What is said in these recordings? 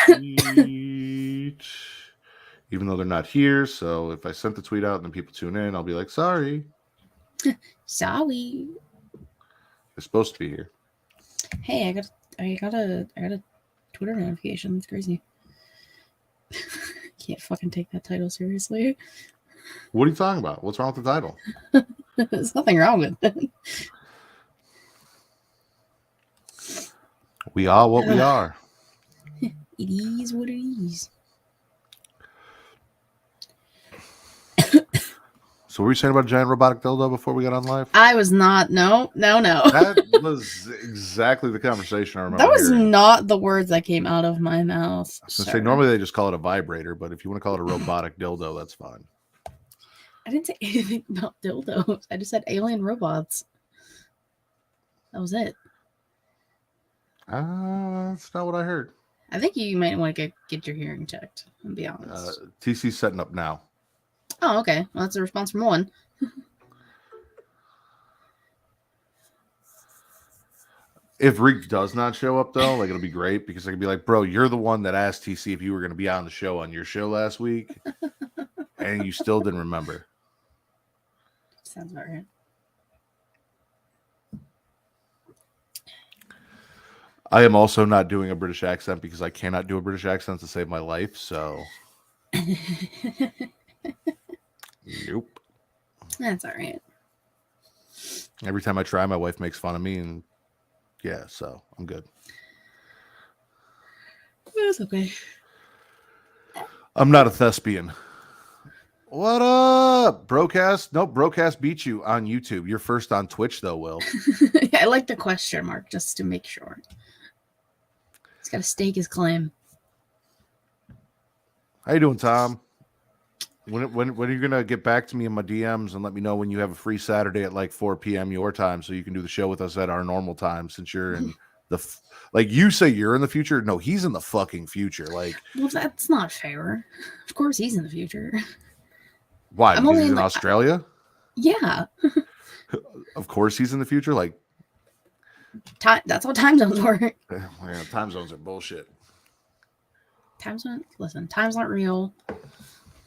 tweet. Even though they're not here, so if I sent the tweet out and then people tune in, I'll be like, sorry. Sorry. They're supposed to be here. Hey, I got a Twitter notification. That's crazy. Can't fucking take that title seriously. What are you talking about? What's wrong with the title? There's nothing wrong with it. We are what we are. It is what it is. So what were you saying about a giant robotic dildo before we got on live? I was not. No. That was exactly the conversation I remember. That was hearing. Not the words that came out of my mouth. I was gonna say, normally they just call it a vibrator, but if you want to call it a robotic dildo, that's fine. I didn't say anything about dildos. I just said alien robots. That was it. That's not what I heard. I think you might want to get your hearing checked, I'll be honest. TC's setting up now. Oh, okay. Well, that's a response from one. If Reek does not show up, though, like, it'll be great because I could be like, bro, you're the one that asked TC if you were going to be on the show on your show last week, and you still didn't remember. Sounds about right. I am also not doing a British accent because I cannot do a British accent to save my life, so... Nope. That's all right. Every time I try, my wife makes fun of me, and yeah, so I'm good. It's okay. I'm not a thespian. What up, Broadcast? Nope, Broadcast beat you on YouTube. You're first on Twitch, though, Will. I like the question mark just to make sure. He's got to stake his claim. How you doing, Tom? When are you gonna get back to me in my DMs and let me know when you have a free Saturday at like 4 p.m. your time, so you can do the show with us at our normal time? Since you're in the like, you say you're in the future. No, he's in the fucking future. Like, well, that's not fair. Of course, he's in the future. Why? Because he's in Australia. Yeah. Of course, he's in the future. Like, that's how time zones work. Yeah, time zones are bullshit. Listen, time's not real.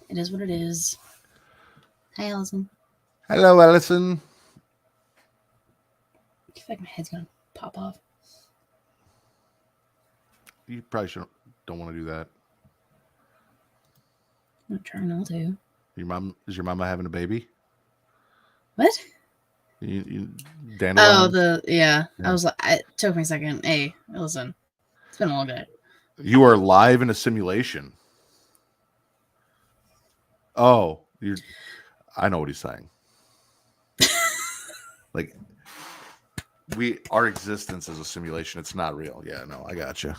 It is what it is. Hey, Allison. Hello, Allison. I feel like my head's gonna pop off. You probably don't want to do that. I'm trying not to. Is your mama having a baby? What? Dandelion? Oh, yeah. I was like, it took me a second. Hey, listen, it's been a long day. You are live in a simulation. Oh, I know what he's saying. Like, our existence is a simulation. It's not real. Yeah, no, I got you.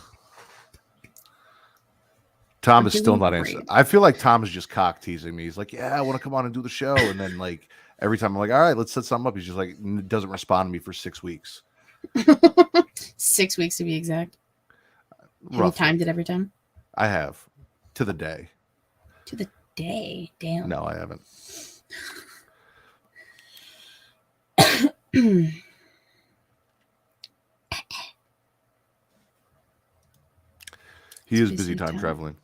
Tom is still not answering. I feel like Tom is just cock teasing me. He's like, yeah, I want to come on and do the show. And then, like, every time I'm like, all right, let's set something up, he's just like, doesn't respond to me for 6 weeks. 6 weeks to be exact. Roughly. Have you timed it every time? I have. To the day. To the day? Damn. No, I haven't. He is busy time traveling.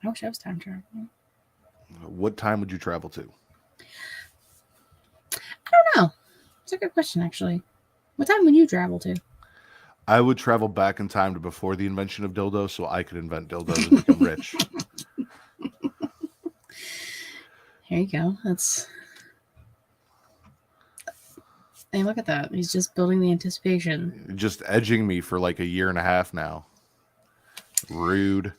I wish I was time traveling. What time would you travel to? I don't know. It's a good question, actually. What time would you travel to? I would travel back in time to before the invention of dildos so I could invent dildos and become rich. Here you go. Hey, look at that. He's just building the anticipation. Just edging me for like a year and a half now. Rude.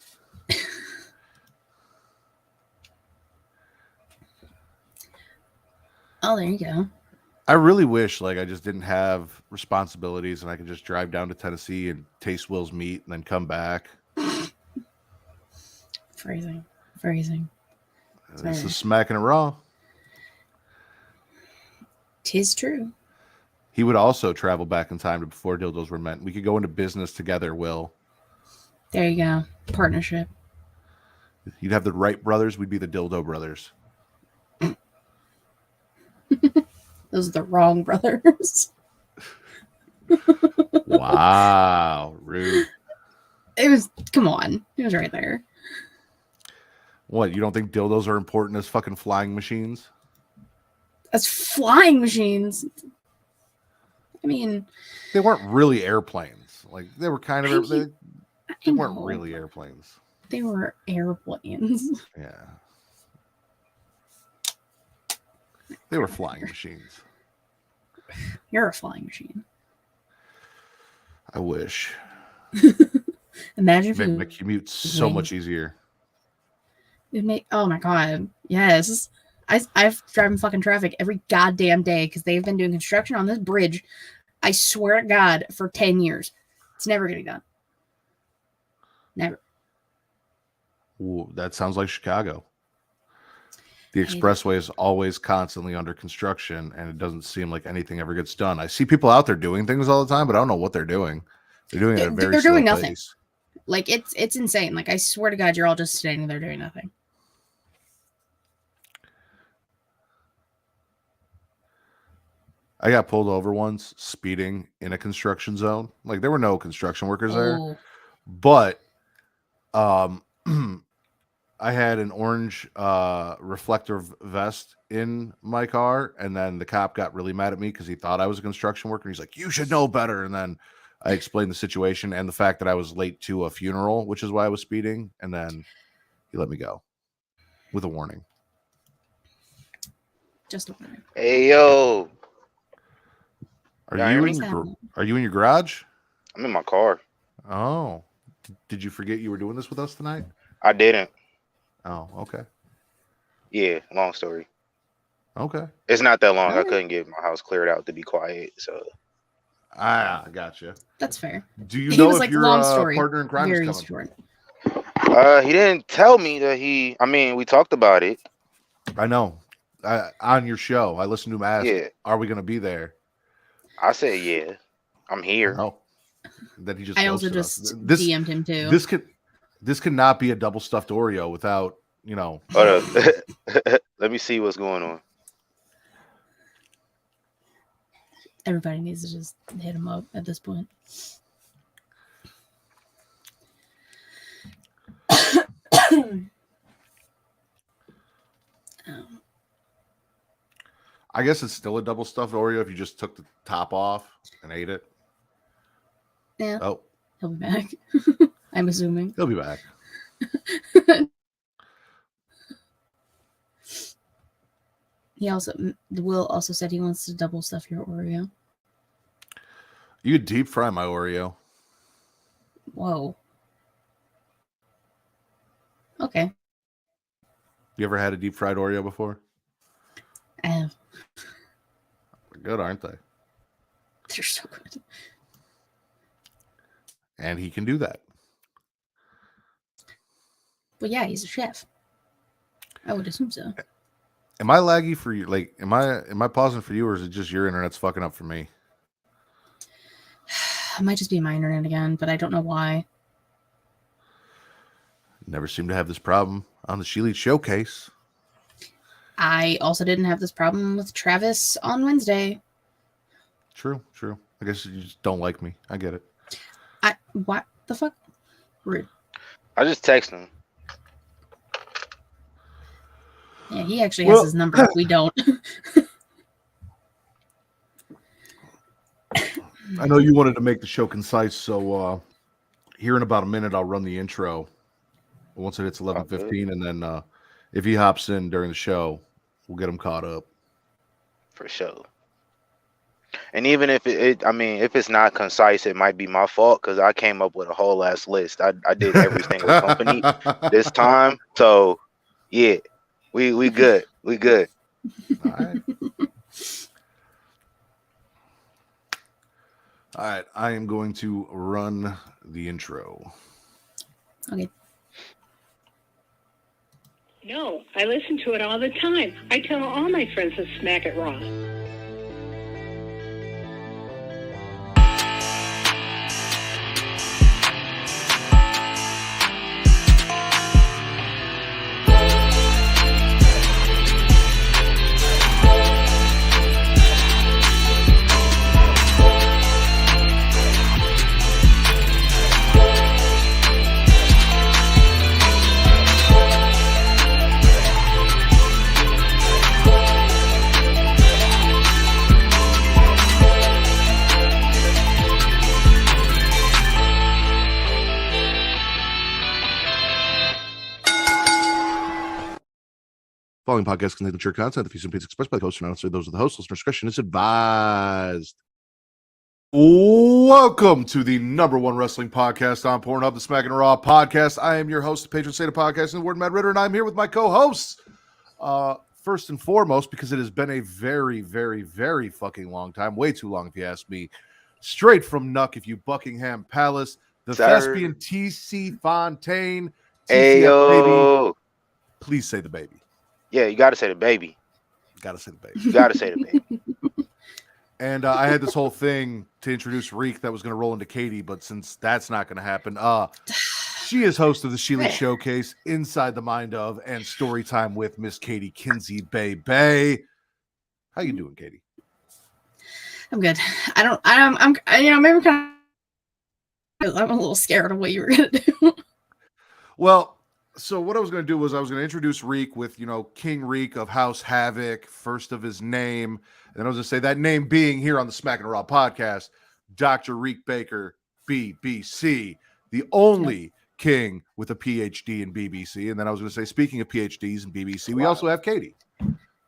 Oh, there you go. I really wish like I just didn't have responsibilities and I could just drive down to Tennessee and taste Will's meat and then come back. Phrasing. This is Smackin It Raw. 'Tis true. He would also travel back in time to before dildos were meant. We could go into business together, Will. There you go. Partnership. You'd have the Wright brothers. We'd be the Dildo brothers. Those are the wrong brothers. Wow. Rude. It was, come on. It was right there. What, you don't think dildos are important as fucking flying machines? As flying machines. I mean, they weren't really airplanes. Like they were kind of they weren't know. really airplanes. They were airplanes. Yeah. They were flying machines. You're a flying machine. I wish. Imagine if Make you my commute so much easier. Oh my god. Yes. I've driven fucking traffic every goddamn day because they've been doing construction on this bridge. I swear to God, for 10 years. It's never getting done. Never. Ooh, that sounds like Chicago. The expressway is always constantly under construction, and it doesn't seem like anything ever gets done. I see people out there doing things all the time, but I don't know what they're doing. They're doing it at a very slow doing pace. Nothing. Like it's insane. Like I swear to God, you're all just standing there doing nothing. I got pulled over once speeding in a construction zone. Like there were no construction workers there, but I had an orange reflective vest in my car, and then the cop got really mad at me because he thought I was a construction worker. He's like, "You should know better." And then I explained the situation and the fact that I was late to a funeral, which is why I was speeding, and then he let me go with a warning. Just a warning. Hey yo. Are you in your garage? I'm in my car. Oh. Did you forget you were doing this with us tonight? I didn't. Oh, okay. Yeah, long story. Okay. It's not that long. All right. I couldn't get my house cleared out to be quiet, so. I gotcha. That's fair. Do you know if like, your long story, partner in crime very is coming? short. He didn't tell me that we talked about it. I know. On your show, I listened to him ask, Yeah. "Are we going to be there?" I said, yeah, I'm here. Oh, then he just. I also just DM'd him too. This could not be a double stuffed Oreo without, you know. Let me see what's going on. Everybody needs to just hit him up at this point. I guess it's still a double stuffed Oreo if you just took the top off and ate it. Yeah. Oh, he'll be back. I'm assuming. he'll be back. Will also said he wants to double stuff your Oreo. You could deep fry my Oreo. Whoa. Okay. You ever had a deep fried Oreo before? I have. Good, aren't they? They're so good. And he can do that. But yeah, he's a chef. I would assume so. Am I laggy for you? Like, am I pausing for you, or is it just your internet's fucking up for me? It might just be my internet again, but I don't know why. Never seem to have this problem on the She Leads Showcase. I also didn't have this problem with Travis on Wednesday. True. I guess you just don't like me. I get it. What the fuck? Rude. I just text him. Yeah, he actually has his number. We don't. I know you wanted to make the show concise, so here in about a minute I'll run the intro. Once it hits 11:15, and then if he hops in during the show, we'll get him caught up. For sure. And even if if it's not concise, it might be my fault because I came up with a whole ass list. I did every single company this time. So yeah, we good. We good. All right. All right. I am going to run the intro. Okay. No, I listen to it all the time. I tell all my friends to Smack It Raw. Following podcast contains mature content. The views and opinions expressed by the host are not necessarily those of the host. Listener discretion is advised. Welcome to the number one wrestling podcast on Pornhub, the Smackin It Raw podcast. I am your host, the patron saint of podcasting, the Word Matt Ritter, and I'm here with my co-hosts. First and foremost, because it has been a very, very, very fucking long time, way too long if you ask me, straight from Nuck, if you Buckingham Palace, the thespian TC Fontaine. TCF, baby. Please say the baby. Yeah, you got to say the baby. Gotta say the baby. You got to say the baby. And I had this whole thing to introduce Reek that was going to roll into Katie, but since that's not going to happen, she is host of the She League Showcase, Inside the Mind of, and Storytime with Miss Katie Kinsey Bay Bay. How you doing, Katie? I'm good. I'm maybe kind of, I'm a little scared of what you were gonna do. Well, so what I was going to do was I was going to introduce Reek with, King Reek of House Havoc, first of his name. And then I was going to say that name being here on the Smackin It Raw podcast, Dr. Reek Baker, BBC, the only king with a PhD in BBC. And then I was going to say, speaking of PhDs in BBC, we also have Katie.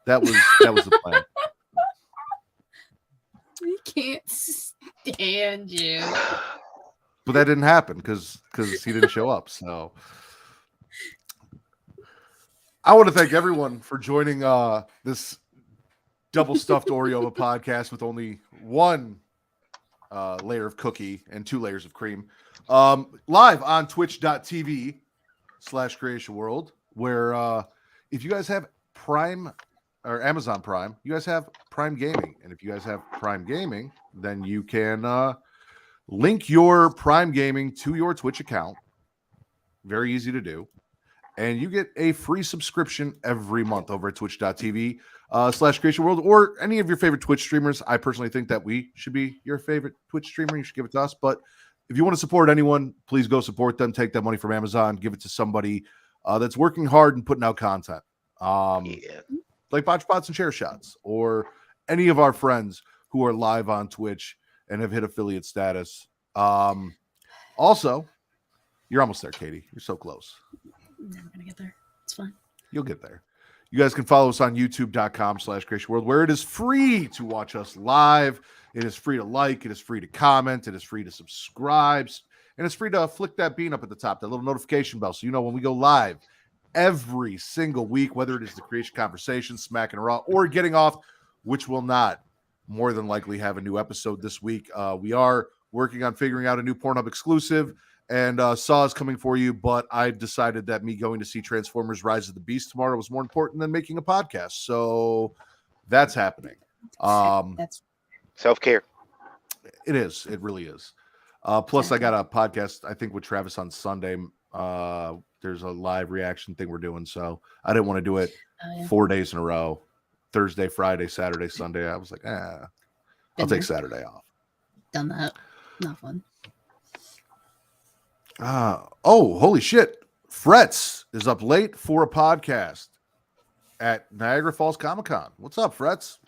That was the plan. We can't stand you. But that didn't happen because he didn't show up. So I want to thank everyone for joining this double stuffed Oreo of a podcast with only one layer of cookie and 2 layers of cream. Live on twitch.tv/Creation World, where if you guys have Prime or Amazon Prime, you guys have Prime Gaming. And if you guys have Prime Gaming, then you can link your Prime Gaming to your Twitch account. Very easy to do. And you get a free subscription every month over at twitch.tv/Creation World or any of your favorite Twitch streamers. I personally think that we should be your favorite Twitch streamer. You should give it to us. But if you want to support anyone, please go support them. Take that money from Amazon. Give it to somebody that's working hard and putting out content. Like Botch Bots and Chair Shots or any of our friends who are live on Twitch and have hit affiliate status. Also, you're almost there, Katie. You're so close. Never gonna get there. It's fine. You'll get there. You guys can follow us on youtube.com/Creation World, where it is free to watch us live. It is free to like. It is free to comment. It is free to subscribe. And it's free to flick that bean up at the top, that little notification bell, so you know when we go live every single week, whether it is the Creation Conversation, Smackin It Raw, or Getting Off, which will not more than likely have a new episode this week. We are working on figuring out a new Pornhub exclusive. And Saw is coming for you, but I decided that me going to see Transformers Rise of the Beast tomorrow was more important than making a podcast. So that's happening. That's Self-care. It is. It really is. Plus, I got a podcast, I think, with Travis on Sunday. There's a live reaction thing we're doing. So I didn't want to do it 4 days in a row. Thursday, Friday, Saturday, Sunday. I was like, I'll take Saturday off. Done that. Not fun. Holy shit. Frets is up late for a podcast at Niagara Falls Comic-Con. What's up, Frets?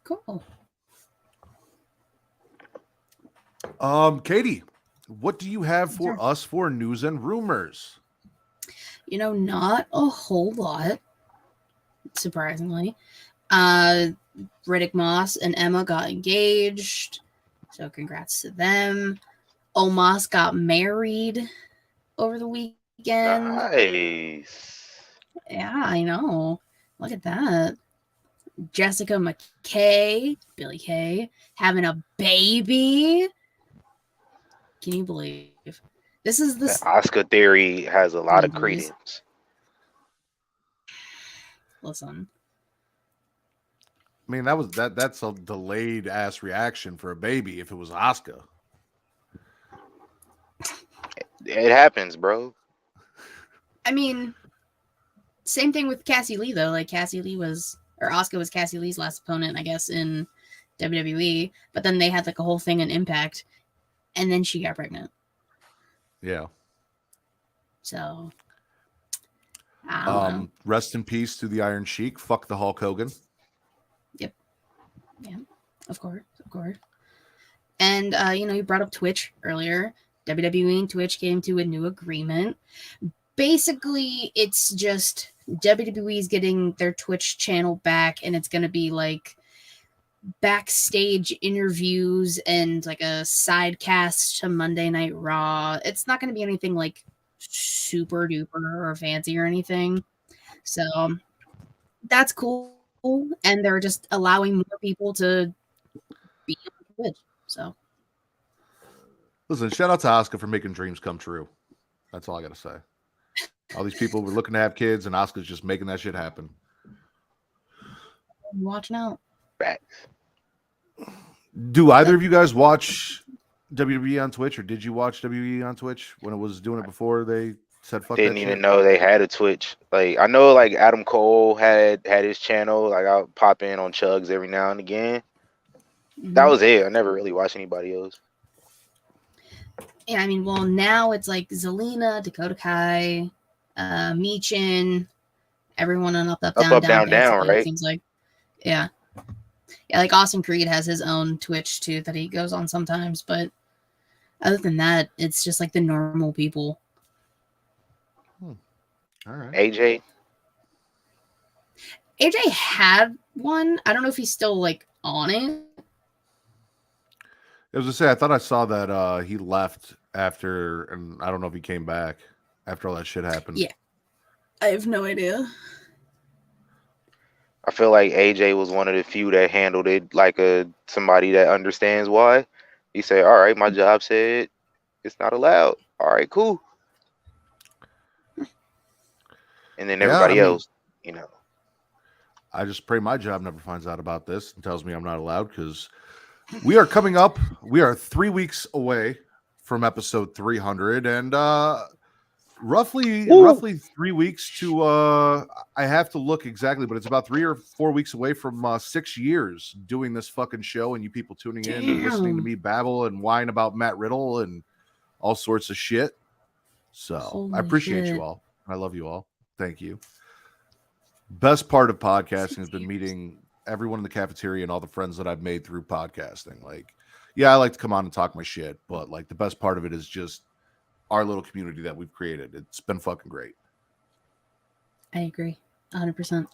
Cool. Katie, what do you have for us for news and rumors? Not a whole lot, surprisingly. Riddick Moss and Emma got engaged, so congrats to them. Omos got married over the weekend. Nice. Yeah, I know. Look at that. Jessica McKay, Billy Kay, having a baby. Can you believe? This is the Oscar theory has a lot of credence. Listen. I mean, that's a delayed ass reaction for a baby if it was Oscar. It happens, bro. I mean, same thing with Cassie Lee, though. Like, Asuka was Cassie Lee's last opponent, I guess, in WWE. But then they had, like, a whole thing in Impact. And then she got pregnant. Yeah. So, I don't know. Rest in peace to the Iron Sheik. Fuck the Hulk Hogan. Yep. Yeah, of course. And, you brought up Twitch earlier. WWE and Twitch came to a new agreement. Basically, it's just WWE is getting their Twitch channel back, and it's going to be like backstage interviews and like a side cast to Monday Night Raw. It's not going to be anything like super duper or fancy or anything. So that's cool. And they're just allowing more people to be on Twitch. So Listen, shout out to Asuka for making dreams come true. That's all I got to say. All these people were looking to have kids, and Asuka's just making that shit happen. watching out. Facts. Do either of you guys watch WWE on Twitch, or did you watch WWE on Twitch when it was doing it before they said fuck Didn't that even shit? know they had a Twitch. Like I know like Adam Cole had his channel. Like I'll pop in on Chugs every now and again. That was it. I never really watched anybody else. Yeah, I mean, well, now it's like Zelina, Dakota Kai, Michin, everyone on up, down, down, basically, right? It seems like, yeah, like Austin Creed has his own Twitch too that he goes on sometimes, but other than that, it's just like the normal people. All right. AJ. AJ had one. I don't know if he's still like on it. I was gonna say, I thought I saw that he left after, and I don't know if he came back after all that shit happened. Yeah, I have no idea. I feel like AJ was one of the few that handled it like somebody that understands why. He said, "All right, my job said it's not allowed. All right, cool." And then everybody else, you know. I just pray my job never finds out about this and tells me I'm not allowed, because we are coming up. We are 3 weeks away from episode 300, and roughly 3 weeks to I have to look exactly, but it's about 3 or 4 weeks away from 6 years doing this fucking show, and you people tuning in and listening to me babble and whine about Matt Riddle and all sorts of shit. So Holy I appreciate shit. you all. I love you all. Thank you. Best part of podcasting has been meeting everyone in the cafeteria and all the friends that I've made through podcasting. Like, yeah, I like to come on and talk my shit, but like the best part of it is just our little community that we've created. It's been fucking great. I agree, 100%.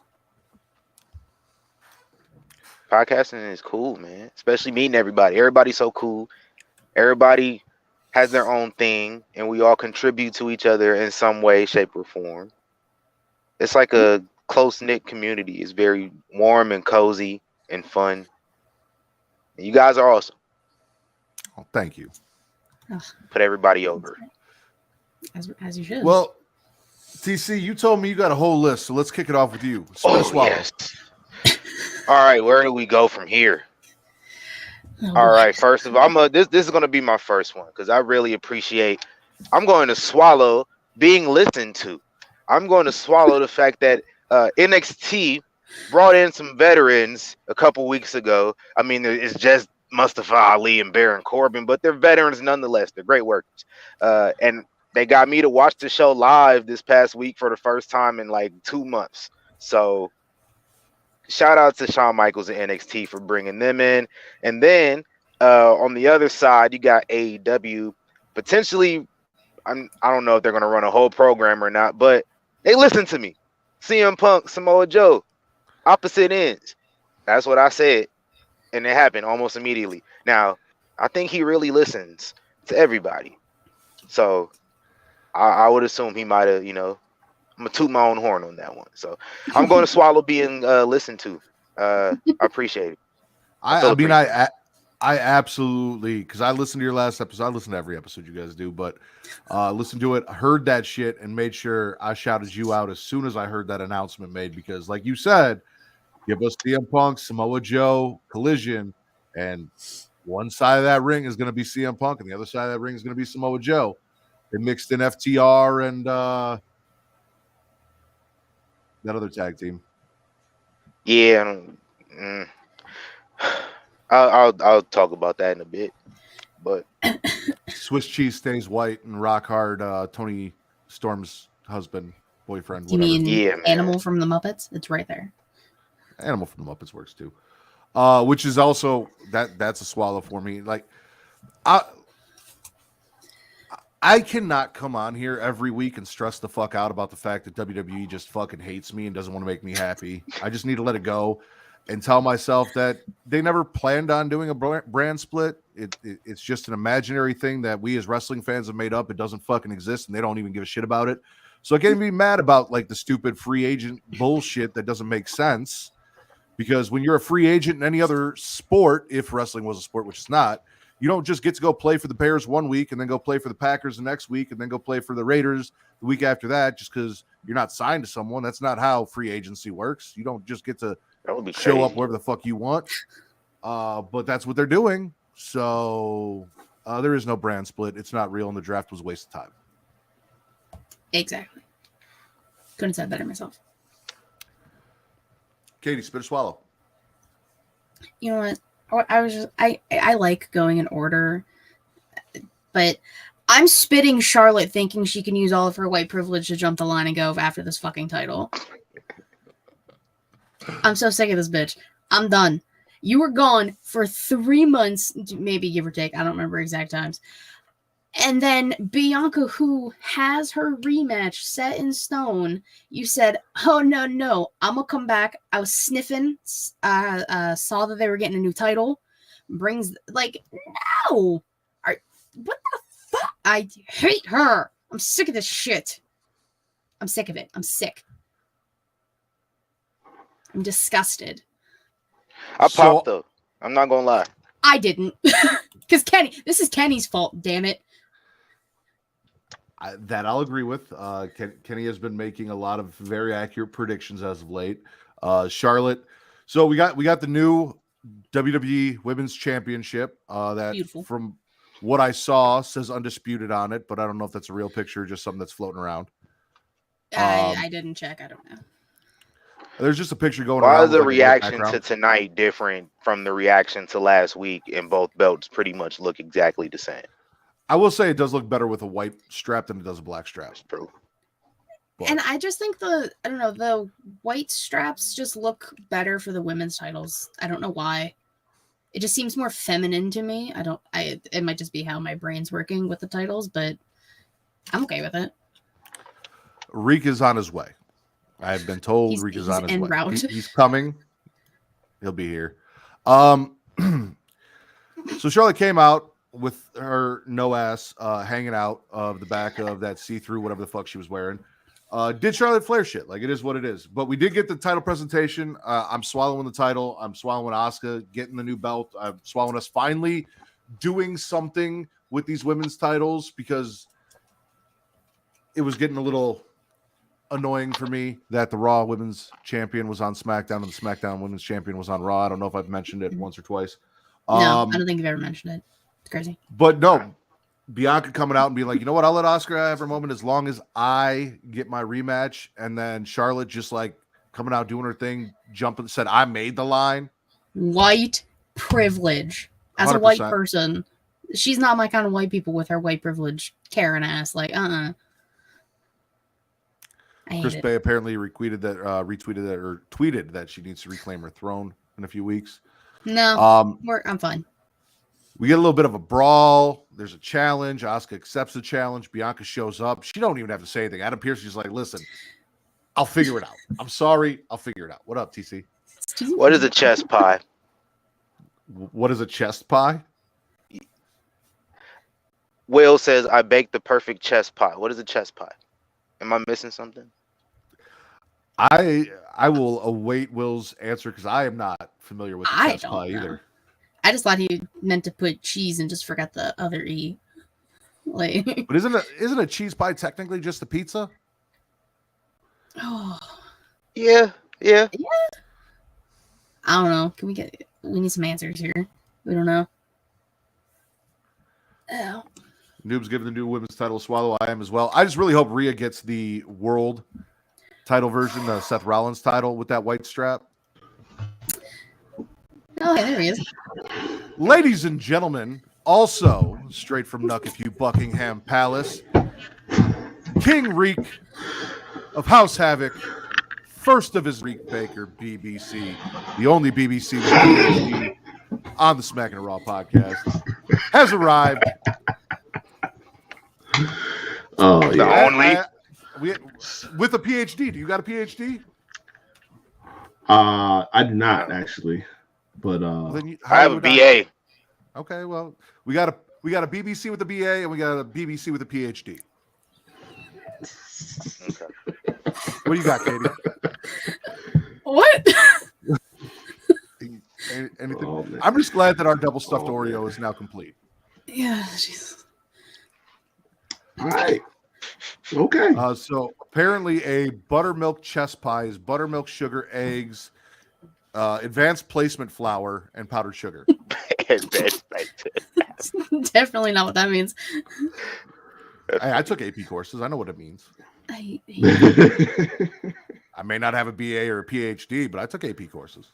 Podcasting is cool, man. Especially meeting everybody. Everybody's so cool. Everybody has their own thing, and we all contribute to each other in some way, shape, or form. It's like a close-knit community. It's very warm and cozy and fun. And you guys are awesome. Oh, thank you. Put everybody over. As you should. Well, TC, you told me you got a whole list, so let's kick it off with you. Spin a swallow. Yes. All right, where do we go from here? Oh, All right, first of all, this is going to be my first one because I really appreciate. I'm going to swallow being listened to. I'm going to swallow the fact that NXT brought in some veterans a couple weeks ago. I mean, it's just Mustafa Ali and Baron Corbin, but they're veterans nonetheless. They're great workers. And they got me to watch the show live this past week for the first time in like 2 months. So shout out to Shawn Michaels and NXT for bringing them in. And then on the other side, you got AEW. Potentially, I don't know if they're going to run a whole program or not, but they listen to me. CM Punk, Samoa Joe, opposite ends. That's what I said. And it happened almost immediately. Now, I think he really listens to everybody. So I would assume he might have, I'm going to toot my own horn on that one. So I'm going to swallow being listened to. I appreciate it. I absolutely, because I listened to your last episode. I listen to every episode you guys do, but listened to it, heard that shit, and made sure I shouted you out as soon as I heard that announcement made. Because, like you said, give us CM Punk, Samoa Joe, Collision, and one side of that ring is going to be CM Punk, and the other side of that ring is going to be Samoa Joe. They mixed in FTR and that other tag team. Yeah. I'll talk about that in a bit, but Swiss cheese stays white and rock hard. Tony Storm's husband, boyfriend. You Whatever. mean Animal from the Muppets? It's right there. Animal from the Muppets works too, which is also that's a swallow for me. Like, I cannot come on here every week and stress the fuck out about the fact that WWE just fucking hates me and doesn't want to make me happy. I just need to let it go and tell myself that they never planned on doing a brand split. It's just an imaginary thing that we as wrestling fans have made up. It doesn't fucking exist, and they don't even give a shit about it. So I can't be mad about like the stupid free agent bullshit that doesn't make sense. Because when you're a free agent in any other sport, if wrestling was a sport, which it's not, you don't just get to go play for the Bears one week and then go play for the Packers the next week and then go play for the Raiders the week after that just because you're not signed to someone. That's not how free agency works. You don't just get to show up wherever the fuck you want. But that's what they're doing. So there is no brand split. It's not real, and the draft was a waste of time. Exactly. Couldn't have said better myself. Katie, spit or swallow? You know what? I like going in order, but I'm spitting Charlotte thinking she can use all of her white privilege to jump the line and go after this fucking title. I'm so sick of this bitch. I'm done. You were gone for 3 months, maybe give or take. I don't remember exact times. And then Bianca, who has her rematch set in stone, you said, oh, no, I'm going to come back. I was sniffing, saw that they were getting a new title. Brings, like, no. What the fuck? I hate her. I'm sick of this shit. I'm sick of it. I'm sick. I'm disgusted. I popped though. I'm not going to lie. I didn't. Because this is Kenny's fault, damn it. That I'll agree with. Kenny has been making a lot of very accurate predictions as of late. Charlotte. So we got the new WWE Women's Championship. That Beautiful. From what I saw says undisputed on it, but I don't know if that's a real picture or just something that's floating around. I didn't check. I don't know. There's just a picture going around. Why is the like reaction to tonight different from the reaction to last week? And both belts pretty much look exactly the same. I will say it does look better with a white strap than it does a black strap. That's true. But. And I just think the white straps just look better for the women's titles. I don't know why. It just seems more feminine to me. It might just be how my brain's working with the titles, but I'm okay with it. Reek is on his way. I've been told Reek is on his way. He's coming. He'll be here. So Charlotte came out with her no ass hanging out of the back of that see-through whatever the fuck she was wearing. Did Charlotte Flair shit. Like, it is what it is. But we did get the title presentation. I'm swallowing the title. I'm swallowing Asuka getting the new belt. I'm swallowing us finally doing something with these women's titles because it was getting a little annoying for me that the Raw Women's Champion was on SmackDown and the SmackDown Women's Champion was on Raw. I don't know if I've mentioned it once or twice. No, I don't think you've ever mentioned it. It's crazy. But no, Bianca coming out and being like, you know what? I'll let Asuka have her moment as long as I get my rematch. And then Charlotte just like coming out doing her thing, jumping, said, I made the line. White privilege. As 100%. A white person, she's not my kind of white people with her white privilege Karen ass. Like, Chris Bay apparently retweeted that, or tweeted that she needs to reclaim her throne in a few weeks. No, I'm fine. We get a little bit of a brawl. There's a challenge. Asuka accepts the challenge. Bianca shows up. She don't even have to say anything. Adam Pearce is like, listen, I'll figure it out. I'm sorry. I'll figure it out. What up, TC? What is a chest pie? What is a chest pie? Will says, I baked the perfect chest pie. What is a chest pie? Am I missing something? I will await Will's answer because I am not familiar with the chest pie either. I just thought he meant to put cheese and just forgot the other E. Like, but isn't a cheese pie technically just a pizza? Oh, yeah. I don't know. We need some answers here. We don't know. Oh. Noob's giving the new women's title a swallow. I am as well. I just really hope Rhea gets the world title version, the Seth Rollins title with that white strap. Oh, yeah, there he is. Ladies and gentlemen, also straight from Nuckifew, Buckingham Palace, King Reek of House Havoc, first of his Reek Baker, BBC, the only BBC with PhD on the Smackin It Raw podcast, has arrived. Oh The yeah. only. With a PhD. Do you got a PhD? I do not actually, but I have a BA. Okay, well, we got a BBC with a BA and we got a BBC with a PhD. Okay. What do you got, Katie? What? Anything? Oh, man. I'm just glad that our double stuffed Oreo is now complete. Yeah. Jeez. All right. Okay. So apparently a buttermilk chess pie is buttermilk, sugar, eggs, advanced placement flour, and powdered sugar. That's definitely not what that means. I took AP courses. I know what it means. I I may not have a BA or a PhD, but I took AP courses.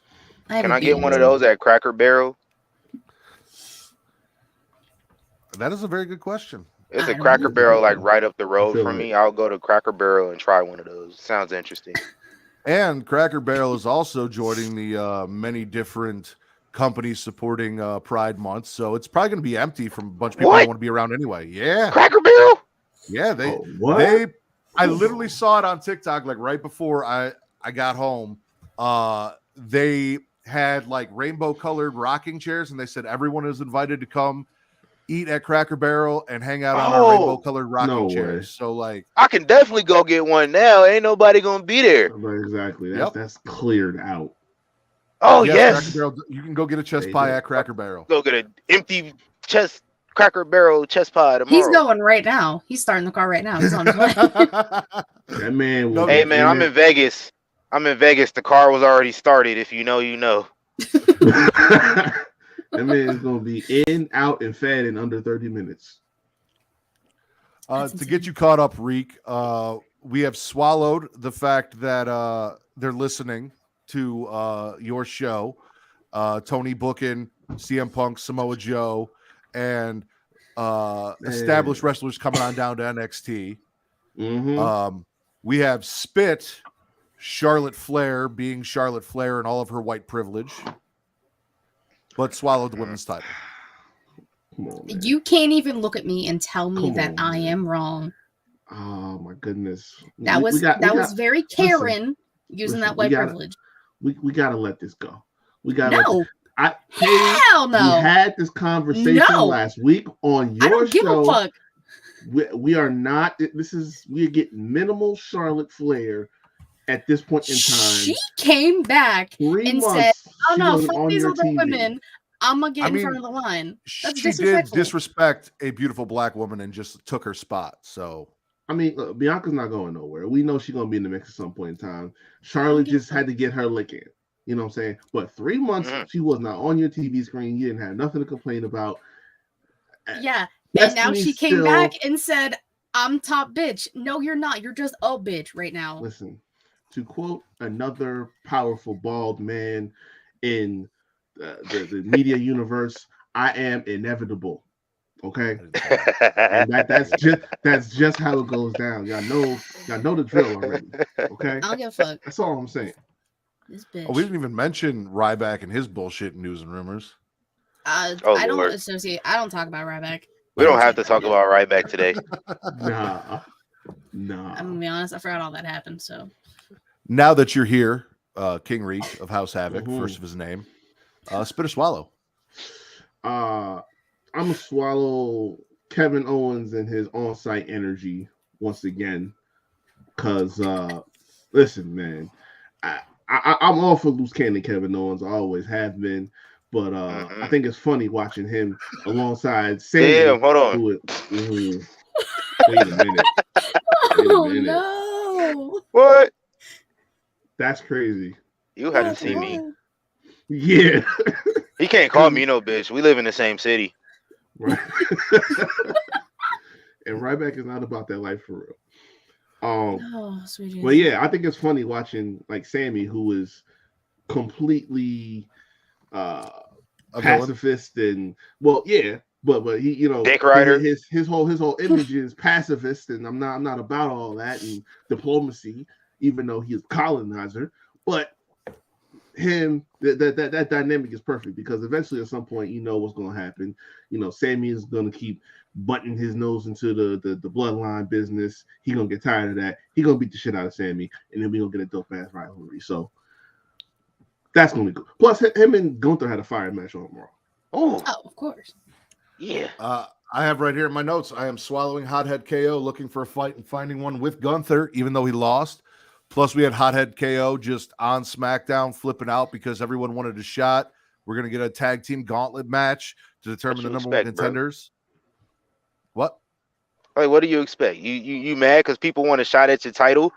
Can I get one of those at Cracker Barrel? That is a very good question. It's I a don't Cracker know. Barrel like right up the road feel from like- me. I'll go to Cracker Barrel and try one of those. Sounds interesting. And Cracker Barrel is also joining the many different companies supporting Pride Month. So it's probably going to be empty from a bunch of people who What? don't want to be around anyway. Yeah. Cracker Barrel? Yeah. They, Oh, what? I literally saw it on TikTok like right before I got home. They had like rainbow colored rocking chairs and they said everyone is invited to come eat at Cracker Barrel and hang out on our rainbow colored rocking no chairs. way. So like I can definitely go get one now. Ain't nobody gonna be there. Exactly. Yep. That's cleared out. Oh yes, yes. Cracker Barrel, you can go get a chest There you pie go. at Cracker Barrel. Go get an empty chest Cracker Barrel chest pie tomorrow. He's going right now. He's starting the car right now. He's on his way. That man was Hey man, I'm in Vegas. The car was already started. If you know, you know. That man is gonna be in, out, and fed in under 30 minutes. To get you caught up, Reek, we have swallowed the fact that they're listening to your show. Tony Bookin, CM Punk, Samoa Joe, and established wrestlers coming on down to NXT. Mm-hmm. We have spit Charlotte Flair being Charlotte Flair and all of her white privilege, but swallowed the women's title. Come on, man. You can't even look at me and tell me Come that on, I man. am wrong. Oh my goodness. That was very Karen using that white privilege. We gotta let this go. We gotta No. We Hell no. had this conversation No. last week on I your don't give show. a fuck. We are not. We're getting minimal Charlotte Flair at this point in time. She came back 3 and months. said, "Oh she no, wasn't fuck on these your other TV. women. I'm gonna get I in mean, front of the line." That's She did disrespectful. disrespect a beautiful black woman and just took her spot. So I mean, look, Bianca's not going nowhere. We know she's gonna be in the mix at some point in time. Charlotte just had to get her lick in. You know what I'm saying? But 3 months she was not on your TV screen. You didn't have nothing to complain about. Yeah. And now Destiny she came still- back and said, "I'm top bitch." No, you're not. You're just a bitch right now. Listen, to quote another powerful bald man in the media universe, I am inevitable. Okay, and that's just how it goes down. Y'all know the drill already. Okay, I don't give a fuck. that's all I'm saying. This bitch. we didn't even mention Ryback and his bullshit news and rumors. I Lord. don't associate. I don't talk about Ryback. We don't have to talk about Ryback today. Nah. I'm gonna be honest. I forgot all that happened. So Now that you're here, King Reek of House Havoc, Mhm. first of his name, spit or swallow. I'm gonna swallow Kevin Owens and his on-site energy once again, because listen, man, I'm all for loose cannon Kevin Owens. I always have been, but I think it's funny watching him alongside Sammy. Damn, hold on. Wait a minute. oh minute. no. What? That's crazy. You had to see me. Yeah. He can't call me no bitch. We live in the same city. Right. And Ryback is not about that life for real. Oh, sweet. But yeah, I think it's funny watching like Sammy, who is completely A villain? pacifist and but he Dick rider. his whole image is pacifist, and I'm not about all that and diplomacy, even though he's a colonizer. But that dynamic is perfect because eventually at some point you know what's going to happen. Sammy is going to keep butting his nose into the bloodline business. He gonna get tired of that. He gonna beat the shit out of Sammy, and then we gonna get a dope ass rivalry. So that's gonna be good. Plus, him and Gunther had a fire match on Raw. Oh, of course. yeah. I have right here in my notes, I am swallowing Hothead KO, looking for a fight and finding one with Gunther, even though he lost. Plus, we had Hothead KO just on SmackDown flipping out because everyone wanted a shot. We're going to get a tag team gauntlet match to determine the number one contenders. What? Like, what do you expect? You mad because people want a shot at your title?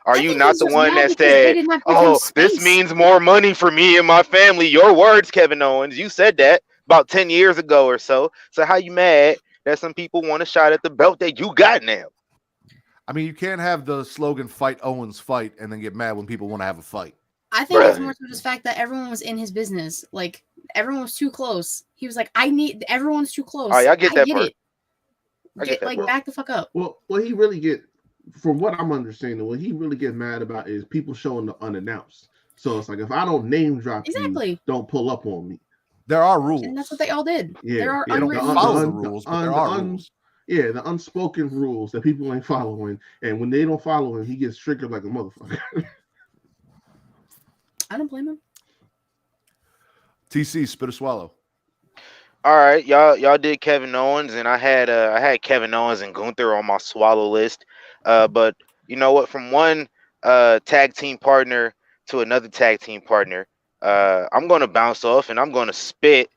Are you think not he's the just one mad that because they said, did not give him "Oh, this space." means more money for me and my family"? Your words, Kevin Owens. You said that about 10 years ago or so. So how you mad that some people want a shot at the belt that you got now? I mean, you can't have the slogan "Fight Owens, fight" and then get mad when people want to have a fight. I think it's Bruh. more so just the fact that everyone was in his business. Like, everyone was too close. He was like, everyone's too close. Oh, yeah, I get that part. it. I get that part. Back the fuck up. Well, what he really get, from what I'm understanding, what he really gets mad about is people showing the unannounced. So it's like, if I don't name drop Exactly. you, don't pull up on me. There are rules. And that's what they all did. Yeah, There are They don't unwritten follow the rules. rules, but there are rules. Yeah, the unspoken rules that people ain't following, and when they don't follow him, he gets triggered like a motherfucker. I don't blame him. TC, spit or swallow. All right, y'all did Kevin Owens, and I had Kevin Owens and Gunther on my swallow list. But you know what? From one tag team partner to another tag team partner, I'm gonna bounce off and I'm gonna spit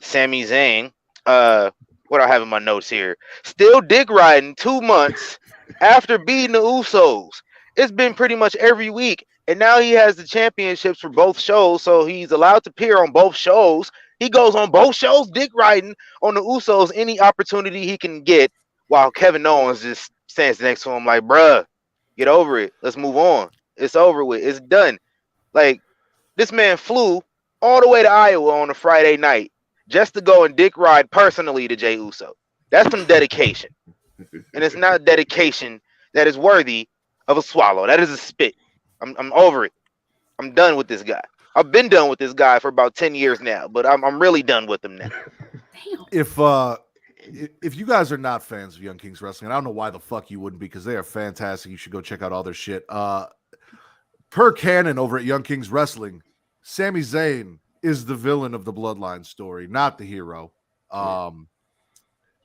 Sami Zayn. What I have in my notes here? Still dick riding 2 months after beating the Usos. It's been pretty much every week, and now he has the championships for both shows, so he's allowed to appear on both shows. He goes on both shows, dick riding on the Usos any opportunity he can get, while Kevin Owens just stands next to him like, bruh, get over it. Let's move on. It's over with. It's done. Like, this man flew all the way to Iowa on a Friday night just to go and dick ride personally to Jey Uso. That's some dedication. And it's not dedication that is worthy of a swallow. That is a spit. I'm over it. I'm done with this guy. I've been done with this guy for about 10 years now, but I'm really done with him now. Damn. If you guys are not fans of Young Kings Wrestling, I don't know why the fuck you wouldn't, because they are fantastic. You should go check out all their shit. Per canon over at Young Kings Wrestling, Sami Zayn is the villain of the Bloodline story, not the hero. To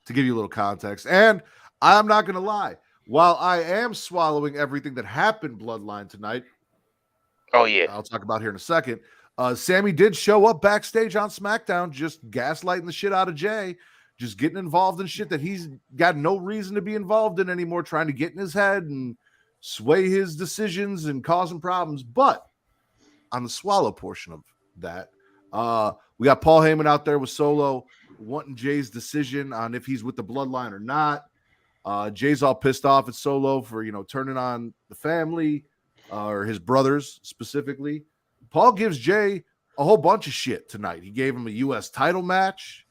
give you a little context. And I'm not going to lie. While I am swallowing everything that happened Bloodline tonight, Oh, yeah. I'll talk about here in a second, Sammy did show up backstage on SmackDown, just gaslighting the shit out of Jay, just getting involved in shit that he's got no reason to be involved in anymore, trying to get in his head and sway his decisions and causing problems. But on the swallow portion of that, we got Paul Heyman out there with Solo wanting Jay's decision on if he's with the Bloodline or not. Jay's all pissed off at Solo for, turning on the family, or his brothers specifically. Paul gives Jay a whole bunch of shit tonight. He gave him a U.S. title match,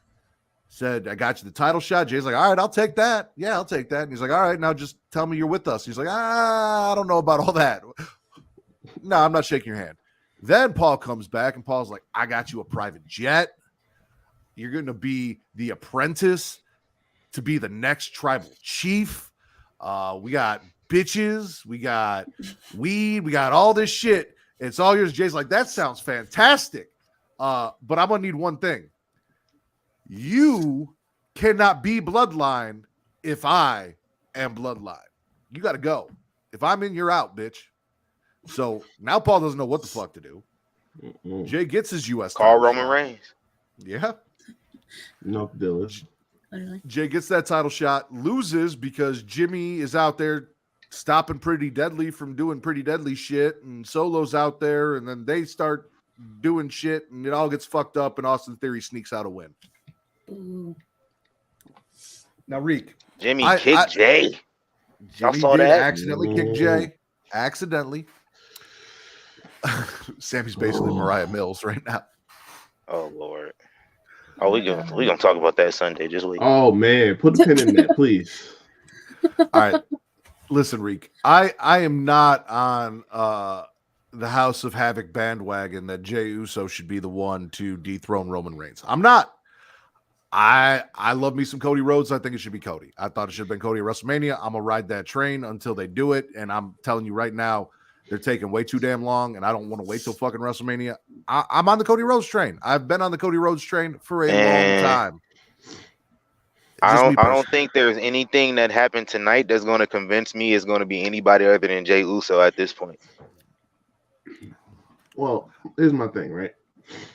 said, I got you the title shot. Jay's like, all right, I'll take that. Yeah, I'll take that. And he's like, all right, now just tell me you're with us. He's like, I don't know about all that. No, I'm not shaking your hand. Then Paul comes back, and Paul's like, I got you a private jet. You're going to be the apprentice to be the next tribal chief. We got bitches, we got weed, we got all this shit. It's all yours. Jay's like, that sounds fantastic. But I'm going to need one thing. You cannot be Bloodline if I am Bloodline. You got to go. If I'm in, you're out, bitch. So now Paul doesn't know what the fuck to do. Jay gets his U.S. Call Roman Reigns. Yeah. No, Dillish. Literally. Jay gets that title shot, loses because Jimmy is out there stopping Pretty Deadly from doing Pretty Deadly shit, and Solo's out there, and then they start doing shit, and it all gets fucked up, and Austin Theory sneaks out a win. Ooh. Now, Reek. Jimmy kicked Jay. Jimmy saw did that. accidentally kick Jay. Accidentally. Sammy's basically Mariah Mills right now. Oh, Lord. Oh, we gonna talk about that Sunday. Just wait. Oh man, put a pin in that, please. All right. Listen, Reek, I am not on the House of Havoc bandwagon that Jey Uso should be the one to dethrone Roman Reigns. I'm not. I love me some Cody Rhodes. I think it should be Cody. I thought it should have been Cody at WrestleMania. I'm gonna ride that train until they do it. And I'm telling you right now, they're taking way too damn long, and I don't want to wait till fucking WrestleMania. I'm on the Cody Rhodes train. I've been on the Cody Rhodes train for a long time. I don't think there's anything that happened tonight that's going to convince me is going to be anybody other than Jey Uso at this point. Well, here's my thing, right?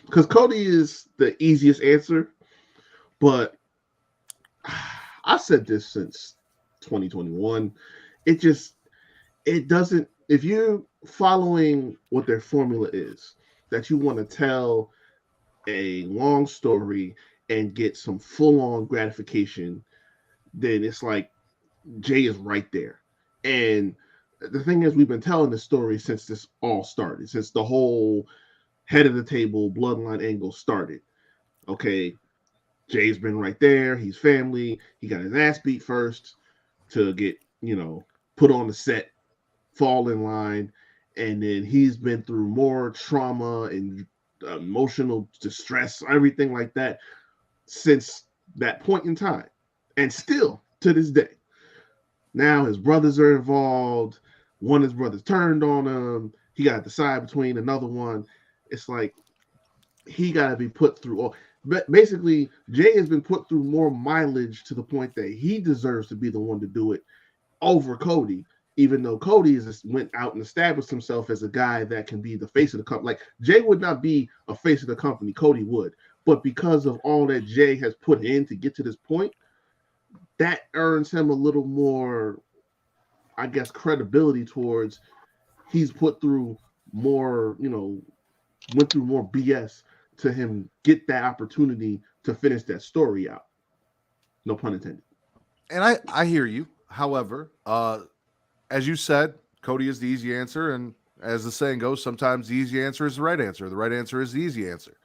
Because Cody is the easiest answer, but I said this since 2021. It doesn't. If you're following what their formula is, that you want to tell a long story and get some full-on gratification, then it's like Jay is right there. And the thing is, we've been telling this story since this all started, since the whole head of the table bloodline angle started. Okay, Jay's been right there. He's family. He got his ass beat first to get, put on the set, fall in line, and then he's been through more trauma and emotional distress, everything like that, since that point in time, and still to this day. Now his brothers are involved. One of his brothers turned on him. He got to decide between another one. It's like he got to be put through all. But basically, Jay has been put through more mileage to the point that he deserves to be the one to do it over Cody, even though Cody went out and established himself as a guy that can be the face of the company. Like, Jay would not be a face of the company. Cody would. But because of all that Jay has put in to get to this point, that earns him a little more, I guess, credibility towards he's put through more, went through more BS to him get that opportunity to finish that story out. No pun intended. And I hear you. However, as you said, Cody is the easy answer. And as the saying goes, sometimes the easy answer is the right answer. The right answer is the easy answer.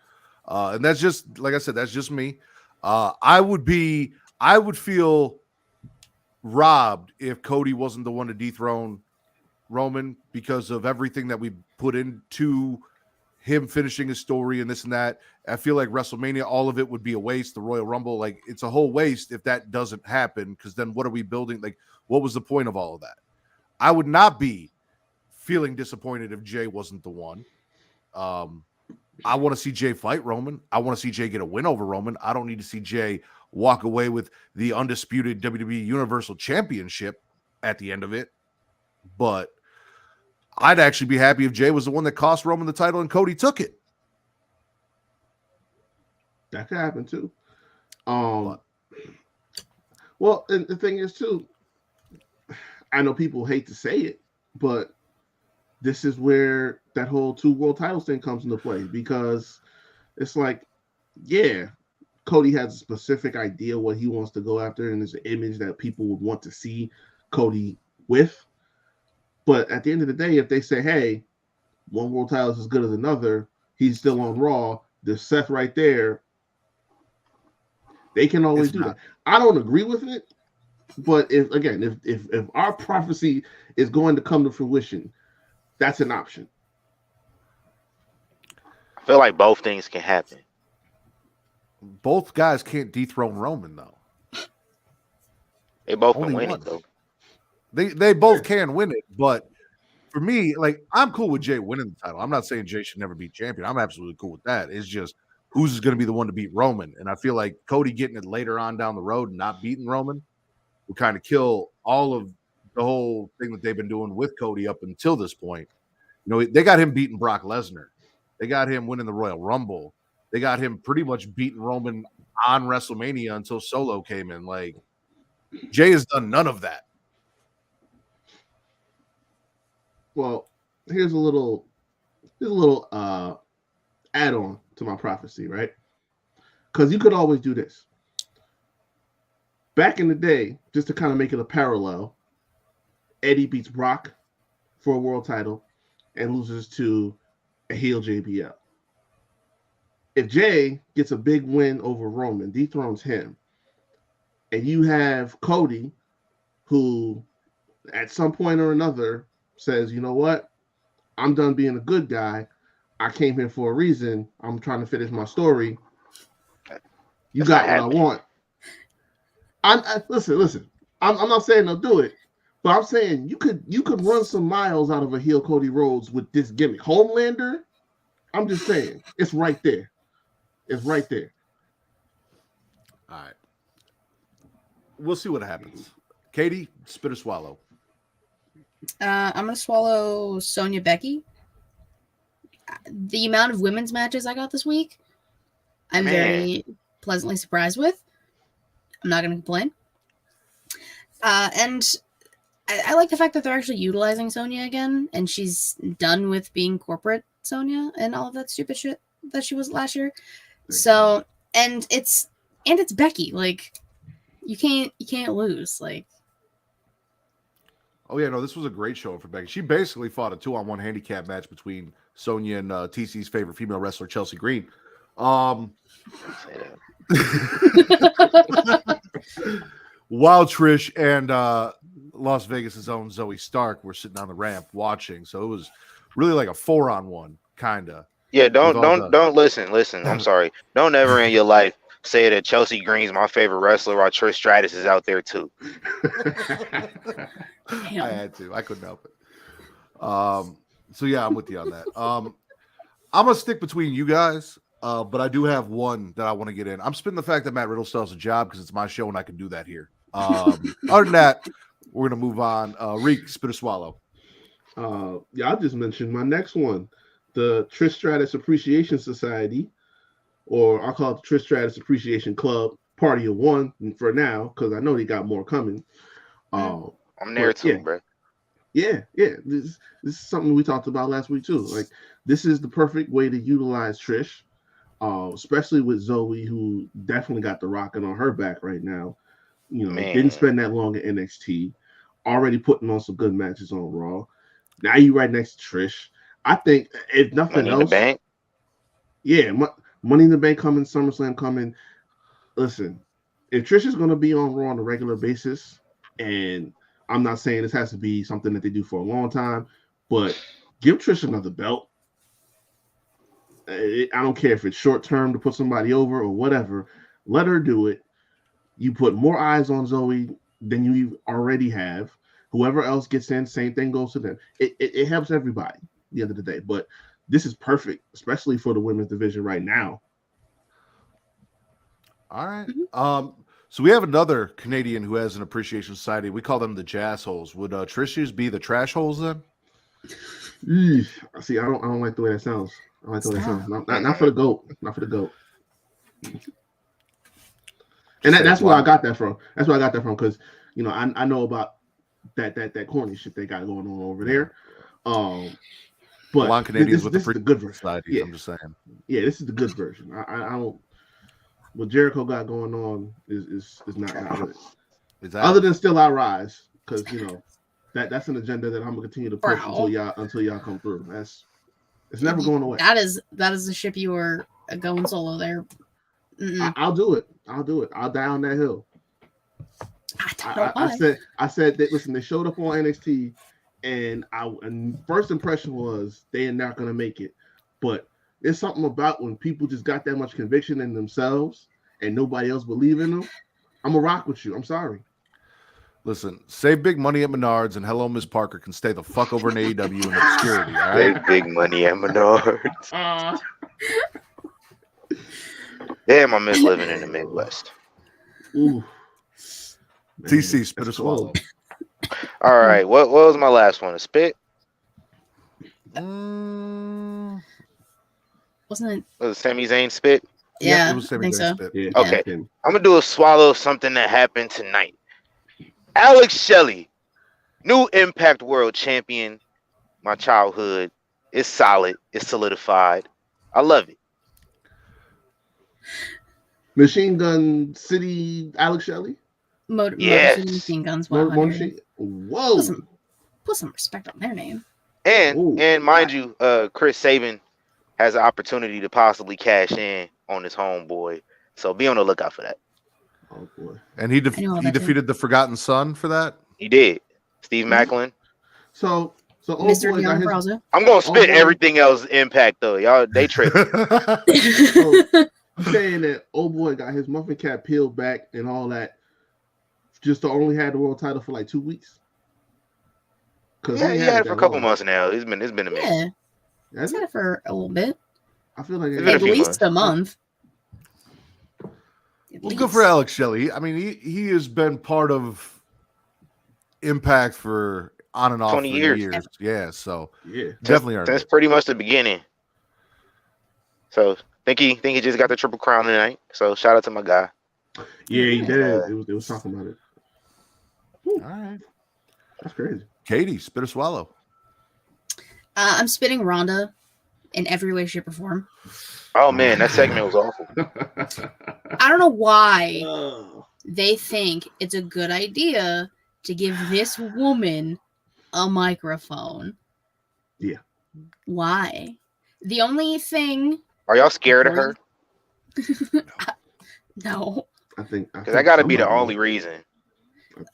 And that's just, like I said, that's just me. I would feel robbed if Cody wasn't the one to dethrone Roman because of everything that we put into him finishing his story and this and that. I feel like WrestleMania, all of it would be a waste. The Royal Rumble, like, it's a whole waste if that doesn't happen, because then what are we building? Like, what was the point of all of that? I would not be feeling disappointed if Jay wasn't the one. I want to see Jay fight Roman. I want to see Jay get a win over Roman. I don't need to see Jay walk away with the undisputed WWE Universal Championship at the end of it. But I'd actually be happy if Jay was the one that cost Roman the title and Cody took it. That could happen too. Well, and the thing is too, I know people hate to say it, but this is where that whole 2 world titles thing comes into play, because it's like, yeah, Cody has a specific idea what he wants to go after, and there's an image that people would want to see Cody with. But at the end of the day, if they say, hey, 1 world title is as good as another, he's still on Raw, there's Seth right there, they can always do that. I don't agree with it, but if our prophecy is going to come to fruition, that's an option. I feel like both things can happen. Both guys can't dethrone Roman, though. They both Only can win one. it, though. They both can win it, but for me, like, I'm cool with Jay winning the title. I'm not saying Jay should never be champion. I'm absolutely cool with that. It's just who's going to be the one to beat Roman, and I feel like Cody getting it later on down the road and not beating Roman will kind of kill all of the whole thing that they've been doing with Cody up until this point. They got him beating Brock Lesnar. They got him winning the Royal Rumble. They got him pretty much beating Roman on WrestleMania until Solo came in. Like, Jay has done none of that. Well, here's a little add-on to my prophecy, right? Because you could always do this. Back in the day, just to kind of make it a parallel, Eddie beats Brock for a world title and loses to a heel JBL. If Jay gets a big win over Roman, dethrones him, and you have Cody, who at some point or another says, you know what? I'm done being a good guy. I came here for a reason. I'm trying to finish my story. You That's got not what I want. Listen. I'm not saying they'll do it, but I'm saying you could run some miles out of a heel Cody Rhodes with this gimmick. Homelander, I'm just saying, it's right there. It's right there. All right. We'll see what happens. Katie, spit or swallow. I'm gonna swallow Sonya Becky. The amount of women's matches I got this week, I'm very pleasantly surprised with. I'm not gonna complain. And I like the fact that they're actually utilizing Sonya again, and she's done with being corporate Sonya and all of that stupid shit that she was last year. So, and it's Becky. Like, you can't lose. Like, Oh yeah, no, this was a great show for Becky. She basically fought a 2-on-1 handicap match between Sonya and TC's favorite female wrestler, Chelsea Green. While Trish and Las Vegas' own Zoe Stark were sitting on the ramp watching, so it was really like a 4-on-1 kind of. Yeah, don't listen. I'm sorry. Don't ever in your life say that Chelsea Green's my favorite wrestler while Trish Stratus is out there too. I had to. I couldn't help it. So yeah, I'm with you on that. I'm gonna stick between you guys, but I do have one that I want to get in. I'm spinning the fact that Matt Riddle still has a job because it's my show and I can do that here. Other than that, we're gonna move on. Reek, spit or swallow. Yeah, I just mentioned my next one, the Trish Stratus Appreciation Society, or I'll call it the Trish Stratus Appreciation Club, Party of One for now, because I know they got more coming. I'm there too, bro. Yeah. This is something we talked about last week too. Like, this is the perfect way to utilize Trish, especially with Zoe, who definitely got the rocking on her back right now. You know, didn't spend that long at NXT, already putting on some good matches on Raw. Now you right next to Trish. I think if nothing Money else, in the Bank. Yeah, Money in the Bank coming, SummerSlam coming. Listen, if Trish is going to be on Raw on a regular basis, and I'm not saying this has to be something that they do for a long time, but give Trish another belt. I don't care if it's short term to put somebody over or whatever. Let her do it. You put more eyes on Zoe than you already have. Whoever else gets in, same thing goes to them. It helps everybody at the end of the day. But this is perfect, especially for the women's division right now. All right. So we have another Canadian who has an appreciation society. We call them the Jazz Holes. Would Trish's be the Trash Holes then? See, I don't like the way that sounds. I like the way that sounds. Not for the GOAT. Not for the GOAT. And that's where I got that from. That's where I got that from, because I know about that corny shit they got going on over there. But Canadians with this is the good version. Society, yeah. I'm just saying. Yeah, this is the good version. I don't. What Jericho got going on is not good. Exactly. Other than Still I Rise, because that's an agenda that I'm gonna continue to push until y'all come through. It's never going away. That is the ship you were going solo there. I'll do it. I'll die on that hill. I said that. Listen, they showed up on NXT, and first impression was they are not gonna make it, but there's something about when people just got that much conviction in themselves and nobody else believe in them. I'm gonna rock with you. I'm sorry. Listen, save big money at Menards, and Hello Miss Parker can stay the fuck over in AEW in obscurity. All right, save big money at Menards. Damn, I miss living in the Midwest. Ooh. Man, TC, spit or swallow. All right, what was my last one? A spit? Wasn't it? Was it Sami Zayn spit? Yeah, it was Sami I think Zayn so. spit. Yeah, Okay, I'm gonna do a swallow of something that happened tonight. Alex Shelley, new Impact World Champion. My childhood. It's solid. It's solidified. I love it. Machine Gun City, Alex Shelley. Motor Yes. City Machine Guns Motor 100. City. Whoa. Put some respect on their name. And mind you, Chris Sabin has an opportunity to possibly cash in on his homeboy. So be on the lookout for that. Oh boy. And he defeated the Forgotten Son for that. He did. Steve Macklin. So Mr. boy got Dion his, Brazo. I'm gonna spit everything else Impact though. Y'all they tripping. You saying that old boy got his muffin cap peeled back and all that, just to only have the world title for like 2 weeks? Because Yeah, he had it for a couple months now. It's been a minute. Yeah, Has he's had it? it for a little bit. I feel like It's been a At few least months. a month. At Well, good for least. Alex Shelley. I mean, he has been part of Impact for on and off 20 for years. years. Yeah, so Yeah. definitely earned That's it. pretty much the beginning. So think he just got the Triple Crown tonight. So shout out to my guy. Yeah, he Yeah. did. They was talking about it. All right, That's crazy. Katie, spit or swallow. I'm spitting Rhonda in every way, shape, or form. Oh man, that segment was awful. I don't know why Oh. they think it's a good idea to give this woman a microphone. Yeah. Why? The only thing. Are y'all scared of her? No. I think Because that got to be the somebody- only reason.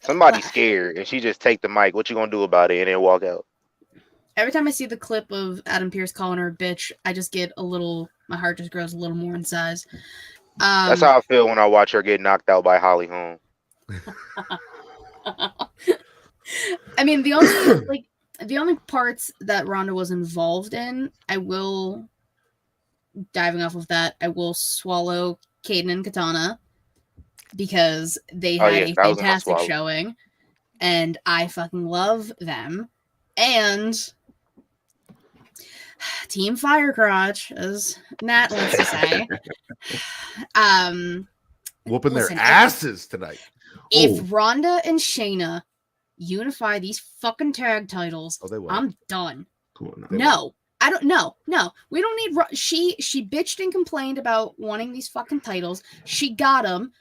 Somebody's scared and she just take the mic. What you gonna do about it? And then walk out. Every time I see the clip of Adam Pearce calling her a bitch, I just get a little. My heart just grows a little more in size. That's how I feel when I watch her get knocked out by Holly Holm. I mean, the only parts that Rhonda was involved in, I will, diving off of that, I will swallow Caden and Katana because they Oh, had yeah, a that was a nice fantastic swallow. showing, and I fucking love them. And Team Firecrotch, as Nat wants to say. Whooping Listen, their asses tonight. If Oh. Rhonda and Shayna unify these fucking tag titles, Oh, they will. I'm done. Come on now. They No, I don't. No, we don't need. She bitched and complained about wanting these fucking titles. She got them.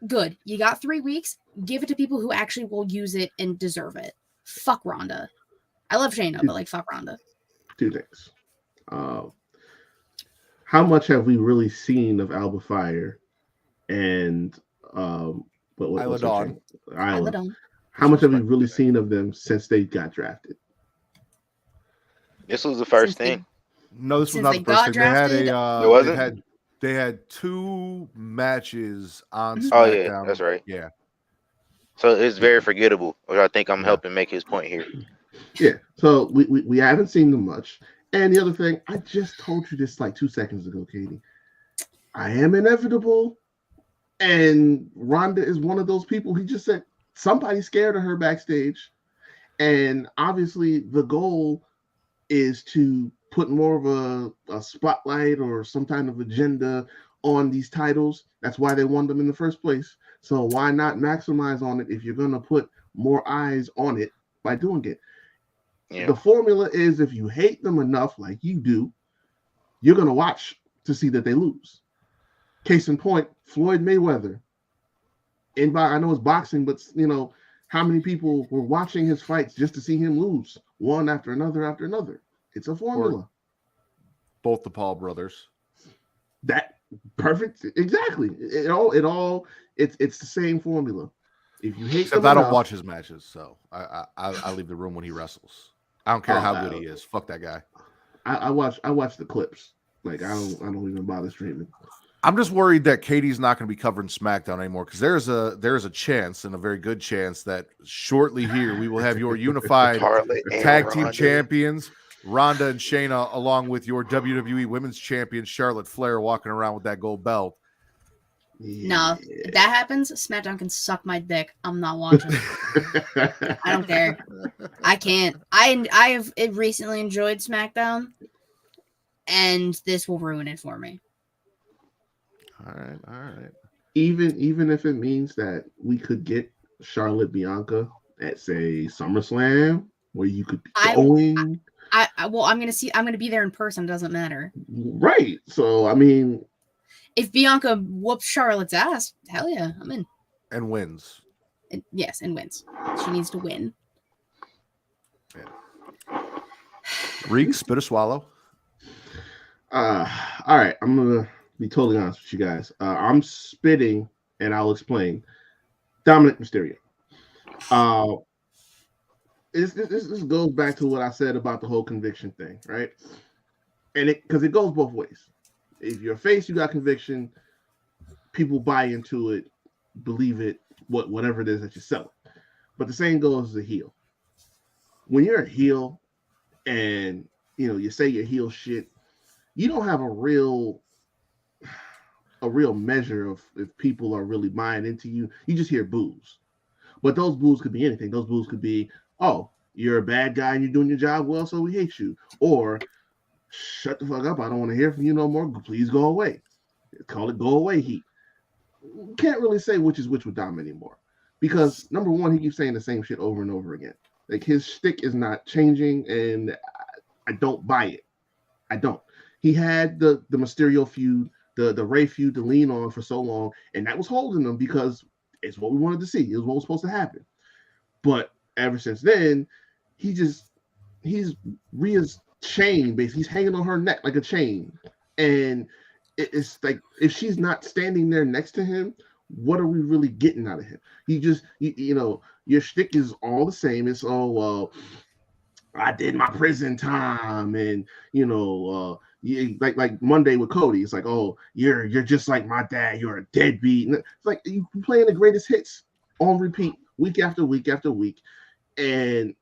Good. You got 3 weeks. Give it to people who actually will use it and deserve it. Fuck Rhonda. I love Shayna, but like fuck Rhonda. 2 things. How much have we really seen of Alba Fire and what's her Dawn. name? I Isla. don't. How much have we really seen of them since they got drafted? This was the first Since they- thing. No, this was Since not they the got first thing. They had drafted- It wasn't? they had 2 matches on Mhm. Oh yeah, SmackDown. that's right. Yeah. So it's very forgettable, which I think I'm Yeah. helping make his point here. Yeah. So we haven't seen them much. And the other thing, I just told you this like 2 seconds ago, Katie. I am inevitable. And Rhonda is one of those people. He just said somebody's scared of her backstage. And obviously the goal is to put more of a spotlight or some kind of agenda on these titles. That's why they won them in the first place. So why not maximize on it if you're going to put more eyes on it by doing it? Yeah. The formula is if you hate them enough, like you do, you're going to watch to see that they lose. Case in point, Floyd Mayweather. I know it's boxing, but how many people were watching his fights just to see him lose one after another? It's a formula. Both the Paul brothers. That perfect, exactly. It's the same formula. If you hate Except them I don't enough, watch his matches, so I leave the room when he wrestles. I don't care how good he is. Fuck that guy. I watch the clips. Like I don't even bother streaming. I'm just worried that Katie's not going to be covering SmackDown anymore because there's a chance and a very good chance that shortly here we will have your unified Charlotte and tag team Ronda. champions, Ronda and Shayna, along with your WWE Women's Champion Charlotte Flair, walking around with that gold belt. No, if that happens, SmackDown can suck my dick. I'm not watching. I don't care. I can't. I have recently enjoyed SmackDown, and this will ruin it for me. All right. Even if it means that we could get Charlotte Bianca at say SummerSlam, where you could be going. I'm gonna be there in person. It doesn't matter. Right. So I mean, if Bianca whoops Charlotte's ass, hell yeah, I'm in. And wins. Yes, and wins. She needs to win. Reek, spit or swallow. All right. I'm gonna be totally honest with you guys. I'm spitting, and I'll explain. Dominic Mysterio. This goes back to what I said about the whole conviction thing, right? And because it goes both ways. If you're a face, you got conviction. People buy into it, believe it, whatever it is that you're selling. But the same goes as a heel. When you're a heel and you say your heel shit, you don't have a real measure of if people are really buying into you. You just hear boos. But those boos could be anything. Those boos could be, oh, you're a bad guy and you're doing your job well, so we hate you. Or shut the fuck up. I don't want to hear from you no more. Please go away. Call it go away heat. Can't really say which is which with Dom anymore. Because number one, he keeps saying the same shit over and over again. Like his shtick is not changing, and I don't buy it. I don't. He had the Mysterio feud, the Ray feud to lean on for so long, and that was holding him because it's what we wanted to see. It was what was supposed to happen. But ever since then, he's Rhea's chain, basically. He's hanging on her neck like a chain. And it's like, if she's not standing there next to him, what are we really getting out of him? He just, your shtick is all the same. It's I did my prison time, and like Monday with Cody. It's like, oh, you're just like my dad. You're a deadbeat. And it's like you playing the greatest hits on repeat week after week after week, and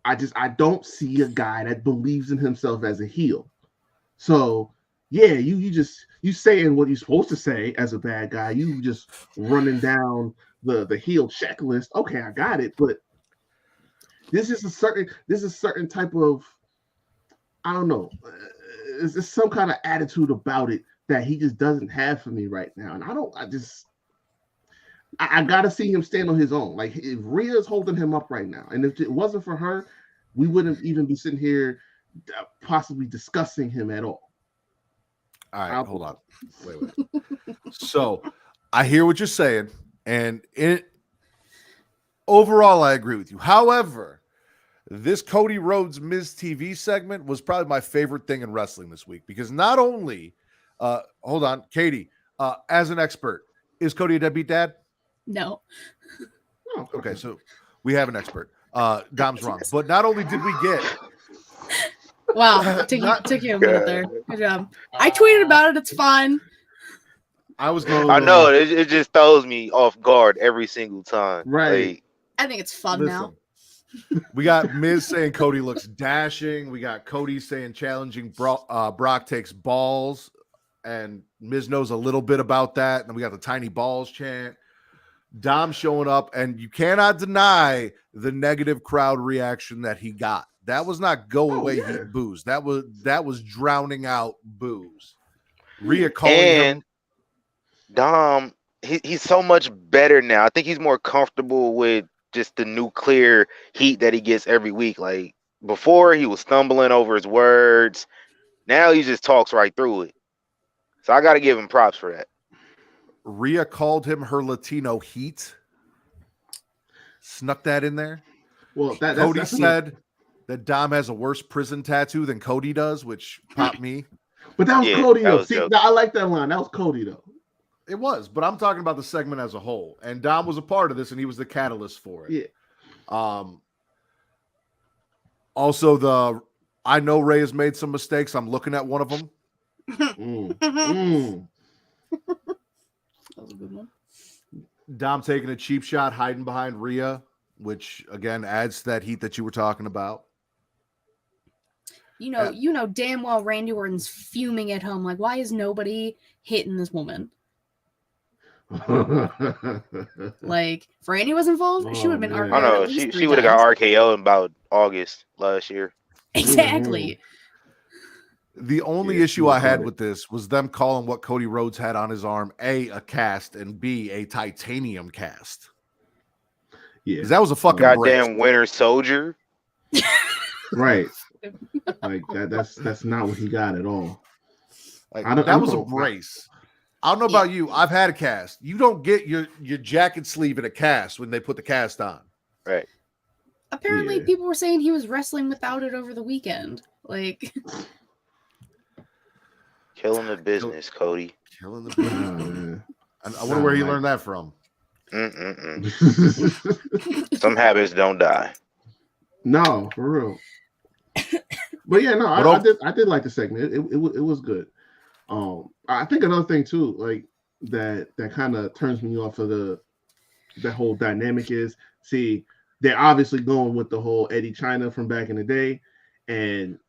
I don't see a guy that believes in himself as a heel. So yeah, you saying what you're supposed to say as a bad guy. You just running down the heel checklist. Okay, I got it, but this is a certain type of, I don't know, there's some kind of attitude about it that he just doesn't have for me right now. And I gotta see him stand on his own. Like, if Rhea's holding him up right now, and if it wasn't for her, we wouldn't even be sitting here possibly discussing him at all. All right, hold on. Wait. So I hear what you're saying, and overall, I agree with you. However, this Cody Rhodes Miz TV segment was probably my favorite thing in wrestling this week, because not only, hold on, Katie, as an expert, is Cody a deadbeat dad? No. Okay, so we have an expert. Dom's wrong. But not only did we get... Wow, took you a minute there. Good job. I tweeted about it. It's fine. I was going. I know it just throws me off guard every single time. Right. Like, I think it's fun now. We got Miz saying Cody looks dashing. We got Cody saying challenging Brock takes balls, and Miz knows a little bit about that. And we got the tiny balls chant. Dom showing up, and you cannot deny the negative crowd reaction that he got. That was not go away heat boos. That was drowning out boos. Rhea calling him. Dom, he's so much better now. I think he's more comfortable with just the nuclear heat that he gets every week. Like, before, he was stumbling over his words. Now he just talks right through it. So I got to give him props for that. Rhea called him her Latino heat. Snuck that in there. Well, Cody said that Dom has a worse prison tattoo than Cody does, which popped me. But that was Cody, though. See, I like that line. That was Cody, though. It was, but I'm talking about the segment as a whole. And Dom was a part of this, and he was the catalyst for it. Yeah. Also, I know Ray has made some mistakes. I'm looking at one of them. That was a good one. Dom taking a cheap shot, hiding behind Rhea, which, again, adds to that heat that you were talking about. You know damn well Randy Orton's fuming at home. Like, why is nobody hitting this woman? Like, if Randy was involved, she would have been RKO. I know, she would have got RKO in about August last year. Exactly. The only issue I had with this was them calling what Cody Rhodes had on his arm a cast, and B, a titanium cast. Yeah, because that was a fucking goddamn Winter Soldier. Right. Like that's not what he got at all. Like, that was a brace. I don't know about you. I've had a cast. You don't get your jacket sleeve in a cast when they put the cast on. Right. Apparently, people were saying he was wrestling without it over the weekend. Like, killing the business, Cody. Killing the business. I wonder where he learned that from. Some habits don't die. No, for real. But yeah, no, I did like the segment. It was good. I think another thing too, like that kind of turns me off of that whole dynamic is, see, they're obviously going with the whole Eddie China from back in the day, and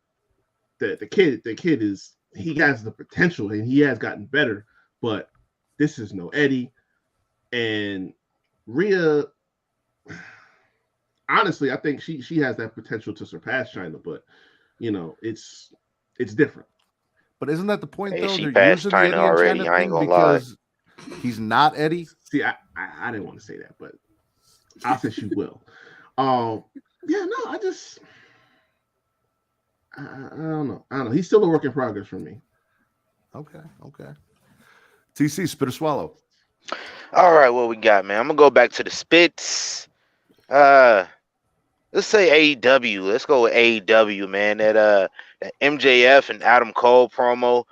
the kid is, he has the potential and he has gotten better, but this is no Eddie. And Rhea, honestly, I think she has that potential to surpass China, but it's different. But isn't that the point Hey, though? she They're passed using the China Eddie and already. China I ain't thing gonna lie. because he's not Eddie. See, I didn't want to say that, but I said she will. Yeah, no, I don't know. I don't know. He's still a work in progress for me. Okay. TC, spit or swallow. All right, what we got, man? I'm gonna go back to the spits. Let's say AEW. Let's go with AEW, man. That MJF and Adam Cole promo.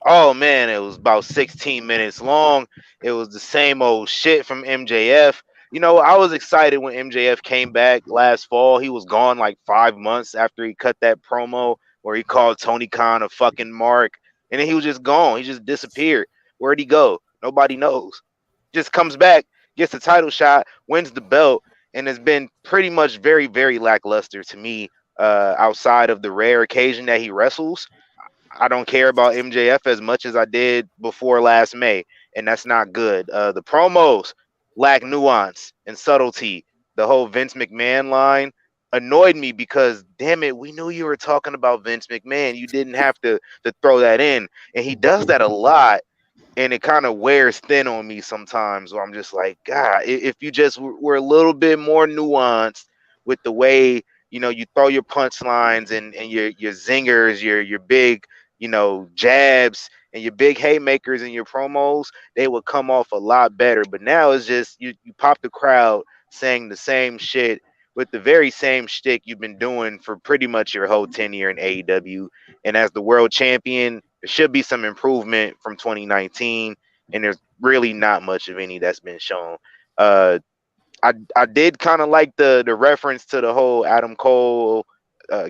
Oh man, it was about 16 minutes long. It was the same old shit from MJF. I was excited when MJF came back last fall. He was gone like 5 months after he cut that promo where he called Tony Khan a fucking mark, and then he was just gone. He just disappeared. Where'd he go? Nobody knows. Just comes back, gets the title shot, wins the belt, and has been pretty much very, very lackluster to me. Outside of the rare occasion that he wrestles, I don't care about MJF as much as I did before last May, and that's not good. The promos lack nuance and subtlety. The whole Vince McMahon line annoyed me because, damn it, we knew you were talking about Vince McMahon. You didn't have to throw that in, and he does that a lot, and it kind of wears thin on me sometimes. Where I'm just like, God, if you just were a little bit more nuanced with the way you throw your punchlines and your zingers, your big jabs and your big haymakers and your promos, they would come off a lot better. But now it's just you pop the crowd saying the same shit with the very same shtick you've been doing for pretty much your whole tenure in AEW. And as the world champion, there should be some improvement from 2019, and there's really not much of any that's been shown. I did kind of like the reference to the whole Adam Cole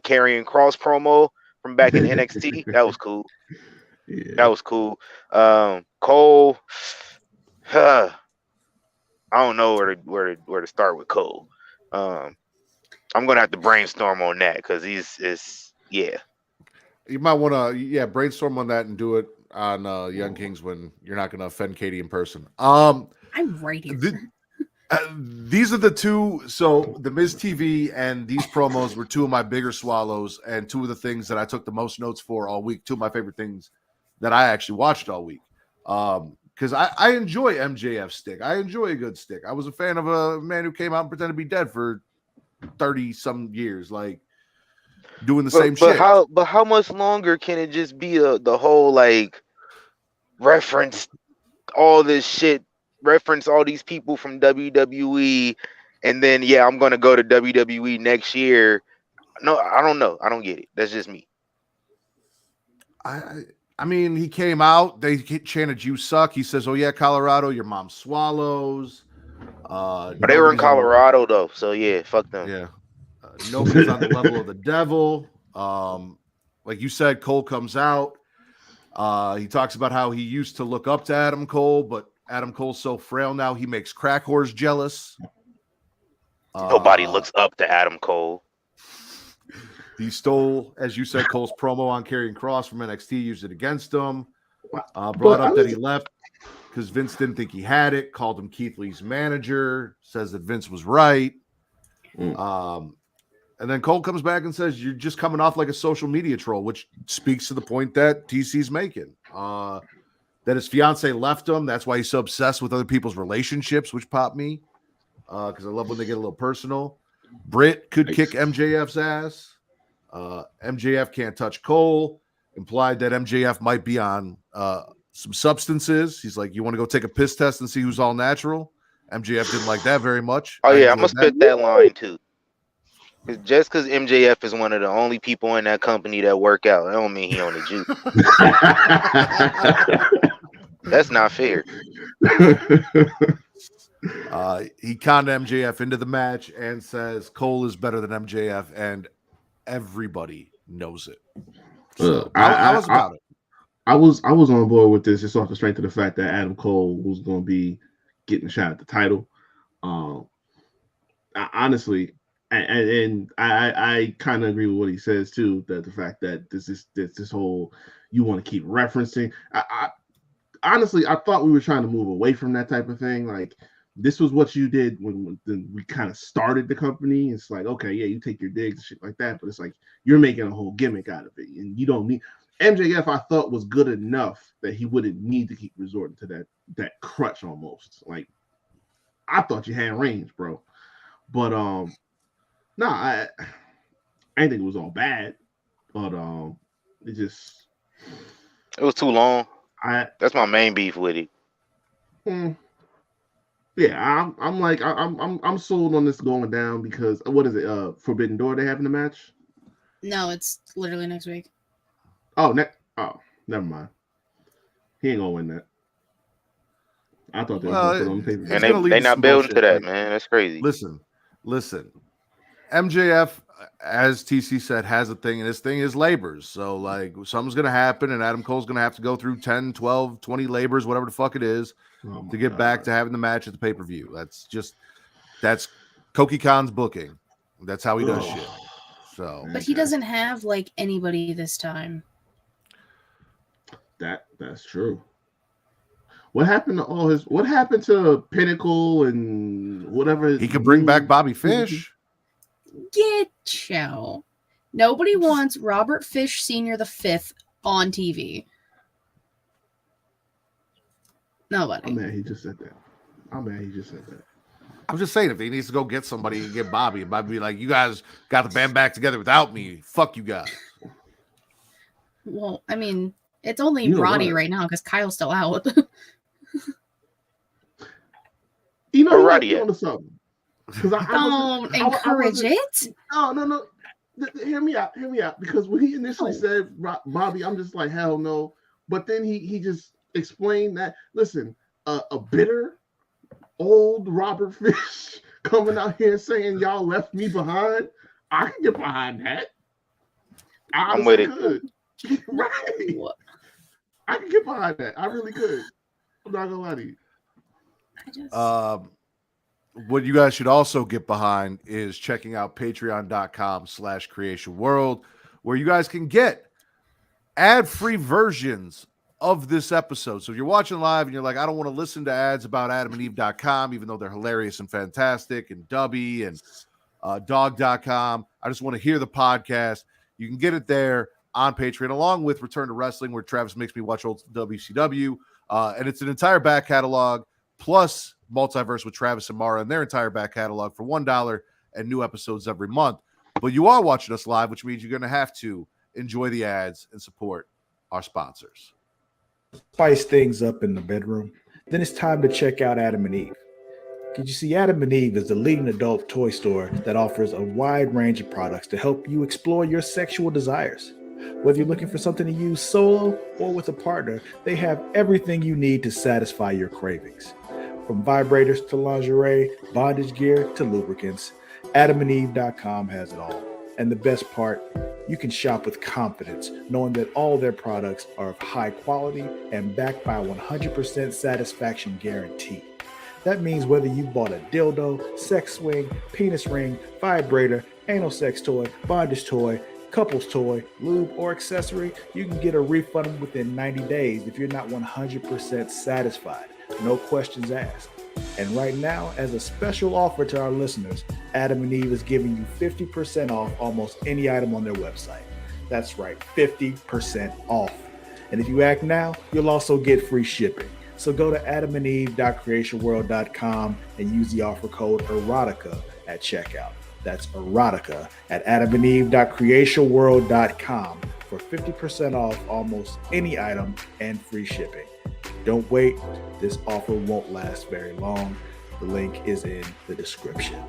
carrying cross promo from back in NXT. That was cool. Yeah. That was cool. Cole, I don't know where to start with Cole. I'm gonna have to brainstorm on that because yeah. You might want to brainstorm on that and do it on Young Kings when you're not going to offend Katie in person. I'm right here. These are the two. So the Miz TV and these promos were two of my bigger swallows and two of the things that I took the most notes for all week. Two of my favorite things that I actually watched all week. Because I enjoy MJF stick. I enjoy a good stick. I was a fan of a man who came out and pretended to be dead for 30 some years, like doing the same shit. But how much longer can it just be the whole like reference all this shit, reference all these people from WWE, and then I'm gonna go to WWE next year? No, I don't know. I don't get it. That's just me. I mean, he came out. They chanted "You suck." He says, "Oh yeah, Colorado, your mom swallows." But they were in Colorado though, so fuck them. Yeah, nobody's on the level of the devil. Like you said, Cole comes out. He talks about how he used to look up to Adam Cole, but Adam Cole's so frail now he makes crack whores jealous. Nobody looks up to Adam Cole. He stole, as you said, Cole's promo on Karrion Kross from NXT, used it against him. Brought up that he left because Vince didn't think he had it, called him Keith Lee's manager, says that Vince was right. And then Cole comes back and says, you're just coming off like a social media troll, which speaks to the point that TC's making. That his fiance left him. That's why he's so obsessed with other people's relationships, which popped me because I love when they get a little personal. Britt could kick MJF's ass. MJF can't touch Cole. Implied that MJF might be on some substances. He's like, you want to go take a piss test and see who's all natural? MJF didn't like that very much. Oh, yeah, I'm going to spit that line, too. Just because MJF is one of the only people in that company that work out, I don't mean he on the juice. That's not fair. He conned MJF into the match and says Cole is better than MJF, and everybody knows it. So, how was about it? I was on board with this just off the strength of the fact that Adam Cole was going to be getting a shot at the title. Honestly, and I kind of agree with what he says too. That the fact that this whole you want to keep referencing. I honestly I thought we were trying to move away from that type of thing. Like this was what you did when we kind of started the company. It's like okay, yeah, you take your digs and shit like that, but it's like you're making a whole gimmick out of it, and you don't need. MJF I thought was good enough that he wouldn't need to keep resorting to that crutch almost. Like I thought you had range, bro. But I didn't think it was all bad. But it was too long. That's my main beef with it. Yeah, I'm sold on this going down because what is it? Forbidden Door they having a match? No, it's literally next week. Oh, never mind. He ain't gonna win that. I thought they were gonna put on paper. And they not building to that, man. That's crazy. Listen. MJF, as TC said, has a thing, and this thing is labors. So, like, something's going to happen, and Adam Cole's going to have to go through 10, 12, 20 labors, whatever the fuck it is, to get back to having the match at the pay-per-view. That's Koki Khan's booking. That's how he does shit. So, but he doesn't have, like, anybody this time. That's true. What happened to Pinnacle and whatever? He could bring back Bobby Fish. Get yo. Nobody wants Robert Fish Sr. the Fifth on TV. Nobody. I'm mad he just said that. I'm just saying, if he needs to go get somebody and get Bobby, it might be like, you guys got the band back together without me. Fuck you guys. Well, I mean, it's only Roddy right now because Kyle's still out. Roddy on something. Don't encourage it. No. Hear me out. Because when he initially said Bobby, I'm just like, hell no. But then he just explained that, listen, a bitter old Robert Fish coming out here saying y'all left me behind. I can get behind that. I'm with it. Right. What? I can get behind that. I really could. I'm not gonna lie to you. What you guys should also get behind is checking out patreon.com/creationworld, where you guys can get ad-free versions of this episode. So if you're watching live and you're like, I don't want to listen to ads about adamandeve.com, even though they're hilarious and fantastic, and Dubby and dog.com, I just want to hear the podcast. You can get it there on Patreon, along with Return to Wrestling, where Travis makes me watch old WCW. And it's an entire back catalog, plus Multiverse with Travis and Mara and their entire back catalog for $1 and new episodes every month. But you are watching us live, which means you're going to have to enjoy the ads and support our sponsors. Spice things up in the bedroom? Then it's time to check out Adam and Eve. Because you see, Adam and Eve is the leading adult toy store that offers a wide range of products to help you explore your sexual desires. Whether you're looking for something to use solo or with a partner, they have everything you need to satisfy your cravings. From vibrators to lingerie, bondage gear to lubricants, adamandeve.com has it all. And the best part, you can shop with confidence, knowing that all their products are of high quality and backed by a 100% satisfaction guarantee. That means whether you bought a dildo, sex swing, penis ring, vibrator, anal sex toy, bondage toy, couples toy, lube, or accessory, you can get a refund within 90 days if you're not 100% satisfied. No questions asked. And right now, as a special offer to our listeners, Adam and Eve is giving you 50% off almost any item on their website. That's right, 50% off. And if you act now, you'll also get free shipping. So go to adamandeve.creationworld.com and use the offer code erotica at checkout. That's erotica at adamandeve.creationworld.com for 50% off almost any item and free shipping. Don't wait. This offer won't last very long. The link is in the description.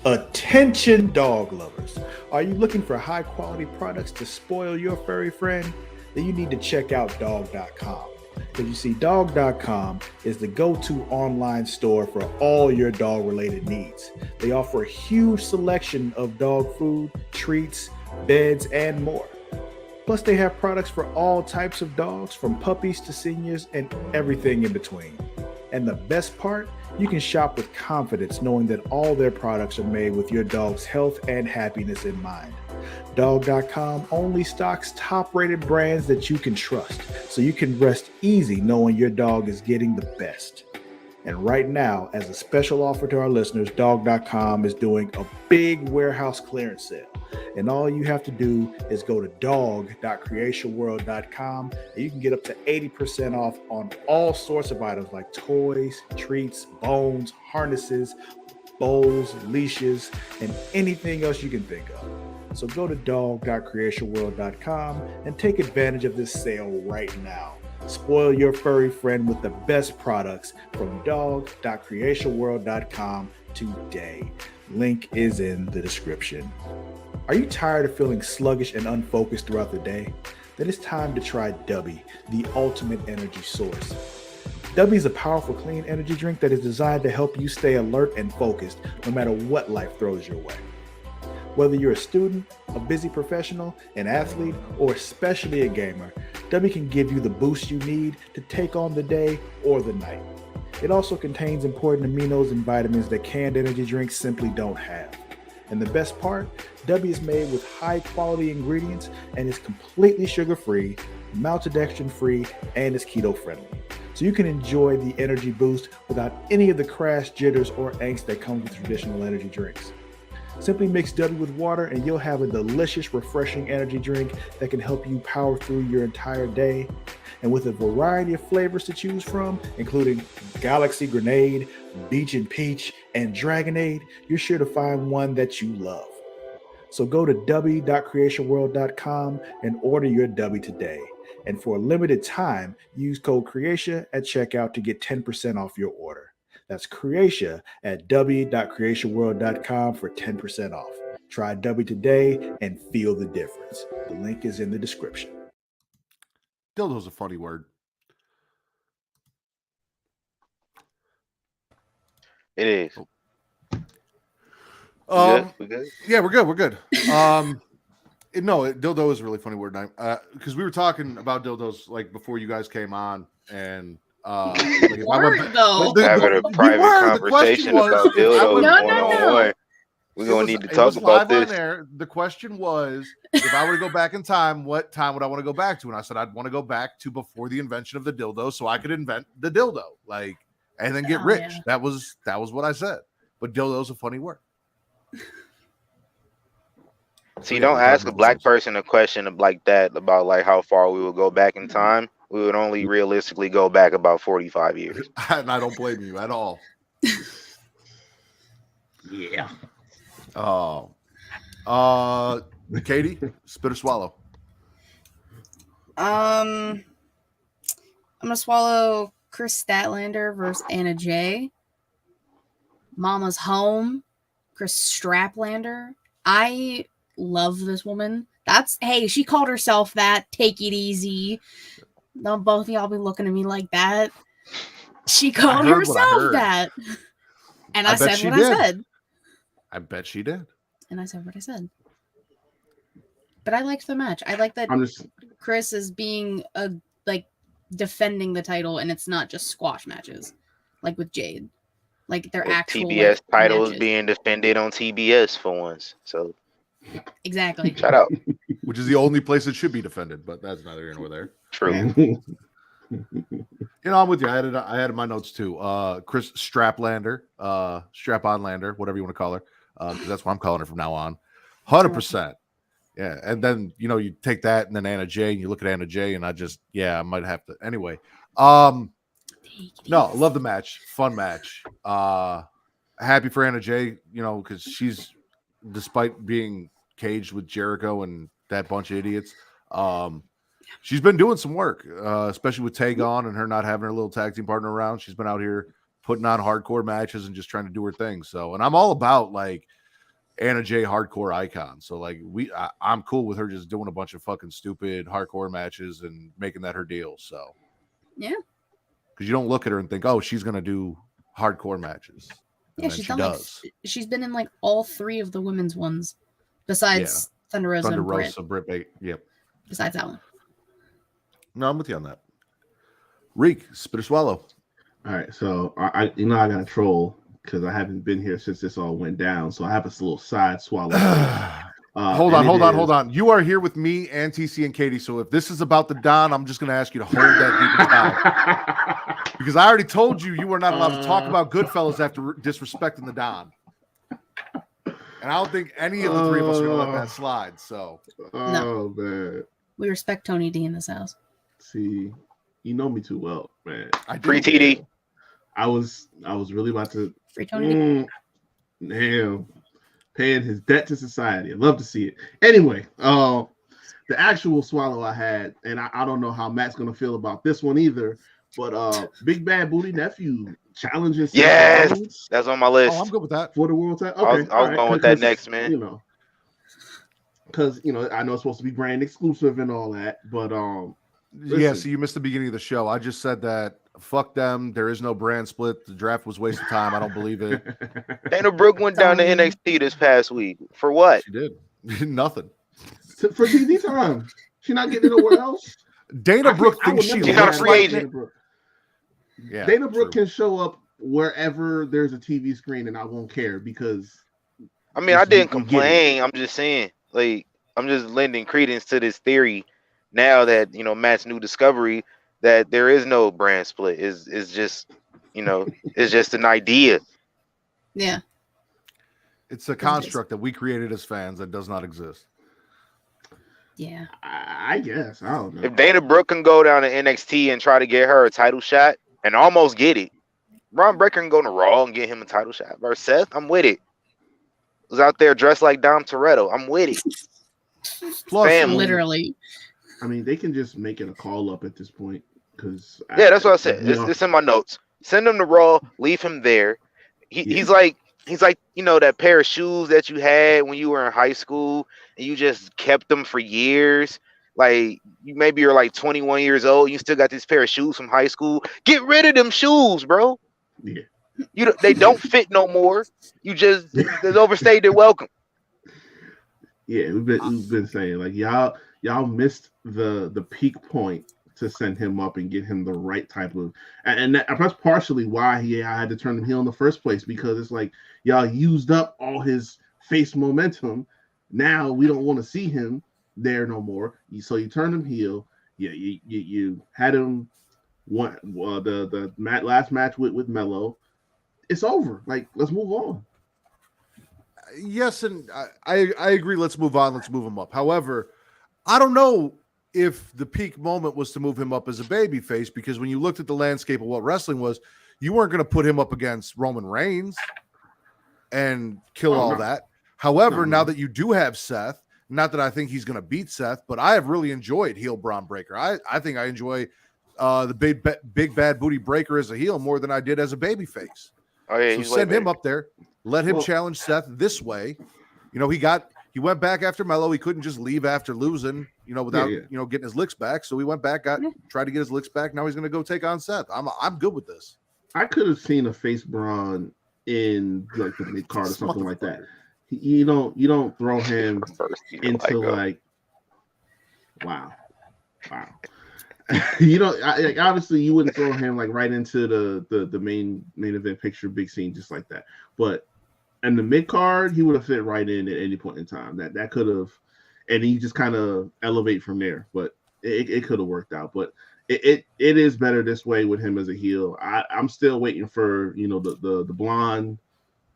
Attention dog lovers. Are you looking for high quality products to spoil your furry friend? Then you need to check out dog.com. Because you see, dog.com is the go-to online store for all your dog-related needs. They offer a huge selection of dog food, treats, beds, and more. Plus, they have products for all types of dogs, from puppies to seniors and everything in between. And the best part, you can shop with confidence knowing that all their products are made with your dog's health and happiness in mind. Dog.com only stocks top-rated brands that you can trust, so you can rest easy knowing your dog is getting the best. And right now, as a special offer to our listeners, Dog.com is doing a big warehouse clearance sale. And all you have to do is go to dog.creationworld.com and you can get up to 80% off on all sorts of items like toys, treats, bones, harnesses, bowls, leashes, and anything else you can think of. So go to dog.creationworld.com and take advantage of this sale right now. Spoil your furry friend with the best products from dog.creationworld.com today. Link is in the description. Are you tired of feeling sluggish and unfocused throughout the day? Then it's time to try Dubby, the ultimate energy source. Dubby is a powerful, clean energy drink that is designed to help you stay alert and focused no matter what life throws your way. Whether you're a student, a busy professional, an athlete, or especially a gamer, Dubby can give you the boost you need to take on the day or the night. It also contains important aminos and vitamins that canned energy drinks simply don't have. And the best part, Dubby is made with high quality ingredients and is completely sugar-free, maltodextrin-free, and is keto-friendly. So you can enjoy the energy boost without any of the crash, jitters, or angst that comes with traditional energy drinks. Simply mix Dubby with water and you'll have a delicious, refreshing energy drink that can help you power through your entire day. And with a variety of flavors to choose from, including Galaxy Grenade, Beach and Peach, and Dragonade, you're sure to find one that you love. So go to dubby.creationworld.com and order your Dubby today. And for a limited time, use code Creatia at checkout to get 10% off your order. That's Creatia at dubby.creationworld.com for 10% off. Try Dubby today and feel the difference. The link is in the description. Dildo's a funny word. It is. We good? Yeah, we're good. Dildo is a really funny word, because we were talking about dildos like before you guys came on, and like if I went back, having a private conversation about dildos. No. We're gonna need to talk about this. The question was, if I were to go back in time, what time would I want to go back to? And I said I'd want to go back to before the invention of the dildo, so I could invent the dildo, like, and then get rich. Yeah. That was what I said. But dildo's a funny word. See, don't ask a black person a question like that about like how far we would go back in time. We would only realistically go back about 45 years. And I don't blame you at all. Yeah. Oh, Katie, spit or swallow? I'm gonna swallow Chris Statlander versus Anna Jay. Mama's Home, Chris Straplander. I love this woman. She called herself that. Take it easy. Don't both of y'all be looking at me like that. She called herself that. And I said what I said. I bet she did. And I said what I said. But I liked the match. I like that Chris is being defending the title, and it's not just squash matches, like with Jade. Like they're actual TBS titles matches. being defended on TBS for once. So exactly. Shout out. Which is the only place it should be defended, but that's neither here nor there. True. I'm with you. I had it in my notes too. Chris Straplander, Strap-on-lander, whatever you want to call her, because that's what I'm calling her from now on. 100%. Yeah, and then you take that and then Anna Jay, and you look at Anna Jay, and I might have to anyway. No, love the match, fun match. Happy for Anna Jay, because she's, despite being caged with Jericho and that bunch of idiots, she's been doing some work, especially with Tagon and her not having her little tag team partner around. She's been out here putting on hardcore matches and just trying to do her thing. So, and I'm all about like Anna Jay hardcore icon. So like I'm cool with her just doing a bunch of fucking stupid hardcore matches and making that her deal. So yeah, because you don't look at her and think, oh, she's gonna do hardcore matches. Yeah, she does. She's been in like all three of the women's ones, besides Thunder Rosa and Britt. Britt. Yep. besides that one. No, I'm with you on that. Reek, spit or swallow. All right, so I I got to troll because I haven't been here since this all went down. So I have a little side swallow. Hold on. You are here with me and TC and Katie. So if this is about the Don, I'm just going to ask you to hold that deep inside. Because I already told you were not allowed to talk about Goodfellas after disrespecting the Don. And I don't think any of the three of us are going to let that slide. So, man, We respect Tony D in this house. see, you know me too well, man. Free TD. I was really about to Free Tony D. damn, paying his debt to society. I'd love to see it. Anyway, the actual swallow I had, and I don't know how Matt's gonna feel about this one either, but Big Bad Booty Nephew challenging Seth Yes, Rollins that's on my list. oh, I'm good with that. for the world title. I Okay, was going with that next, man. You know, because I know it's supposed to be brand exclusive and all that, but Yeah, listen. so you missed the beginning of the show. I just said that fuck them. There is no brand split. The draft was a waste of time. I don't believe it. Dana Brooke went down to NXT this past week. For what? She did. Nothing. For TV time, she not getting it nowhere else. Dana Brooke I would thinks she never She's not a looks free like agent. Dana Brooke. Yeah, Dana Brooke true. can show up wherever there's a TV screen, and I won't care because I mean, I Just didn't we get it. complain. I'm just saying, like, I'm just lending credence to this theory now that Matt's new discovery that there is no brand split. Is just it's just an idea. Yeah. It's a construct that we created as fans that does not exist. Yeah. I guess I don't know. If Dana Brooke can go down to NXT and try to get her a title shot and almost get it, Braun Breaker can go to Raw and get him a title shot. Versus Seth, I'm with it. Was out there dressed like Dom Toretto. I'm with it. Plus, Family. Literally. I mean, they can just make it a call up at this point because Yeah, that's what I said. It's in my notes. Send him to Raw. Leave him there. He's like that pair of shoes that you had when you were in high school and you just kept them for years. Like you're like 21 years old. You still got this pair of shoes from high school. Get rid of them shoes, bro. Yeah. They don't fit no more. You just they overstayed their welcome. Yeah, we've been saying like y'all missed the peak point to send him up and get him the right type of and that's partially why I had to turn him heel in the first place, because it's like y'all used up all his face momentum. Now we don't want to see him there no more. So you turned him heel. Yeah, you had him the last match with Melo. It's over. Like, let's move on. yes, and I agree. Let's move on. Let's move him up. However, I don't know if the peak moment was to move him up as a babyface, because when you looked at the landscape of what wrestling was, you weren't going to put him up against Roman Reigns and kill all that. However, now that you do have Seth, not that I think he's going to beat Seth, but I have really enjoyed heel Braun Breaker. I think I enjoy the big bad booty Breaker as a heel more than I did as a babyface. Oh yeah, So he's send way him better. up there. Let him challenge Seth this way. He went back after Melo. He couldn't just leave after losing, without getting his licks back. So he went back, tried to get his licks back. Now he's going to go take on Seth. I'm good with this. I could have seen a face Braun in like the mid card or something like that. You don't throw him into like wow. Obviously you wouldn't throw him like right into the main event picture, big scene, just like that. But in the mid card, he would have fit right in at any point in time. That could have, and he just kind of elevate from there. But it could have worked out. But it is better this way with him as a heel. I'm still waiting for the blonde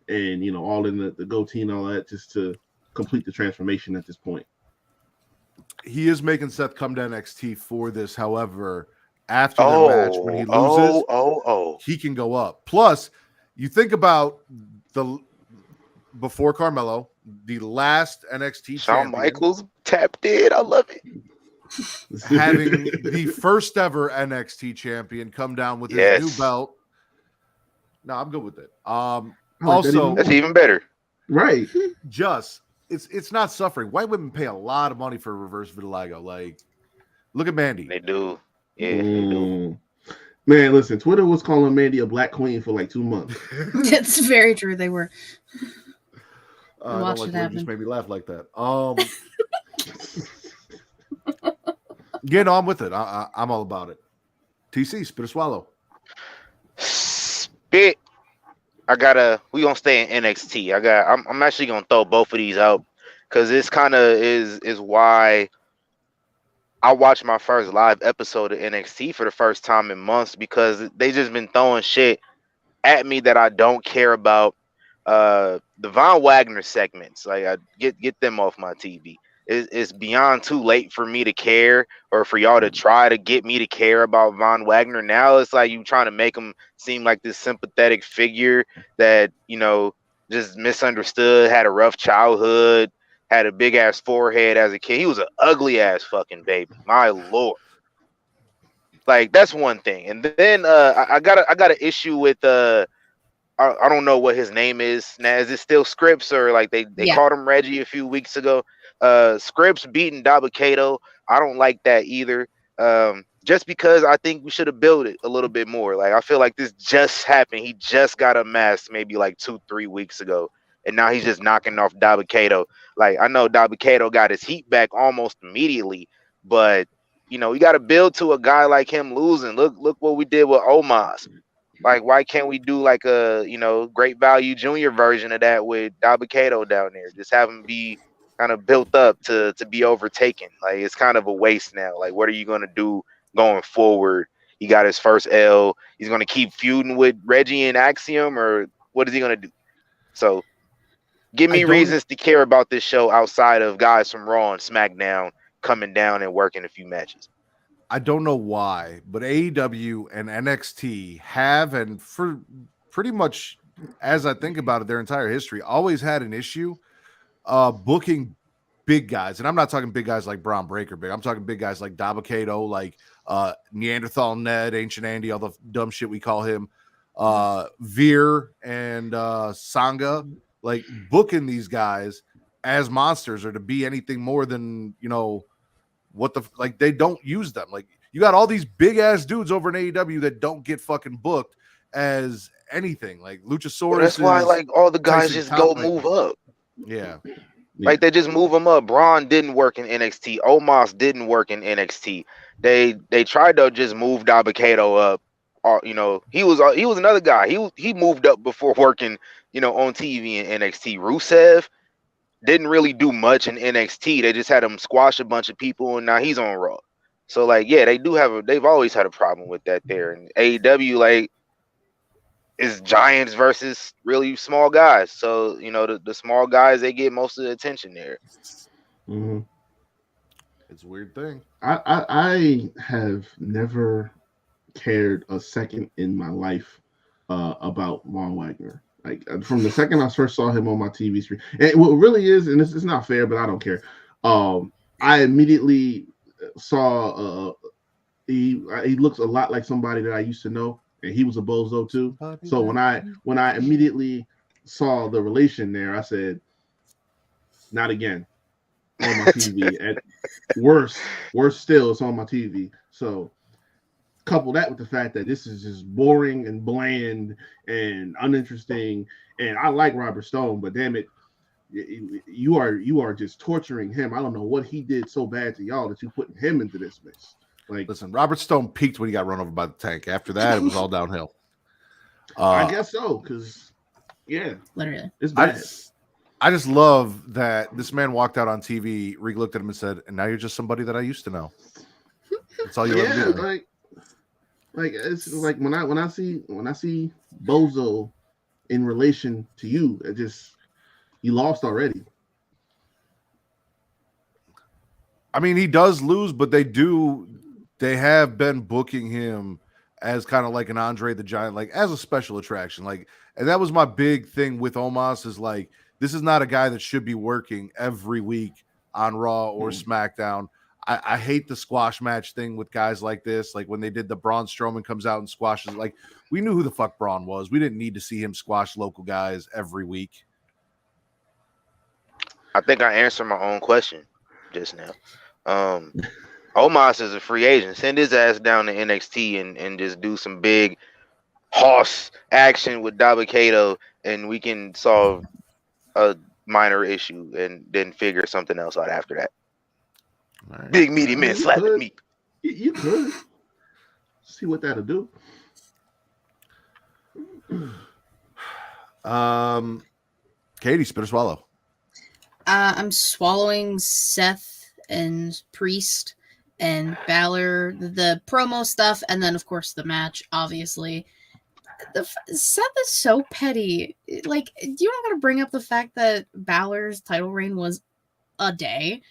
and all in the goatee and all that, just to complete the transformation at this point. He is making Seth come to NXT for this. However, after the match, when he loses, he can go up. Plus, you think about before Carmelo, the last NXT Shawn champion, Michaels tapped in. I love it. having the first ever NXT champion come down with his new belt. No, I'm good with it. Also, that's even better. Right. It's not suffering. White women pay a lot of money for reverse vitiligo. Like, look at Mandy. They do. Yeah, they do. Man, listen, Twitter was calling Mandy a black queen for like 2 months. It's very true. They were. I don't like when you just made me laugh like that. Get on with it. I'm all about it. TC, spit or swallow. Spit. We gonna stay in NXT. I'm actually gonna throw both of these out because this kind of is why I watched my first live episode of NXT for the first time in months, because they just been throwing shit at me that I don't care about. The Von Wagner segments, like, I get them off my TV. It's beyond too late for me to care, or for y'all to try to get me to care about Von Wagner. Now it's like you trying to make him seem like this sympathetic figure that, just misunderstood, had a rough childhood, had a big ass forehead as a kid. He was an ugly ass fucking baby. My lord. Like, that's one thing. And then I got an issue with I don't know what his name is now. Is it still Scripps, or like they Yeah. called him Reggie a few weeks ago? Scripps beating Dabba-Kato. I don't like that either. Just because I think we should have built it a little bit more. Like, I feel like this just happened. He just got unmasked maybe like 2-3 weeks ago, and now he's just knocking off Dabba-Kato. Like, I know Dabba-Kato got his heat back almost immediately, but you got to build to a guy like him losing. Look what we did with Omos. Like, why can't we do like a Great Value Junior version of that with Dabba-Kato down there? Just have him be kind of built up to be overtaken. Like, it's kind of a waste now. Like, what are you gonna do going forward? He got his first L. He's gonna keep feuding with Reggie and Axiom, or what is he gonna do? So, give me reasons to care about this show outside of guys from Raw and SmackDown coming down and working a few matches. I don't know why, but AEW and NXT have, and for pretty much, as I think about it, their entire history, always had an issue booking big guys. And I'm not talking big guys like Braun Breaker big. I'm talking big guys like Dabba-Kato, like Neanderthal Ned, Ancient Andy, all the dumb shit we call him, Veer and Sangha. Like, booking these guys as monsters, or to be anything more than, they don't use them. Like, you got all these big ass dudes over in AEW that don't get fucking booked as anything. Like Luchasaurus. Well, that's why, like, all the guys just go move up. Yeah. Like, they just move them up. Braun didn't work in NXT. Omos didn't work in NXT. They tried to just move Dabba-Kato up. He was another guy. He moved up before working, on TV in NXT. Rusev didn't really do much in NXT. They just had him squash a bunch of people, and now he's on Raw. So, like, yeah, they've always had a problem with that there. And AEW, like, is giants versus really small guys. So, the small guys, they get most of the attention there. Mm-hmm. It's a weird thing. I have never cared a second in my life about Von Wagner. Like, from the second I first saw him on my TV screen, and what really is, and it's not fair, but I don't care. I immediately saw he looks a lot like somebody that I used to know, and he was a bozo too. So when I immediately saw the relation there, I said, "Not again." On my TV, and worse still, it's on my TV. So, couple that with the fact that this is just boring and bland and uninteresting, and I like Robert Stone, but damn it, you are just torturing him. I don't know what he did so bad to y'all that you putting him into this mess. Like, listen, Robert Stone peaked when he got run over by the tank. After that, it was all downhill. I guess so, because Literally, it's bad. I just love that this man walked out on TV. Reek looked at him and said, "And now you're just somebody that I used to know." That's all you ever do. Like it's like when I see Bozo in relation to you, it just, you lost already. I mean, he does lose, but they have been booking him as kind of like an Andre the Giant, like as a special attraction. Like, and that was my big thing with Omos, is like, this is not a guy that should be working every week on Raw or SmackDown. I hate the squash match thing with guys like this. Like when they did the Braun Strowman comes out and squashes, like, we knew who the fuck Braun was. We didn't need to see him squash local guys every week. I think I answered my own question just now. Omos is a free agent. Send his ass down to NXT and just do some big horse action with Dabba-Kato, and we can solve a minor issue and then figure something else out after that. Right. Big meaty men slapping me. You could see what that'll do. Katie, spit or swallow. I'm swallowing Seth and Priest and Balor, the promo stuff, and then of course the match. Obviously, Seth is so petty. Like, you don't got to bring up the fact that Balor's title reign was a day.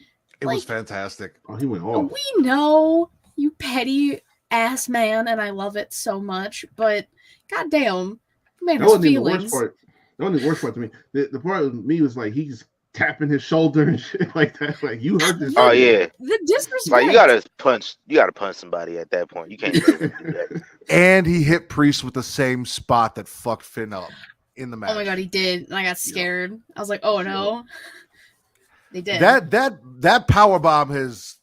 It was fantastic. Oh, he went off. We know, you petty ass man, and I love it so much. But goddamn, man, his feelings. That wasn't the worst part to me. The part of me was like he's tapping his shoulder and shit like that. Like, you heard this. Oh yeah, the disrespect. like you gotta punch somebody at that point. You can't do that. And he hit Priest with the same spot that fucked Finn up in the match. Oh my god, he did, and I got scared. I was like, oh no. They did. That power bomb has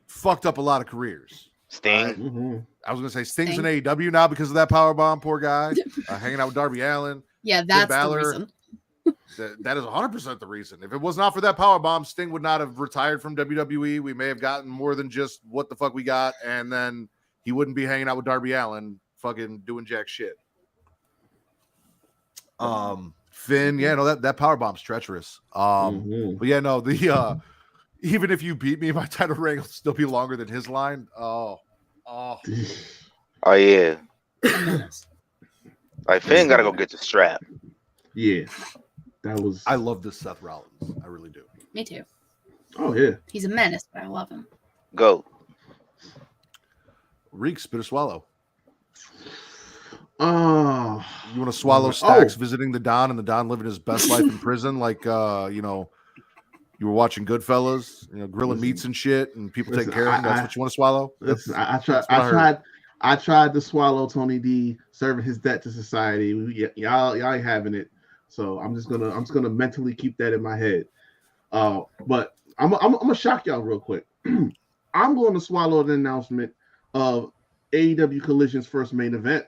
fucked up a lot of careers. Sting. I was gonna say Sting's in AEW now because of that power bomb. Poor guy, hanging out with Darby Allin. Yeah, that's the reason. That is 100% the reason. If it was not for that power bomb, Sting would not have retired from WWE. We may have gotten more than just what the fuck we got, and then he wouldn't be hanging out with Darby Allin, fucking doing jack shit. Finn, yeah, no, that power bomb's treacherous. But yeah, no, the even if you beat me, my title reign will still be longer than his line. Oh yeah. Like, Finn gotta go get the strap. Yeah, that was. I love this Seth Rollins. I really do. Me too. Oh yeah, he's a menace, but I love him. Go. Reek, spit or swallow. You want to swallow Stacks visiting the Don and the Don living his best life in prison, like you were watching Goodfellas, grilling meats and shit, and people taking care of him. That's what you want to swallow. Listen, I tried to swallow Tony D serving his debt to society. Y'all ain't having it, so I'm just gonna mentally keep that in my head. But I'm gonna shock y'all real quick. I'm going to swallow the announcement of AEW Collision's first main event.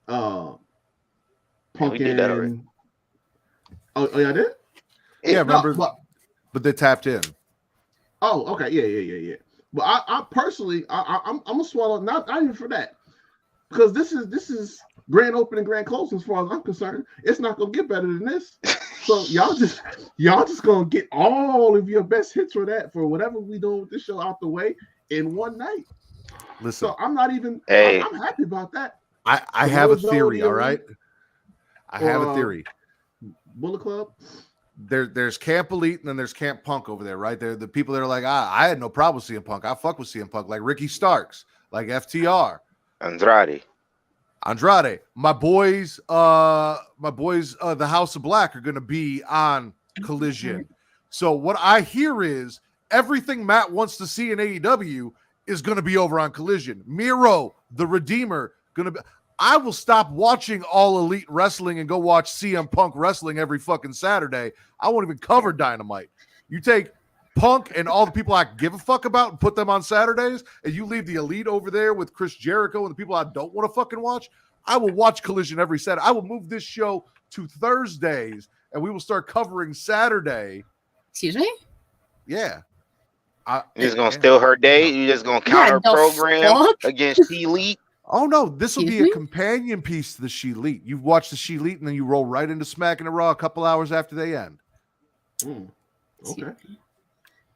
Punk and y'all did? Yeah, remember? But they tapped in. Oh, okay, yeah. But I personally, I'm gonna swallow not even for that, because this is grand opening, grand closing as far as I'm concerned. It's not gonna get better than this. So y'all just gonna get all of your best hits for whatever we do with this show out the way in one night. Listen, so I'm not even. Hey. I'm happy about that. I have a theory. All right, I have a theory. Bullet Club. There's Camp Elite and then there's Camp Punk over there, right? They're the people that are like, I had no problem with CM Punk. I fuck with CM Punk, like Ricky Starks, like FTR, Andrade. My boys, the House of Black are gonna be on Collision. So what I hear is everything Matt wants to see in AEW is gonna be over on Collision. Miro, the Redeemer, gonna be. I will stop watching All Elite Wrestling and go watch CM Punk wrestling every fucking Saturday. I won't even cover Dynamite. You take Punk and all the people I give a fuck about and put them on Saturdays, and you leave the Elite over there with Chris Jericho and the people I don't want to fucking watch. I will watch Collision every Saturday. I will move this show to Thursdays, and we will start covering Saturday. Excuse me? Yeah. You're just going to steal her day? You're just going to counter program against the Elite? Oh no, this will be a companion piece to the She Elite. You watch the She Elite and then you roll right into Smackin It Raw a couple hours after they end. Okay.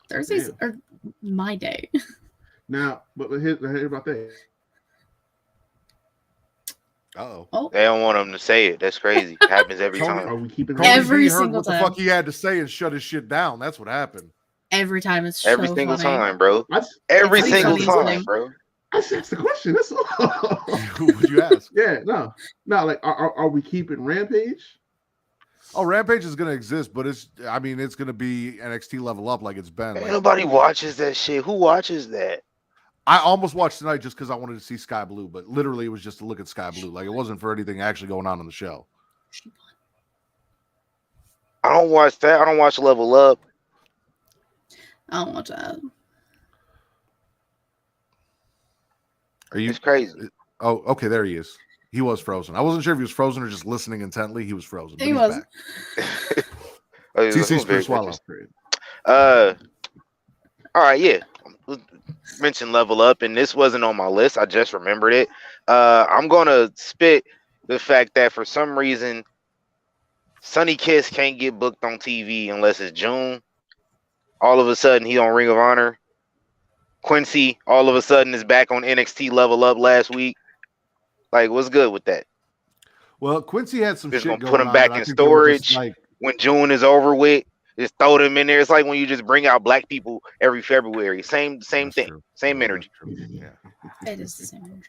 Thursdays are my day. Now, but hear about that. Oh, they don't want him to say it. That's crazy. It happens every time. Are we keeping every heard single what time? The fuck he had to say and shut his shit down. That's what happened. Every time it's every so single funny. time, bro. Every single time, bro. I asked the question. That's all. Who would you ask? Yeah, no. Like, are we keeping Rampage? Oh, Rampage is gonna exist, but it's gonna be NXT level up like it's been. Like, nobody watches that shit. Who watches that? I almost watched tonight just because I wanted to see Sky Blue, but literally it was just to look at Sky Blue. Like, it wasn't for anything actually going on in the show. I don't watch that. I don't watch Level Up. I don't watch that. It's crazy. Oh, okay, there he is. He was frozen. I wasn't sure if he was frozen or just listening intently. He was frozen. He was. TC Spear Swallow. All right, yeah. mention Level Up, and this wasn't on my list. I just remembered it. I'm gonna spit the fact that for some reason, Sonny Kiss can't get booked on TV unless it's June. All of a sudden, he on Ring of Honor. Quincy, all of a sudden, is back on NXT Level Up last week. Like, what's good with that? Well, Quincy had some Just shit gonna going put him on. back I in think they were just, storage like, when June is over with. Just throw them in there. It's like when you just bring out black people every February. Same that's thing. true. Same Yeah, energy. that's true. Yeah. It is the same energy.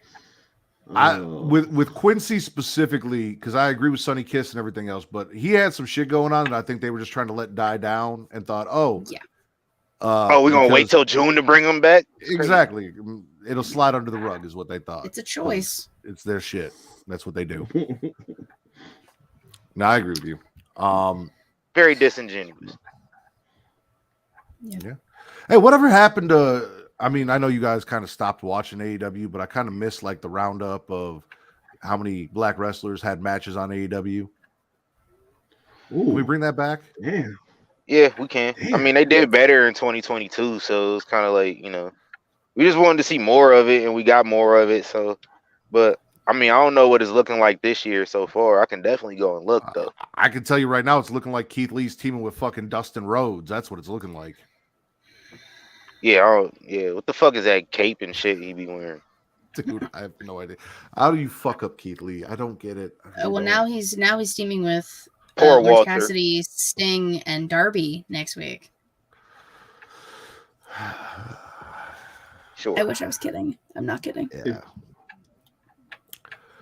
With Quincy specifically, because I agree with Sonny Kiss and everything else, but he had some shit going on, and I think they were just trying to let die down and thought, Yeah. We're gonna wait till June to bring him back. It's crazy. exactly. It'll slide under the rug, is what they thought. It's a choice. It's their shit. That's what they do. No, I agree with you. Very disingenuous. Yeah. Hey, whatever happened to? I mean, I know you guys kind of stopped watching AEW, but I kind of missed like the roundup of how many black wrestlers had matches on AEW. Can we bring that back? Damn. Yeah, we can. I Damn. mean, they did better in 2022, so it's kind of like, we just wanted to see more of it, and we got more of it. So, but I mean, I don't know what it's looking like this year so far. I can definitely go and look though. I can tell you right now, it's looking like Keith Lee's teaming with fucking Dustin Rhodes. That's what it's looking like. Yeah, What the fuck is that cape and shit he be wearing? Dude, I have no idea. How do you fuck up Keith Lee? I don't get it. Well, now he's teaming with Poor Orange Walter. Cassidy, Sting, and Darby next week. Sure. I wish I was kidding. I'm not kidding. Yeah.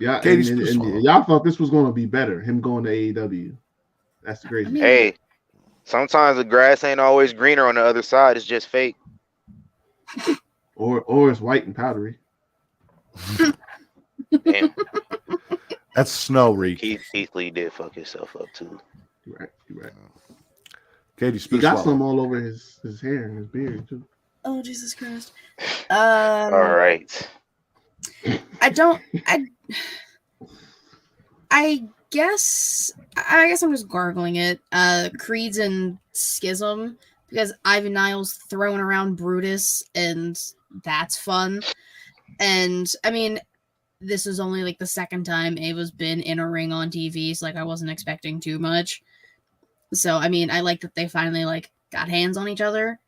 Yeah, Katie's and y'all thought this was going to be better. Him going to AEW. That's the crazy. Hey, sometimes the grass ain't always greener on the other side. It's just fake. Or it's white and powdery. Damn. That's snow, Reek. Keith Lee did fuck himself up too. You're right. Katie, He spit got swallow. some all over his hair and his beard too. Oh, Jesus Christ. All right. I guess I'm just gargling it. Creeds and Schism, because Ivan Niles throwing around Brutus, and that's fun. And I mean, this is only like the second time Ava's been in a ring on TV, so like I wasn't expecting too much. So I mean, I like that they finally like got hands on each other.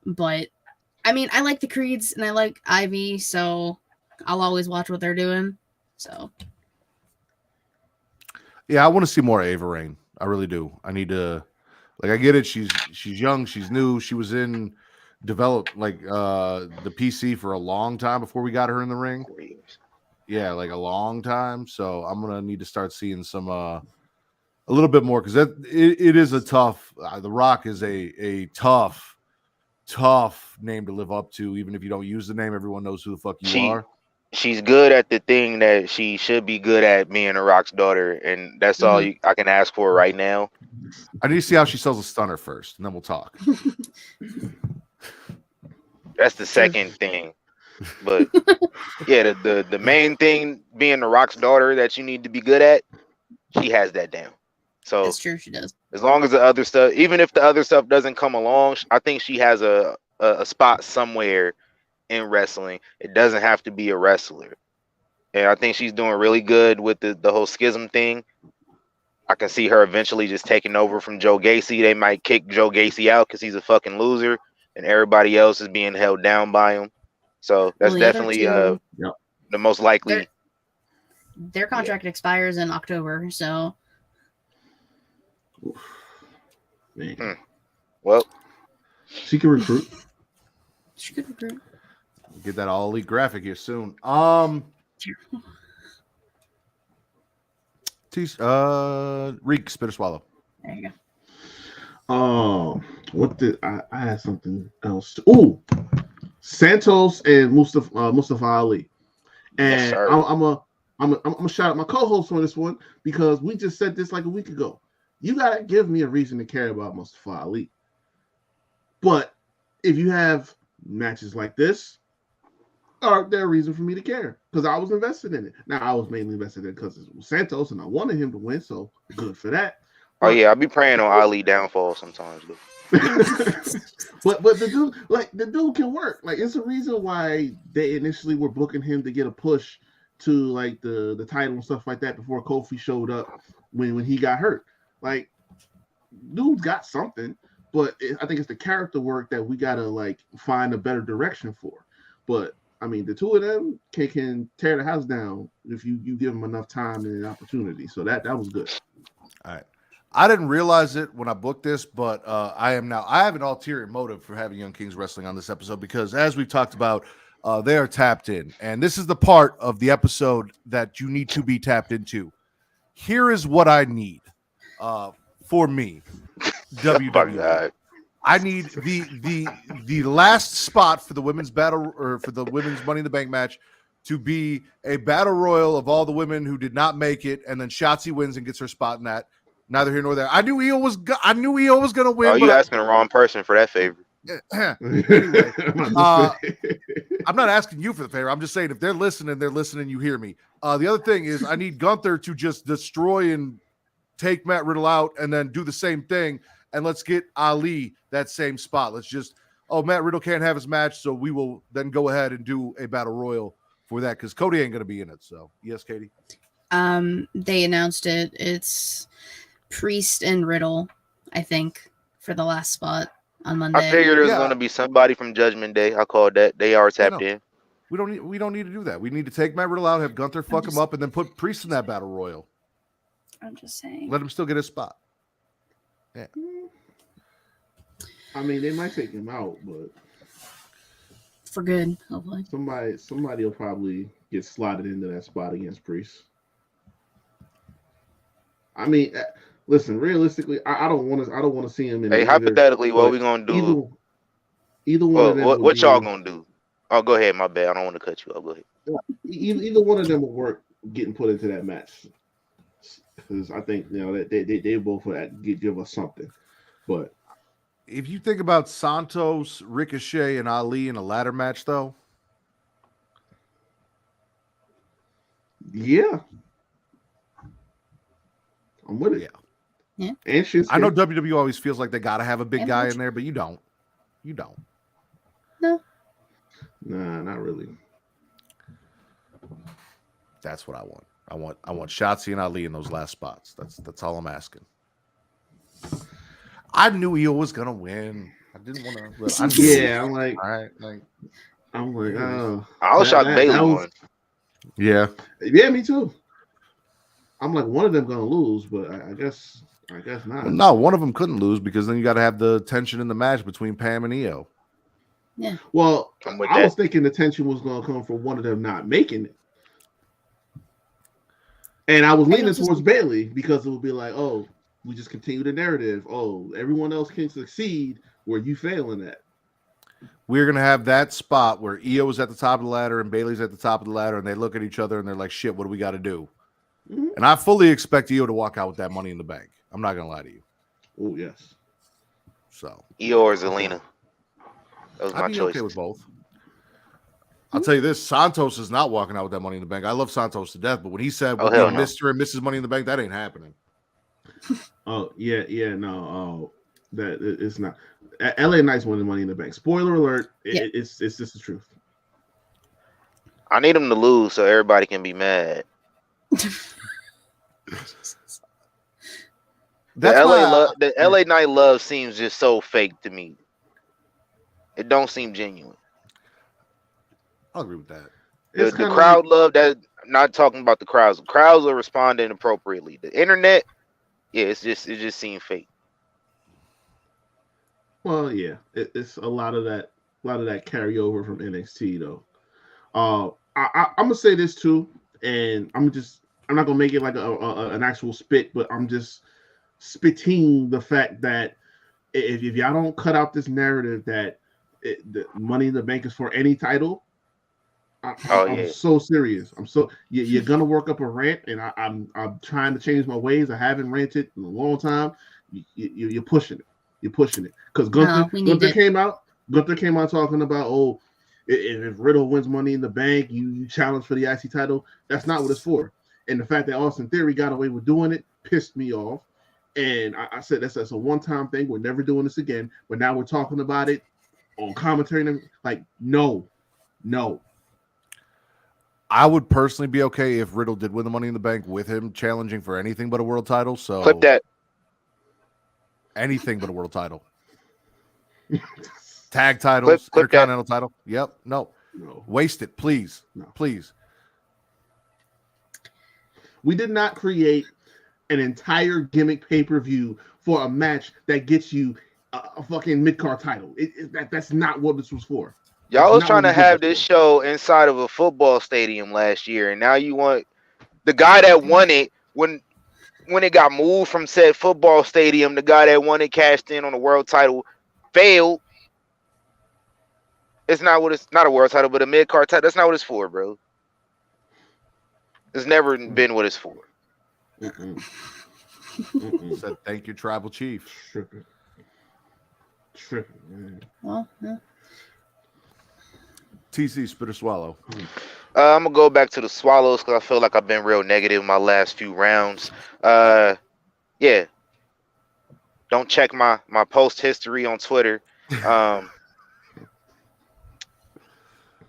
But I mean, I like the Creeds and I like Ivy, so I'll always watch what they're doing. So Yeah, I want to see more Ava Rain. I really do. I need to, like, I get it. She's young. She's new. She was in the PC for a long time before we got her in the ring. Yeah, like a long time. So I'm gonna need to start seeing some a little bit more, because it is a tough. The Rock is a tough name to live up to. Even if you don't use the name, everyone knows who the fuck you are. She's good at the thing that she should be good at, being a Rock's daughter, and that's all I can ask for right now. I need to see how she sells a stunner first, and then we'll talk. That's the second thing. But yeah, the main thing, being the Rock's daughter, that you need to be good at, she has that down. So it's true, she does. As long as the other stuff, even if the other stuff doesn't come along, I think she has a spot somewhere in wrestling. It doesn't have to be a wrestler. And I think she's doing really good with the whole Schism thing. I can see her eventually just taking over from Joe Gacy. They might kick Joe Gacy out because he's a fucking loser, and everybody else is being held down by him. So that's definitely the most likely. Their contract expires in October, so. Well, she can recruit. She could recruit. Get that all elite graphic here soon. Reek, spit or swallow. There you go. What did I had something else? Oh, Santos and Mustafa Ali. And yes, I'm gonna shout out my co-host on this one, because we just said this like a week ago. You gotta give me a reason to care about Mustafa Ali. But if you have matches like this, are there a reason for me to care? Because I was invested in it. Now, I was mainly invested in it because it was Santos and I wanted him to win, so good for that. Oh yeah, I be praying on Ali downfall sometimes though. but the dude can work. Like it's a reason why they initially were booking him to get a push to like the title and stuff like that before Kofi showed up when he got hurt. Like dude's got something, but I think it's the character work that we gotta like find a better direction for. But I mean, the two of them can tear the house down if you give them enough time and an opportunity. So that was good. All right. I didn't realize it when I booked this, but I have an ulterior motive for having Young Kings Wrestling on this episode because as we've talked about, they are tapped in. And this is the part of the episode that you need to be tapped into. Here is what I need for me. WWE. I need the last spot for the women's battle or for the women's Money in the Bank match to be a battle royal of all the women who did not make it, and then Shotzi wins and gets her spot in that. Neither here nor there. I knew Io was going to win. Oh, you asking the wrong person for that favor. Anyway, I'm not asking you for the favor. I'm just saying if they're listening, you hear me. The other thing is I need Gunther to just destroy and take Matt Riddle out and then do the same thing. And let's get Ali that same spot. Let's just, Matt Riddle can't have his match. So we will then go ahead and do a battle royal for that because Cody ain't going to be in it. So yes, Katie. They announced it. It's Priest and Riddle, I think, for the last spot on Monday. I figured there's going to be somebody from Judgment Day. I called that. They are tapped in. We don't need to do that. We need to take Matt Riddle out, have Gunther fuck him up, and then put Priest in that battle royal. I'm just saying. Let him still get his spot. Yeah. I mean, they might take him out, but for good, hopefully. Somebody will probably get slotted into that spot against Priest. I mean, listen, realistically, I don't want to see him in. Hey, hypothetically, what we gonna do? Either one of them. What y'all gonna do? Oh, go ahead. My bad. I don't want to cut you off. Go ahead. Either one of them will work getting put into that match because I think that they both give us something. But if you think about Santos, Ricochet, and Ali in a ladder match, though, yeah. I'm with it. Yeah. And I know WWE always feels like they gotta have a big guy in there, but you don't. You don't. No. Nah, not really. That's what I want. I want Shotzi and Ali in those last spots. That's all I'm asking. I knew Io was gonna win. I didn't want to. Yeah, I'm like, all right, oh. I was shocked Bayley won. Yeah, me too. I'm like, one of them gonna lose, but I guess not. Well, no, one of them couldn't lose because then you got to have the tension in the match between Pam and Io. Yeah. Well, I was thinking the tension was gonna come from one of them not making it, and I was leaning towards Bayley because it would be like, oh, we just continue the narrative. Oh, everyone else can succeed where you failing at. We're gonna have that spot where Io is at the top of the ladder and Bayley's at the top of the ladder, and they look at each other and they're like, "Shit, what do we got to do?" Mm-hmm. And I fully expect Io to walk out with that Money in the Bank. I'm not gonna lie to you. Oh yes. So Io or Zelina. That was my choice. Okay with both. I'll tell you this: Santos is not walking out with that Money in the Bank. I love Santos to death, but when he said Mr. and Mrs. Money in the Bank, that ain't happening. Oh yeah, no. That it's not. LA Knight's winning Money in the Bank. Spoiler alert! It's just the truth. I need him to lose so everybody can be mad. The LA Knight love seems just so fake to me. It don't seem genuine. I'll agree with that. The crowd love that. I'm not talking about the crowds. The crowds are responding appropriately. The internet, it just seemed fake. Well, yeah, it's a lot of that carryover from NXT though. I'm gonna say this too, and I'm not gonna make it like an actual spit, but I'm just spitting the fact that if y'all don't cut out this narrative that the Money in the Bank is for any title, I'm so serious. You're gonna work up a rant, and I'm trying to change my ways. I haven't ranted in a long time. You're pushing it. You're pushing it because Gunther came out. Gunther came out talking about if Riddle wins Money in the Bank, you challenge for the IC title. That's not what it's for. And the fact that Austin Theory got away with doing it pissed me off. And I said that's a one-time thing. We're never doing this again. But now we're talking about it on commentary. And like, no. I would personally be okay if Riddle did win the Money in the Bank with him challenging for anything but a world title. So Clip that. anything but a world title. Tag titles, Clip Intercontinental title. Yep. No. No. Waste it, please. No. Please. We did not create an entire gimmick pay-per-view for a match that gets you a fucking mid-card title. That's not what this was for. Y'all was Not trying to what we did have this this show inside of a football stadium last year, and now you want the guy that won it when it got moved from said football stadium. The guy that won it cashed in on the world title, failed. It's not a world title, but a mid card title. That's not what it's for, bro. It's never been what it's for. Mm-mm. Said thank you, Tribal Chief. Tripping, man. Well, yeah. TC, spit or swallow. I'm gonna go back to the Swallows because I feel like I've been real negative my last few rounds. Yeah. Don't check my post history on Twitter.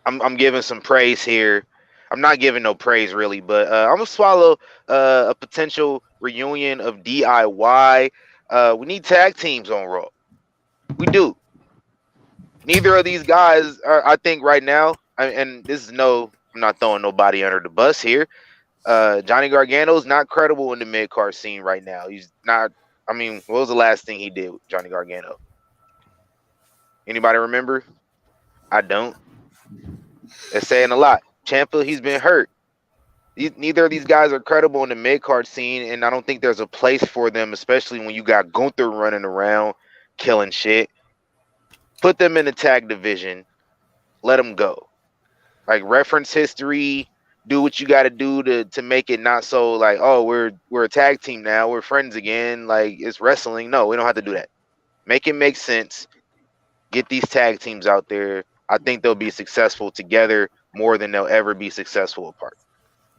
I'm giving some praise here. I'm not giving no praise really, but I'm gonna swallow a potential reunion of DIY. We need tag teams on Raw. We do. Neither of these guys are, I think, right now. And this is I'm not throwing nobody under the bus here. Johnny Gargano's not credible in the mid card scene right now. He's not. I mean, what was the last thing he did with Johnny Gargano? Anybody remember? I don't. It's saying a lot. Ciampa, he's been hurt. Neither of these guys are credible in the mid card scene, and I don't think there's a place for them, especially when you got Gunther running around killing shit. Put them in the tag division. Let them go. Like, reference history. Do what you got to do to make it not so like, oh, we're a tag team now. We're friends again. Like, it's wrestling. No, we don't have to do that. Make it make sense. Get these tag teams out there. I think they'll be successful together more than they'll ever be successful apart.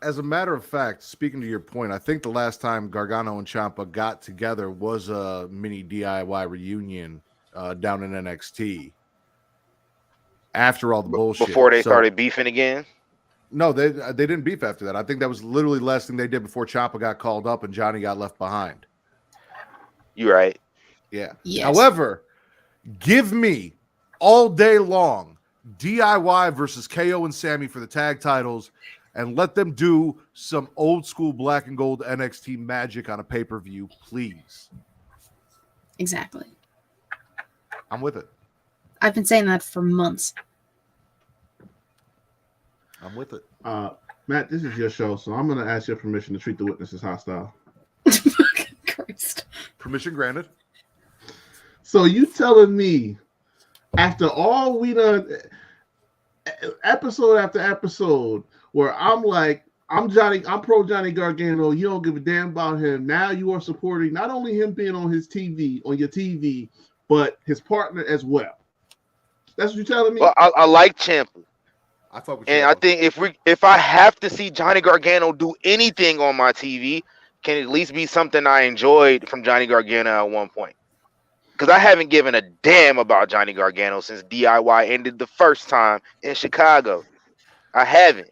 As a matter of fact, speaking to your point, I think the last time Gargano and Ciampa got together was a mini DIY reunion down in NXT. After all the bullshit. Before they started beefing again? No, they didn't beef after that. I think that was literally the last thing they did before Ciampa got called up and Johnny got left behind. You're right. Yeah. Yes. However, give me all day long DIY versus KO and Sammy for the tag titles, and let them do some old school black and gold NXT magic on a pay-per-view, please. Exactly. I'm with it. I've been saying that for months. I'm with it. Matt, this is your show, so I'm going to ask your permission to treat the witnesses hostile. Christ. Permission granted. So you telling me, after all we done, episode after episode, where I'm like, I'm pro Johnny Gargano, you don't give a damn about him. Now you are supporting not only him being on your TV, but his partner as well. That's what you're telling me? Well, I like Ciampa. I fuck with And you. I think if I have to see Johnny Gargano do anything on my TV, can it at least be something I enjoyed from Johnny Gargano at one point? Because I haven't given a damn about Johnny Gargano since DIY ended the first time in Chicago. I haven't.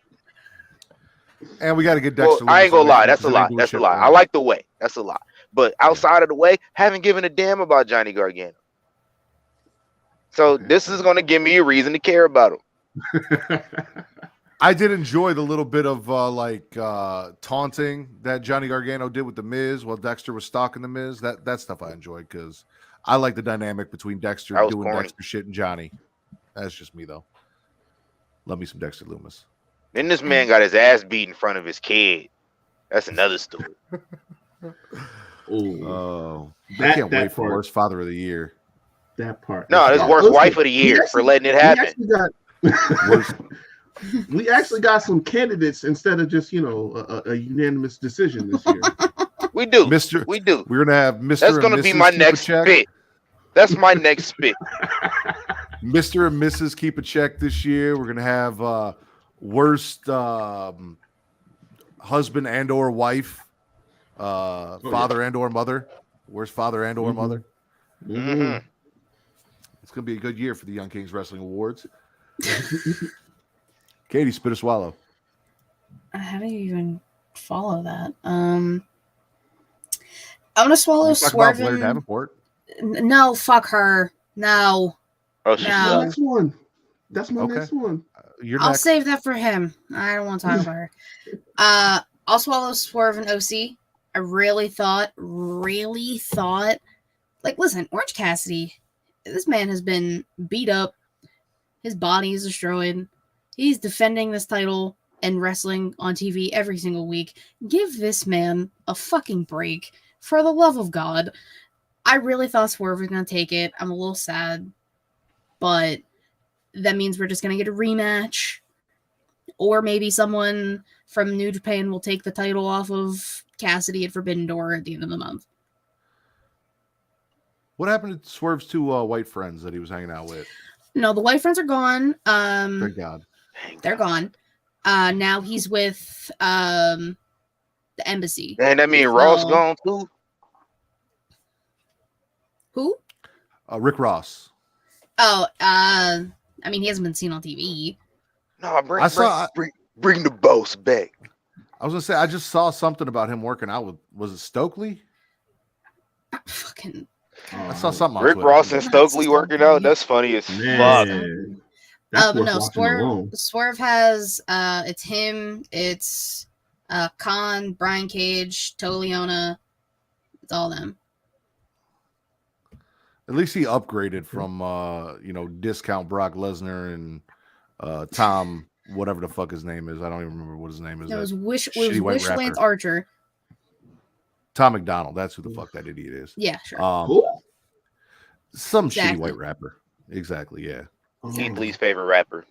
And we got to get Dexter. Well, I ain't gonna lie. That's a lie. Loomis That's a shit lie. right. I like the way. That's a lie. But outside of the way, haven't given a damn about Johnny Gargano. So this is gonna give me a reason to care about him. I did enjoy the little bit of taunting that Johnny Gargano did with the Miz while Dexter was stalking the Miz. That stuff I enjoyed because I like the dynamic between Dexter That was doing corny. Dexter shit and Johnny. That's just me though. Love me some Dexter Loomis. Then this man got his ass beat in front of his kid. That's another story. Ooh, Oh, I That- can't that wait for part. worst father of the year. that part. No, this Oh, worst listen, wife of the year for letting it happen. Worst, We actually got some candidates instead of just a unanimous decision this year. We do. Mr. We do. We're gonna have Mr. That's and gonna be Mrs. my Keep a next Check. spit. That's my next spit. Mr. and Mrs. Keep a Check this year. We're gonna have worst husband and or wife, father and or mother. Worst father and or mother. Mhm. It's gonna be a good year for the Young Kings Wrestling Awards. Katie, spit or swallow. How do you even follow that? I'm gonna swallow You talk about Blair Swervin. Davenport. No, fuck her. No. Oh, she's No. still. Next one. That's my Okay. next one. You're I'll next. save that for him. I don't want to talk about her. I'll swallow Swerve and OC. I really thought, like, listen, Orange Cassidy, this man has been beat up. His body is destroyed. He's defending this title and wrestling on TV every single week. Give this man a fucking break. For the love of God. I really thought Swerve was going to take it. I'm a little sad. But that means we're just going to get a rematch. Or maybe someone from New Japan will take the title off of Cassidy at Forbidden Door at the end of the month. What happened to Swerve's two white friends that he was hanging out with? No, the white friends are gone. Thank God. They're gone. Now he's with the embassy. And that mean So- Ross gone too. Who? Rick Ross. Oh, I mean, he hasn't been seen on TV. No, I bring the boss back. I was gonna say I just saw something about him working out with, was it Stokely? Fucking. I saw something on Rick Twitter. Ross and Stokely working out. That's funny as fuck. Man. That's But worth no, watching alone. Swerve has it's him, it's Khan, Brian Cage, Toliona, it's all them. At least he upgraded from discount Brock Lesnar and Tom, whatever the fuck his name is. I don't even remember what his name is. It was shitty white Wish Lance rapper. Archer. Tom McDonald. That's who the fuck that idiot is. Yeah, sure. Who? Some Exactly. shitty white rapper. Exactly. Yeah. Keith Lee's favorite rapper.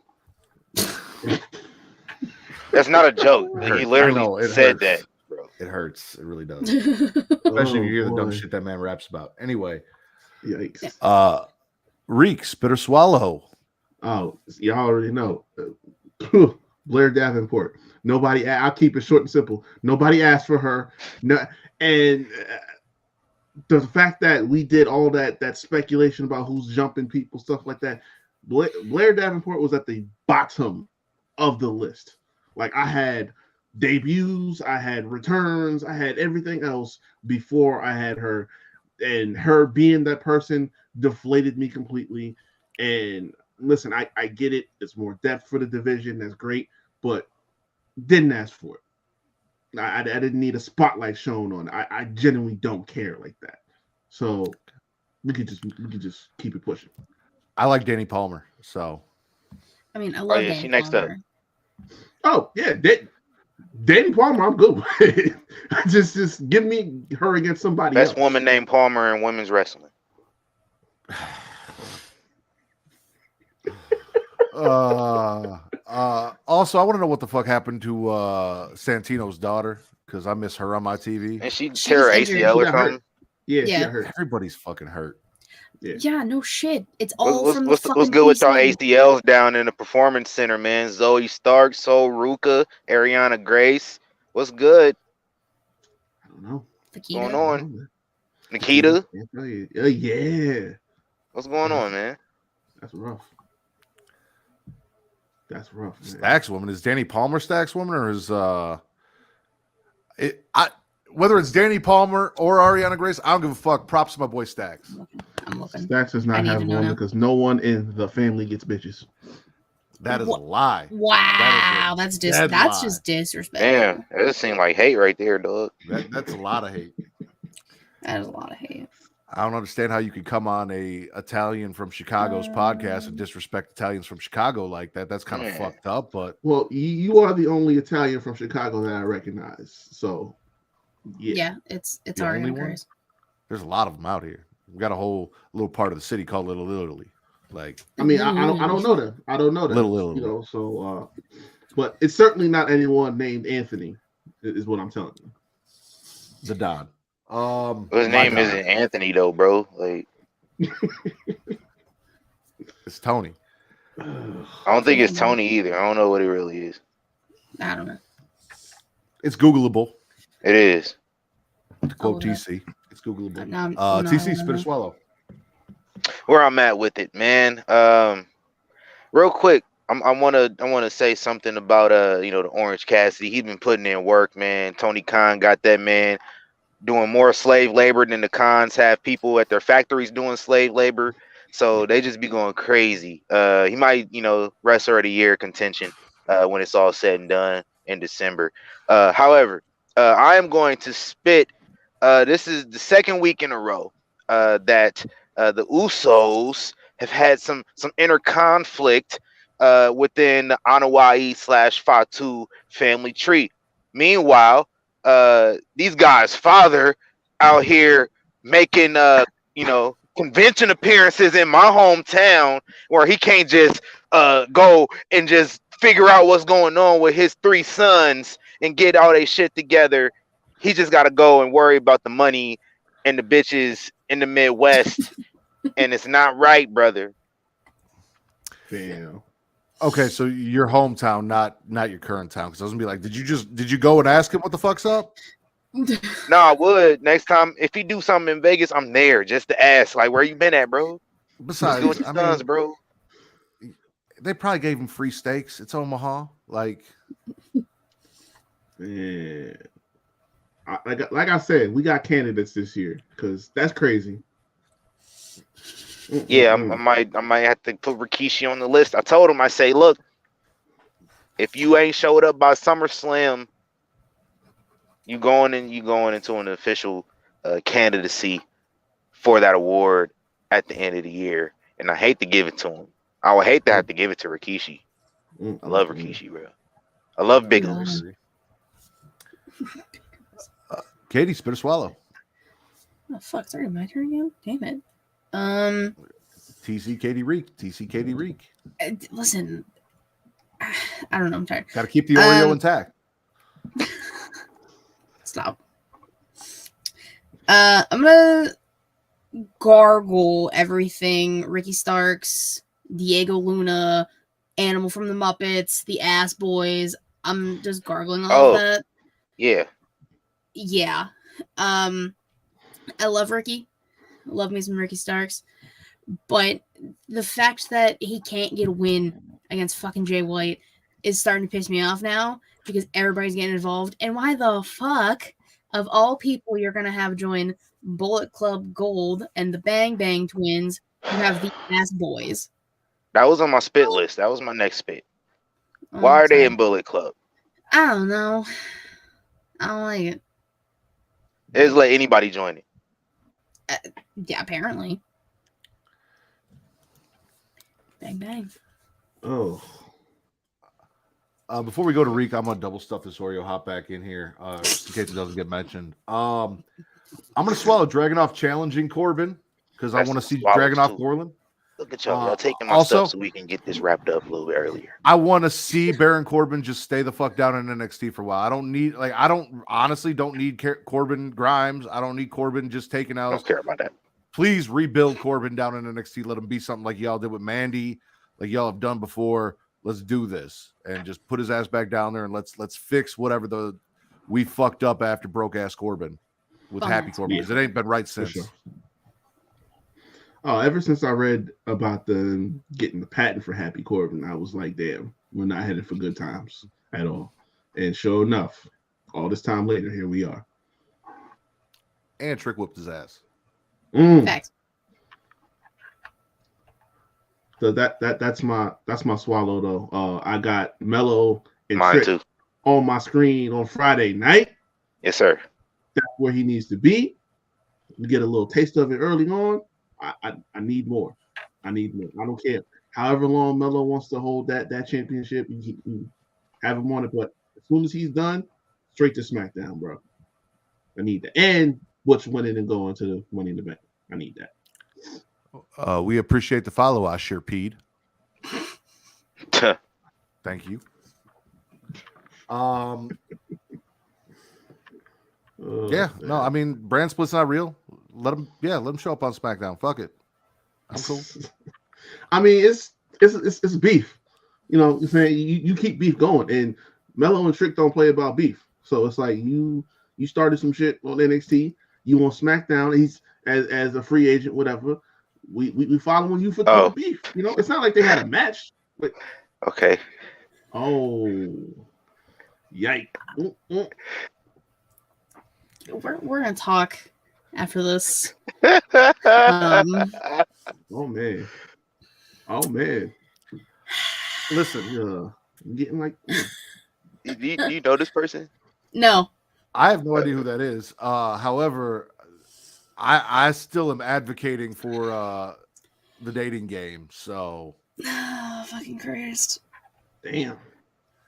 That's not a joke. It He hurts. I know, literally it said hurts. that, bro. It hurts. It really does. Especially if you hear the dumb shit that man raps about. Anyway, Yikes. Reek, spit or swallow. Oh, y'all already know. Blair Davenport. Nobody. I'll keep it short and simple. Nobody asked for her. No, and the fact that we did all that speculation about who's jumping people, stuff like that. Blair Davenport was at the bottom of the list. Like, I had debuts, I had returns, I had everything else before I had her, and her being that person deflated me completely. And listen, I get it. It's more depth for the division. That's great, but didn't ask for it. I didn't need a spotlight shown on. I genuinely don't care like that. So we could just keep it pushing. I like Danny Palmer. So I mean, I love yeah, Danny she next up. Palmer. Oh yeah, Danny Palmer, I'm good with. just give me her against somebody Best else. woman named Palmer in women's wrestling. Also, I want to know what the fuck happened to Santino's daughter, because I miss her on my TV. And she She's tear her injured. ACL She or got hurt. something. Yeah, she Yeah. got hurt. Everybody's fucking hurt. Yeah, no shit. It's all What's, from the what's, fucking what's good with y'all PC. ACLs down in the performance center, man? Zoe Stark, Sol Ruka, Ariana Grace. What's good? I don't know. What's Takeda. going on? Nikita, Can't tell you. Yeah, what's going on, man? that's rough. That's rough, man. Stacks woman. Is Danny Palmer Stacks woman, or is whether it's Danny Palmer or Ariana Grace, I don't give a fuck. Props to my boy Stacks. I'm looking. Stacks does I not need have to know one now. because no one in the family gets bitches. That is a What? lie. Wow, That that's dead that's lie. just disrespect. Damn, that just seemed like hate right there, dog. That's a lot of hate. That is a lot of hate. I don't understand how you could come on a Italian from Chicago's podcast and disrespect Italians from Chicago like that. That's kind of Yeah. fucked up, but Well, you are the only Italian from Chicago that I recognize. So, Yeah, it's The only Ariana one? Grace. there's a lot of them out here. We got a whole little part of the city called Little Italy. Like, I mean, I don't know them. I don't know them. Little Italy. You know, so but it's certainly not anyone named Anthony, is what I'm telling you. the Don. His my name God. isn't Anthony though, bro. Like, It's Tony. I don't think it's Tony either. I don't know what it really is. I don't know. It's Googleable. It is. To quote Oh, no. TC. It's Googleable. No, TC, spit or swallow. Where I'm at with it, man. Real quick, I wanna say something about the Orange Cassidy. He's been putting in work, man. Tony Khan got that man doing more slave labor than the Khans have people at their factories doing slave labor. So they just be going crazy. He might, wrestler of the year contention when it's all said and done in December. However, I am going to spit. This is the second week in a row that the Usos have had some inner conflict within the Anawai/Fatu family tree. Meanwhile, these guys' father out here making convention appearances in my hometown where he can't just go and just figure out what's going on with his 3 sons and get all their shit together. He just got to go and worry about the money and the bitches in the Midwest. And it's not right, brother. Damn. Okay, so your hometown, not your current town. Because I was gonna be like, did you go and ask him what the fuck's up? No, I would. Next time, if he do something in Vegas, I'm there just to ask, like, where you been at, bro? Besides, What's doing with your sons, bro? They probably gave him free steaks. It's Omaha. Like, Yeah. Like I said, we got candidates this year because that's crazy. Yeah, I might have to put Rikishi on the list. I told him, I say, look, if you ain't showed up by SummerSlam, you going into an official candidacy for that award at the end of the year. And I hate to give it to him. I would hate to have to give it to Rikishi. I love Rikishi, bro. I love Big O's. Katie, spit or swallow. Oh fuck! Sorry, my turn again. Damn it. TC Katie Reek. TC Katie Reek. Listen, I don't know. I'm tired. Got to keep the Oreo intact. Stop. I'm gonna gargle everything. Ricky Starks, Diego Luna, Animal from the Muppets, the Ass Boys. I'm just gargling all of that. Yeah. Yeah. I love Ricky. Love me some Ricky Starks. But the fact that he can't get a win against fucking Jay White is starting to piss me off now because everybody's getting involved. And why the fuck, of all people you're going to have join Bullet Club Gold and the Bang Bang Twins, you have the Ass Boys? That was on my spit list. That was my next spit. Why are they in Bullet Club? I don't know. I don't like it. They just let anybody join it. Yeah, apparently. Bang bang. Oh. Before we go to Reek, I'm gonna double stuff this Oreo. Hop back in here, just in case it doesn't get mentioned. I'm gonna swallow Dragunov challenging Corbin because I want to see Dragunov Corbin. Look at y'all taking my stuff so we can get this wrapped up a little bit earlier. I want to see Baron Corbin just stay the fuck down in NXT for a while. I honestly don't need Corbin Grimes. I don't need Corbin just taking out. I don't care about that. Please rebuild Corbin down in NXT. Let him be something like y'all did with Mandy, like y'all have done before. Let's do this and just put his ass back down there and let's fix whatever we fucked up after broke ass Corbin with Happy Corbin because it ain't been right since. Sure. Oh, ever since I read about them getting the patent for Happy Corbin, I was like, damn, we're not headed for good times at all. And sure enough, all this time later, here we are. And Trick whooped his ass. Facts. So that's my swallow though. I got Mello and Mine Trick too. on my screen on Friday night. Yes, sir. That's where he needs to be. We get a little taste of it early on. I need more. I need more. I don't care. However long Mello wants to hold that championship, you have him on it. But as soon as he's done, straight to SmackDown, bro. I need that. And Butch winning and going to the Money in the Bank. I need that. We appreciate the follow, Ashir Peed. Thank you. Yeah, no, I mean, brand split's not real. Let him show up on SmackDown. Fuck it. I'm cool. I mean, it's beef. You know, you're saying you keep beef going, and Mello and Trick don't play about beef. So it's like you started some shit on NXT. You on SmackDown? He's as a free agent, whatever. We following you for the beef. You know, it's not like they had a match. But Okay. oh, yike! We're gonna talk after this. Oh man. Listen, Yeah, I'm getting like. do you know this person? No. I have no idea who that is. However, I still am advocating for the dating game. So Fucking Christ. Damn,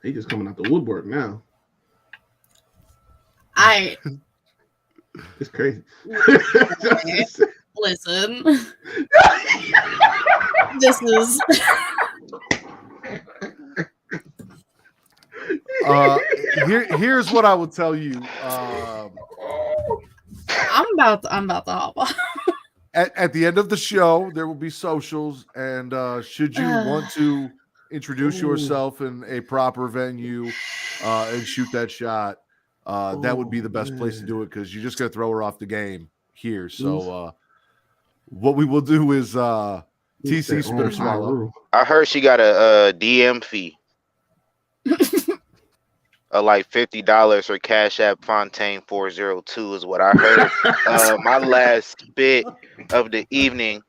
they just coming out the woodwork now. It's crazy. Listen. This is here's what I will tell you. I'm about to hop off. At the end of the show, there will be socials, and should you want to introduce yourself in a proper venue and shoot that shot, that would be the best place to do it, because you're just gonna throw her off the game here. So what we will do is TC spit or swallow. I heard she got a DM fee. Like $50 for Cash App Fontaine 402 is what I heard. My last bit of the evening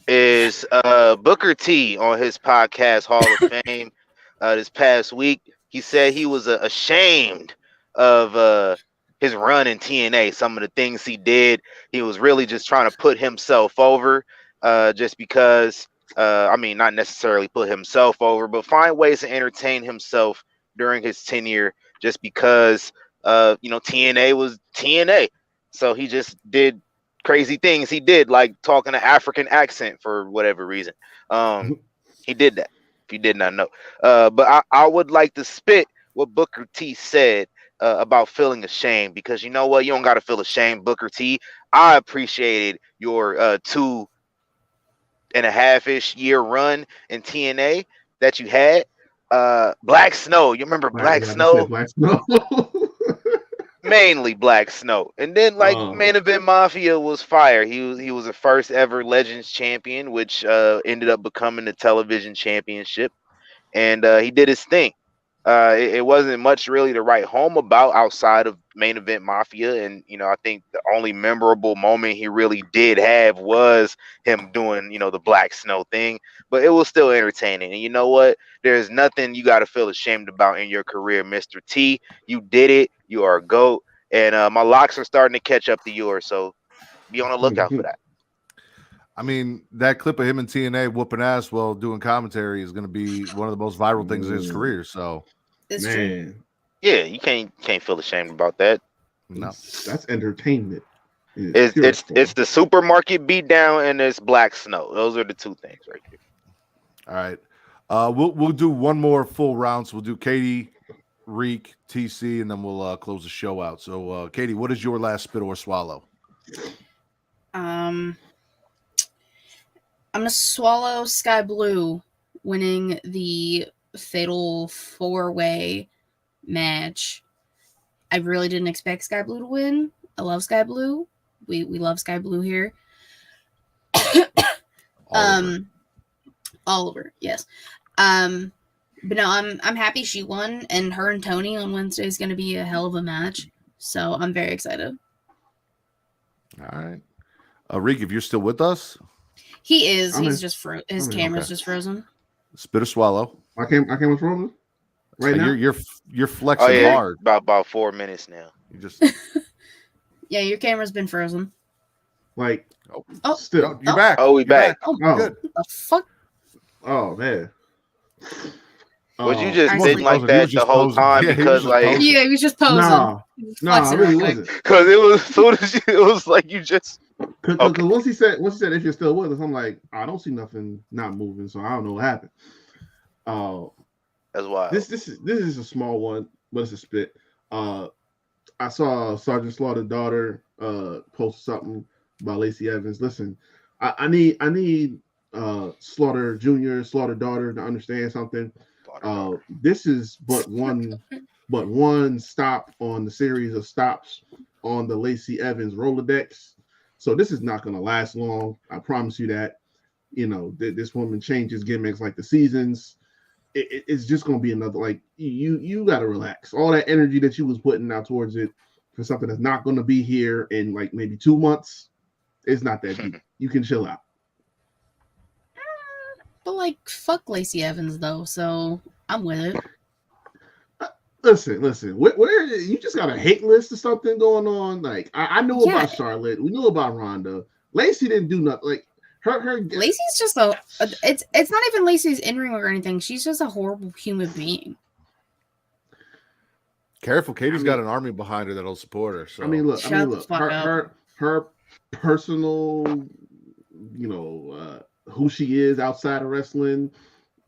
is Booker T on his podcast Hall of Fame this past week. He said he was ashamed of his run in TNA. Some of the things he did, he was really just trying to put himself over, just because. I mean, not necessarily put himself over, but find ways to entertain himself during his tenure, just because TNA was TNA. So he just did crazy things. He did, like talking an African accent for whatever reason. He did that, if you did not know. But I would like to spit what Booker T said about feeling ashamed, because you know what? You don't got to feel ashamed, Booker T. I appreciated your 2.5-ish year run in TNA that you had. Black Snow, you remember Black Snow? Black Snow. Mainly Black Snow. And then Main Event Mafia was fire. He was the first ever Legends champion, which ended up becoming the television championship. And he did his thing. It wasn't much really to write home about outside of Main Event Mafia. And, I think the only memorable moment he really did have was him doing, the Black Snow thing. But it was still entertaining. And you know what? There's nothing you got to feel ashamed about in your career, Mr. T. You did it. You are a GOAT. And my locks are starting to catch up to yours. So be on the lookout for that. I mean, that clip of him in TNA whooping ass while doing commentary is going to be one of the most viral things in his career. So, it's true. Yeah, you can't feel ashamed about that. No, that's entertainment. It's the supermarket beatdown and it's Black Snow. Those are the two things right here. All right, we'll do one more full round. So we'll do Katie, Reek, TC, and then we'll close the show out. So, Katie, what is your last spit or swallow? I'm gonna swallow Sky Blue winning the Fatal 4-Way match. I really didn't expect Sky Blue to win. I love Sky Blue. We love Sky Blue here. Oliver, yes. But no, I'm happy she won, and her and Tony on Wednesday is going to be a hell of a match. So I'm very excited. All right, Reek, if you're still with us, he is. He's just his camera's just frozen. Spit or swallow. My camera's frozen. Right now, you're flexing hard. About 4 minutes now. You just yeah, your camera's been frozen. Like still you're back. Oh, we back. Oh, good. The fuck? Oh man. Was you just sitting like that the whole time because he was just posing. No, I really wasn't. Because it was soon as it was like you just. Because once he said if you're still with us, I'm like, I don't see nothing not moving, so I don't know what happened. That's wild. This is a small one, but it's a spit. I saw Sergeant Slaughter's daughter post something about Lacey Evans. Listen, I need Slaughter Jr., Slaughter daughter to understand something. This is but one stop on the series of stops on the Lacey Evans Rolodex. So this is not going to last long. I promise you that. You know, this woman changes gimmicks like the seasons. It's just going to be another, like, you got to relax. All that energy that you was putting out towards it for something that's not going to be here in like maybe 2 months, it's not that deep. You can chill out. But like, fuck Lacey Evans though, so I'm with it. Listen. Where you just got a hate list or something going on? Like I knew about Charlotte, we knew about Ronda. Lacey didn't do nothing. Like her Lacey's just it's not even Lacey's in ring or anything. She's just a horrible human being. Careful, Katie's got an army behind her that'll support her. So look, Shut the fuck up. her personal, who she is outside of wrestling.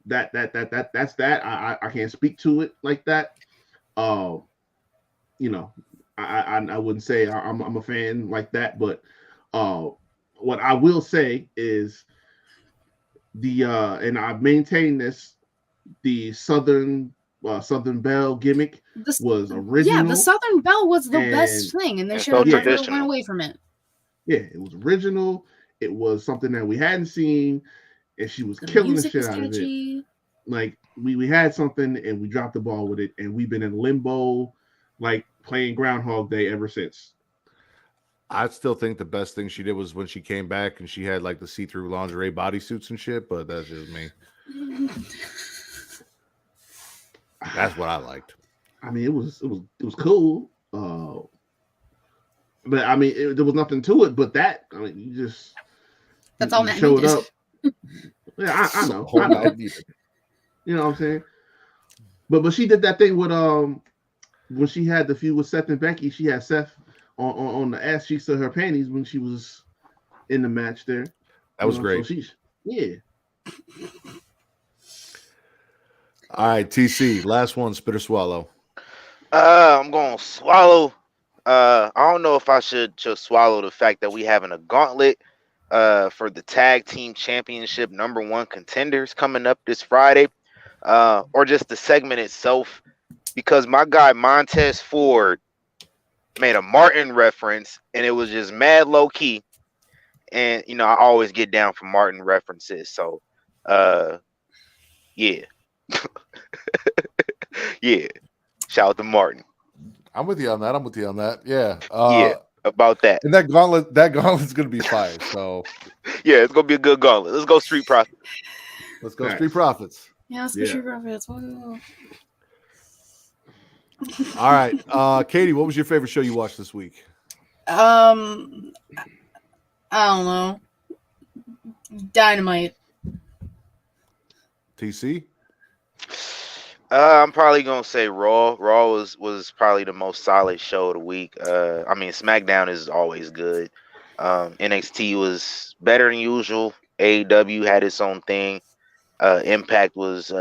That's that. I can't speak to it like that. I wouldn't say I'm a fan like that, but what I will say is and I've maintained this, the Southern Belle gimmick was original. Yeah, the Southern Belle was the best thing, and they should have never went away from it. Yeah, it was original. It was something that we hadn't seen, and she was killing the shit out of it. Like we had something, and we dropped the ball with it, and we've been in limbo, like playing Groundhog Day ever since. I still think the best thing she did was when she came back and she had like the see-through lingerie bodysuits and shit, but that's just me. That's what I liked. I mean, it was cool. But I mean, there was nothing to it but that. I mean, you just that's all that showed up. Yeah, I know. You know what I'm saying? But she did that thing with when she had the feud with Seth and Becky. She had Seth on the ass cheeks of her panties when she was in the match there. That was great. So yeah. All right, TC, last one, spit or swallow. I'm gonna swallow. I don't know if I should just swallow the fact that we having a gauntlet for the tag team championship #1 contenders coming up this Friday, or just the segment itself, because my guy Montez Ford made a Martin reference and it was just mad low key, and I always get down for Martin references, so yeah. Yeah, shout out to Martin. I'm with you on that. Yeah. Yeah, about that. And that gauntlet's gonna be fire. So yeah, it's gonna be a good gauntlet. Let's go Street Profits. Let's go Street Profits. Yeah, let's go Street Profits. Woo. All right, Katie, what was your favorite show you watched this week? I don't know. Dynamite. TC? I'm probably gonna say Raw. Raw was probably the most solid show of the week. I mean, Smackdown is always good. NXT was better than usual. AEW had its own thing. Impact was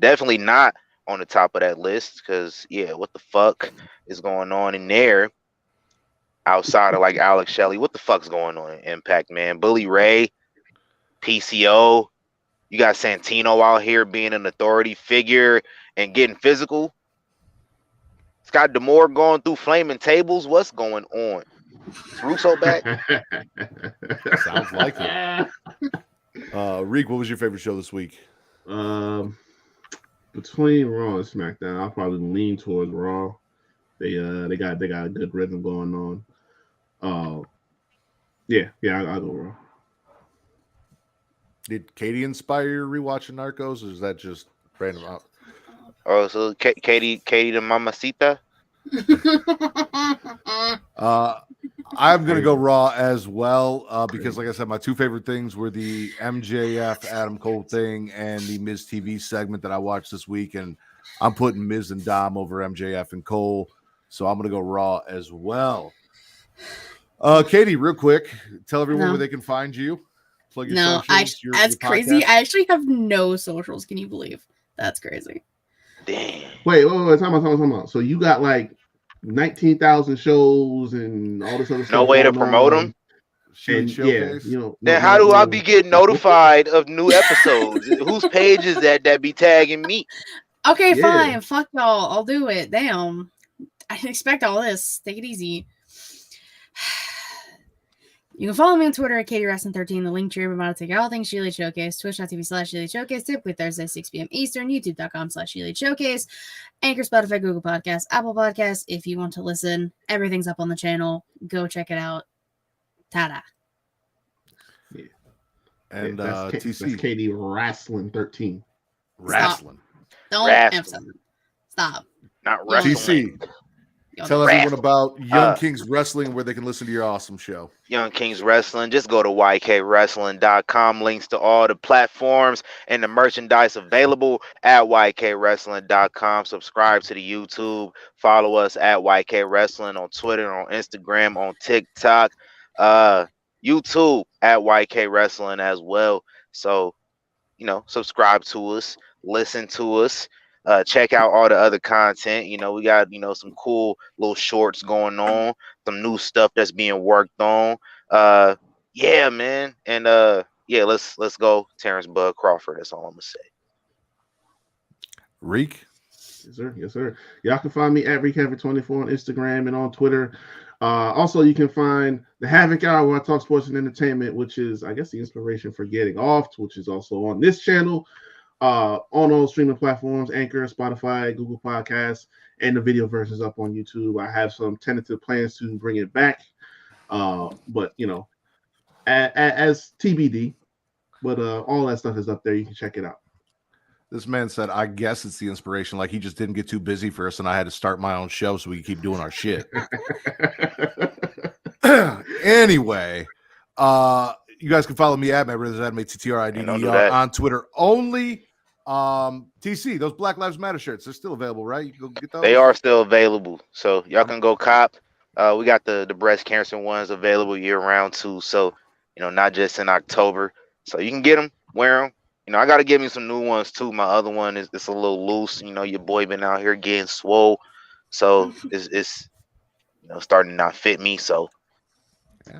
definitely not on the top of that list, because what the fuck is going on in there outside of like Alex Shelley? What the fuck's going on in Impact, man? Bully Ray, PCO. You got Santino out here being an authority figure and getting physical. Scott D'Amore going through flaming tables. What's going on? Is Russo back? Sounds like it. Reek, what was your favorite show this week? Between Raw and SmackDown, I'll probably lean towards Raw. They got a good rhythm going on. I'll go Raw. Did Katie inspire you rewatching Narcos, or is that just random out? Oh, so Katie the mamacita? I'm gonna go Raw as well, because like I said, my two favorite things were the MJF Adam Cole thing and the Miz TV segment that I watched this week, and I'm putting Miz and Dom over MJF and Cole, so I'm gonna go Raw as well. Katie, real quick, tell everyone where they can find you. Plug your socials, that's crazy. podcast. I actually have no socials. Can you believe? That's crazy. Damn. Wait, time out. So you got like 19,000 shows and all this other stuff. No way to promote them. Then how do I be getting notified of new episodes? Whose page is that be tagging me? Okay, fine. Fuck y'all. I'll do it. Damn. I didn't expect all this. Take it easy. You can follow me on Twitter at KatieWrestling13. The link to your about to take all things She Elite Showcase, twitch.tv/She Elite Showcase, typically Thursday, 6 p.m. Eastern, youtube.com/She Elite Showcase, Anchor, Spotify, Google Podcasts, Apple Podcasts. If you want to listen, everything's up on the channel. Go check it out. Ta-da. Yeah. And that's TC. That's Katie Wrestling 13. Wrestling. Don't Wrestling. emphasize. Stop. Not Yeah. wrestling. TC, Y'all tell know. everyone about Young Uh, Kings Wrestling, where they can listen to your awesome show. Young Kings Wrestling. Just go to ykwrestling.com. Links to all the platforms and the merchandise available at ykwrestling.com. Subscribe to the YouTube. Follow us at YK Wrestling on Twitter, on Instagram, on TikTok, YouTube at YK Wrestling as well. So, subscribe to us, listen to us. Check out all the other content. We got some cool little shorts going on, some new stuff that's being worked on. Yeah, man, and yeah, let's go, Terrence Bud Crawford. That's all I'm gonna say. Reek. Yes, sir. Yes, sir. Y'all can find me at ReekHavoc24 on Instagram and on Twitter. Also, you can find the Havoc Hour where I talk sports and entertainment, which is, I guess, the inspiration for Getting Off, which is also on this channel, on all streaming platforms, Anchor, Spotify, Google Podcasts, and the video versions up on YouTube. I have some tentative plans to bring it back, but as TBD. But all that stuff is up there. You can check it out. This man said, I guess it's the inspiration. Like he just didn't get too busy for us, and I had to start my own show so we could keep doing our shit. Anyway, you guys can follow me at my brothers at TTRIDDER on Twitter only. TC, those Black Lives Matter shirts, they're still available, right? You can go get those. They are still available, so y'all can go cop. We got the breast cancer ones available year round too, so not just in October. So you can get them, wear them. I got to give me some new ones too. My other one is it's a little loose. Your boy been out here getting swole, so it's starting to not fit me. So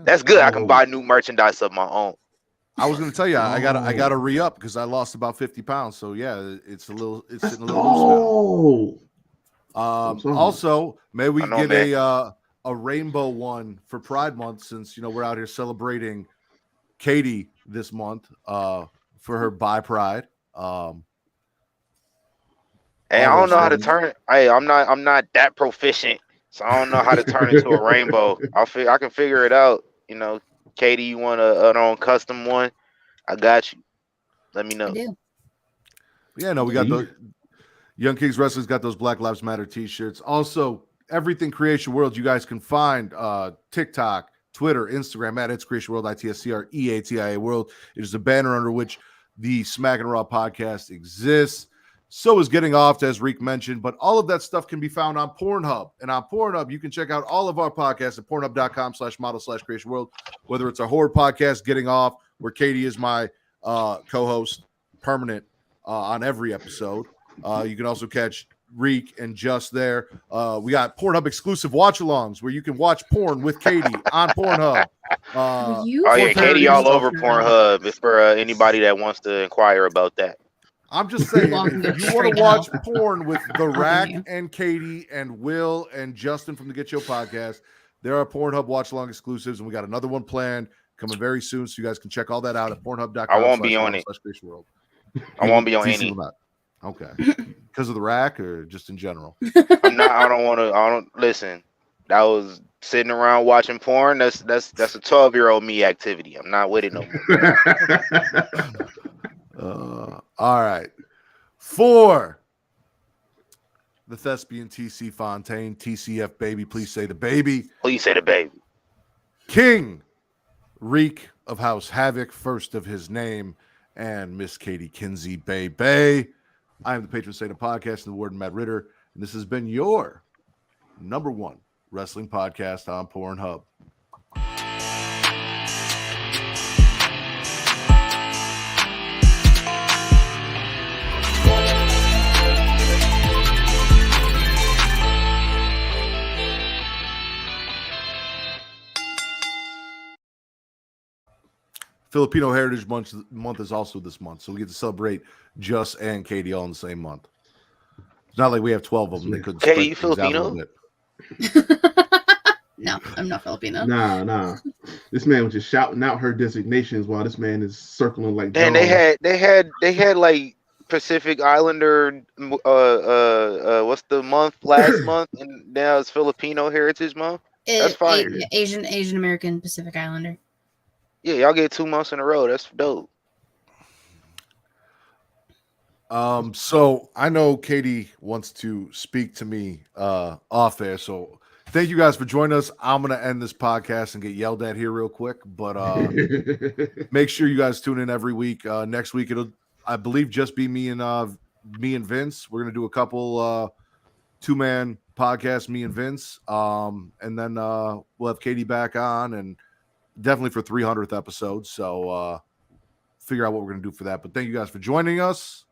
that's good. I can buy new merchandise of my own. I was going to tell you, I gotta re-up because I lost about 50 pounds. So yeah, it's sitting a little loose now. Also, maybe we get a rainbow one for Pride Month, since we're out here celebrating Katie this month for her Bi Pride. Hey, I don't know how to turn it. Hey, I'm not that proficient, so I don't know how to turn it to a rainbow. I can figure it out. Katie, you want an own custom one? I got you. Let me know. I do. Yeah, no, we got the Young Kings Wrestling's got those Black Lives Matter t-shirts. Also, everything Creation World, you guys can find TikTok, Twitter, Instagram at It's Creation World, ITSCREATIA World. It is a banner under which the Smackin It Raw podcast exists. So is Getting Off, as Reek mentioned, but all of that stuff can be found on Pornhub. And on Pornhub, you can check out all of our podcasts at pornhub.com/model/creation world, whether it's our horror podcast, Getting Off, where Katie is my co-host, permanent on every episode. You can also catch Reek and Just there. We got Pornhub exclusive watch-alongs where you can watch porn with Katie on Pornhub. Katie all over Pornhub if for anybody that wants to inquire about that. I'm just saying, if you want to watch porn with The Rack and Katie and Will and Justin from the Get Show podcast, there are Pornhub watch-along exclusives, and we got another one planned coming very soon, so you guys can check all that out at pornhub.com. I won't be on it. I won't be on any. Okay. Because of The Rack or just in general? I don't listen. That was sitting around watching porn. That's a 12-year-old me activity. I'm not with it no more. All right. For the thespian TC Fontaine, TCF baby, please say the baby. Please say the baby. King Reek of House Havoc, first of his name, and Miss Katie Kinsey Bay. I am the patron saint of podcasting, the warden Matt Ritter, and this has been your #1 wrestling podcast on Pornhub. Filipino Heritage Month is also this month, so we get to celebrate Just and Katie all in the same month. It's not like we have 12 of them. They could Katie, you Filipino? No, I'm not Filipino. Nah. This man was just shouting out her designations while this man is circling like And Jaws. they had like Pacific Islander. What's the month? Last month, and now it's Filipino Heritage Month. That's fire. Asian American Pacific Islander. Yeah, y'all get 2 months in a row. That's dope. So I know Katie wants to speak to me off air. So thank you guys for joining us. I'm gonna end this podcast and get yelled at here real quick, but make sure you guys tune in every week. Next week it'll, I believe, just be me and Vince. We're gonna do a couple 2-man podcasts, me and Vince. And then we'll have Katie back on, and definitely for 300th episode. So figure out what we're gonna do for that. But thank you guys for joining us.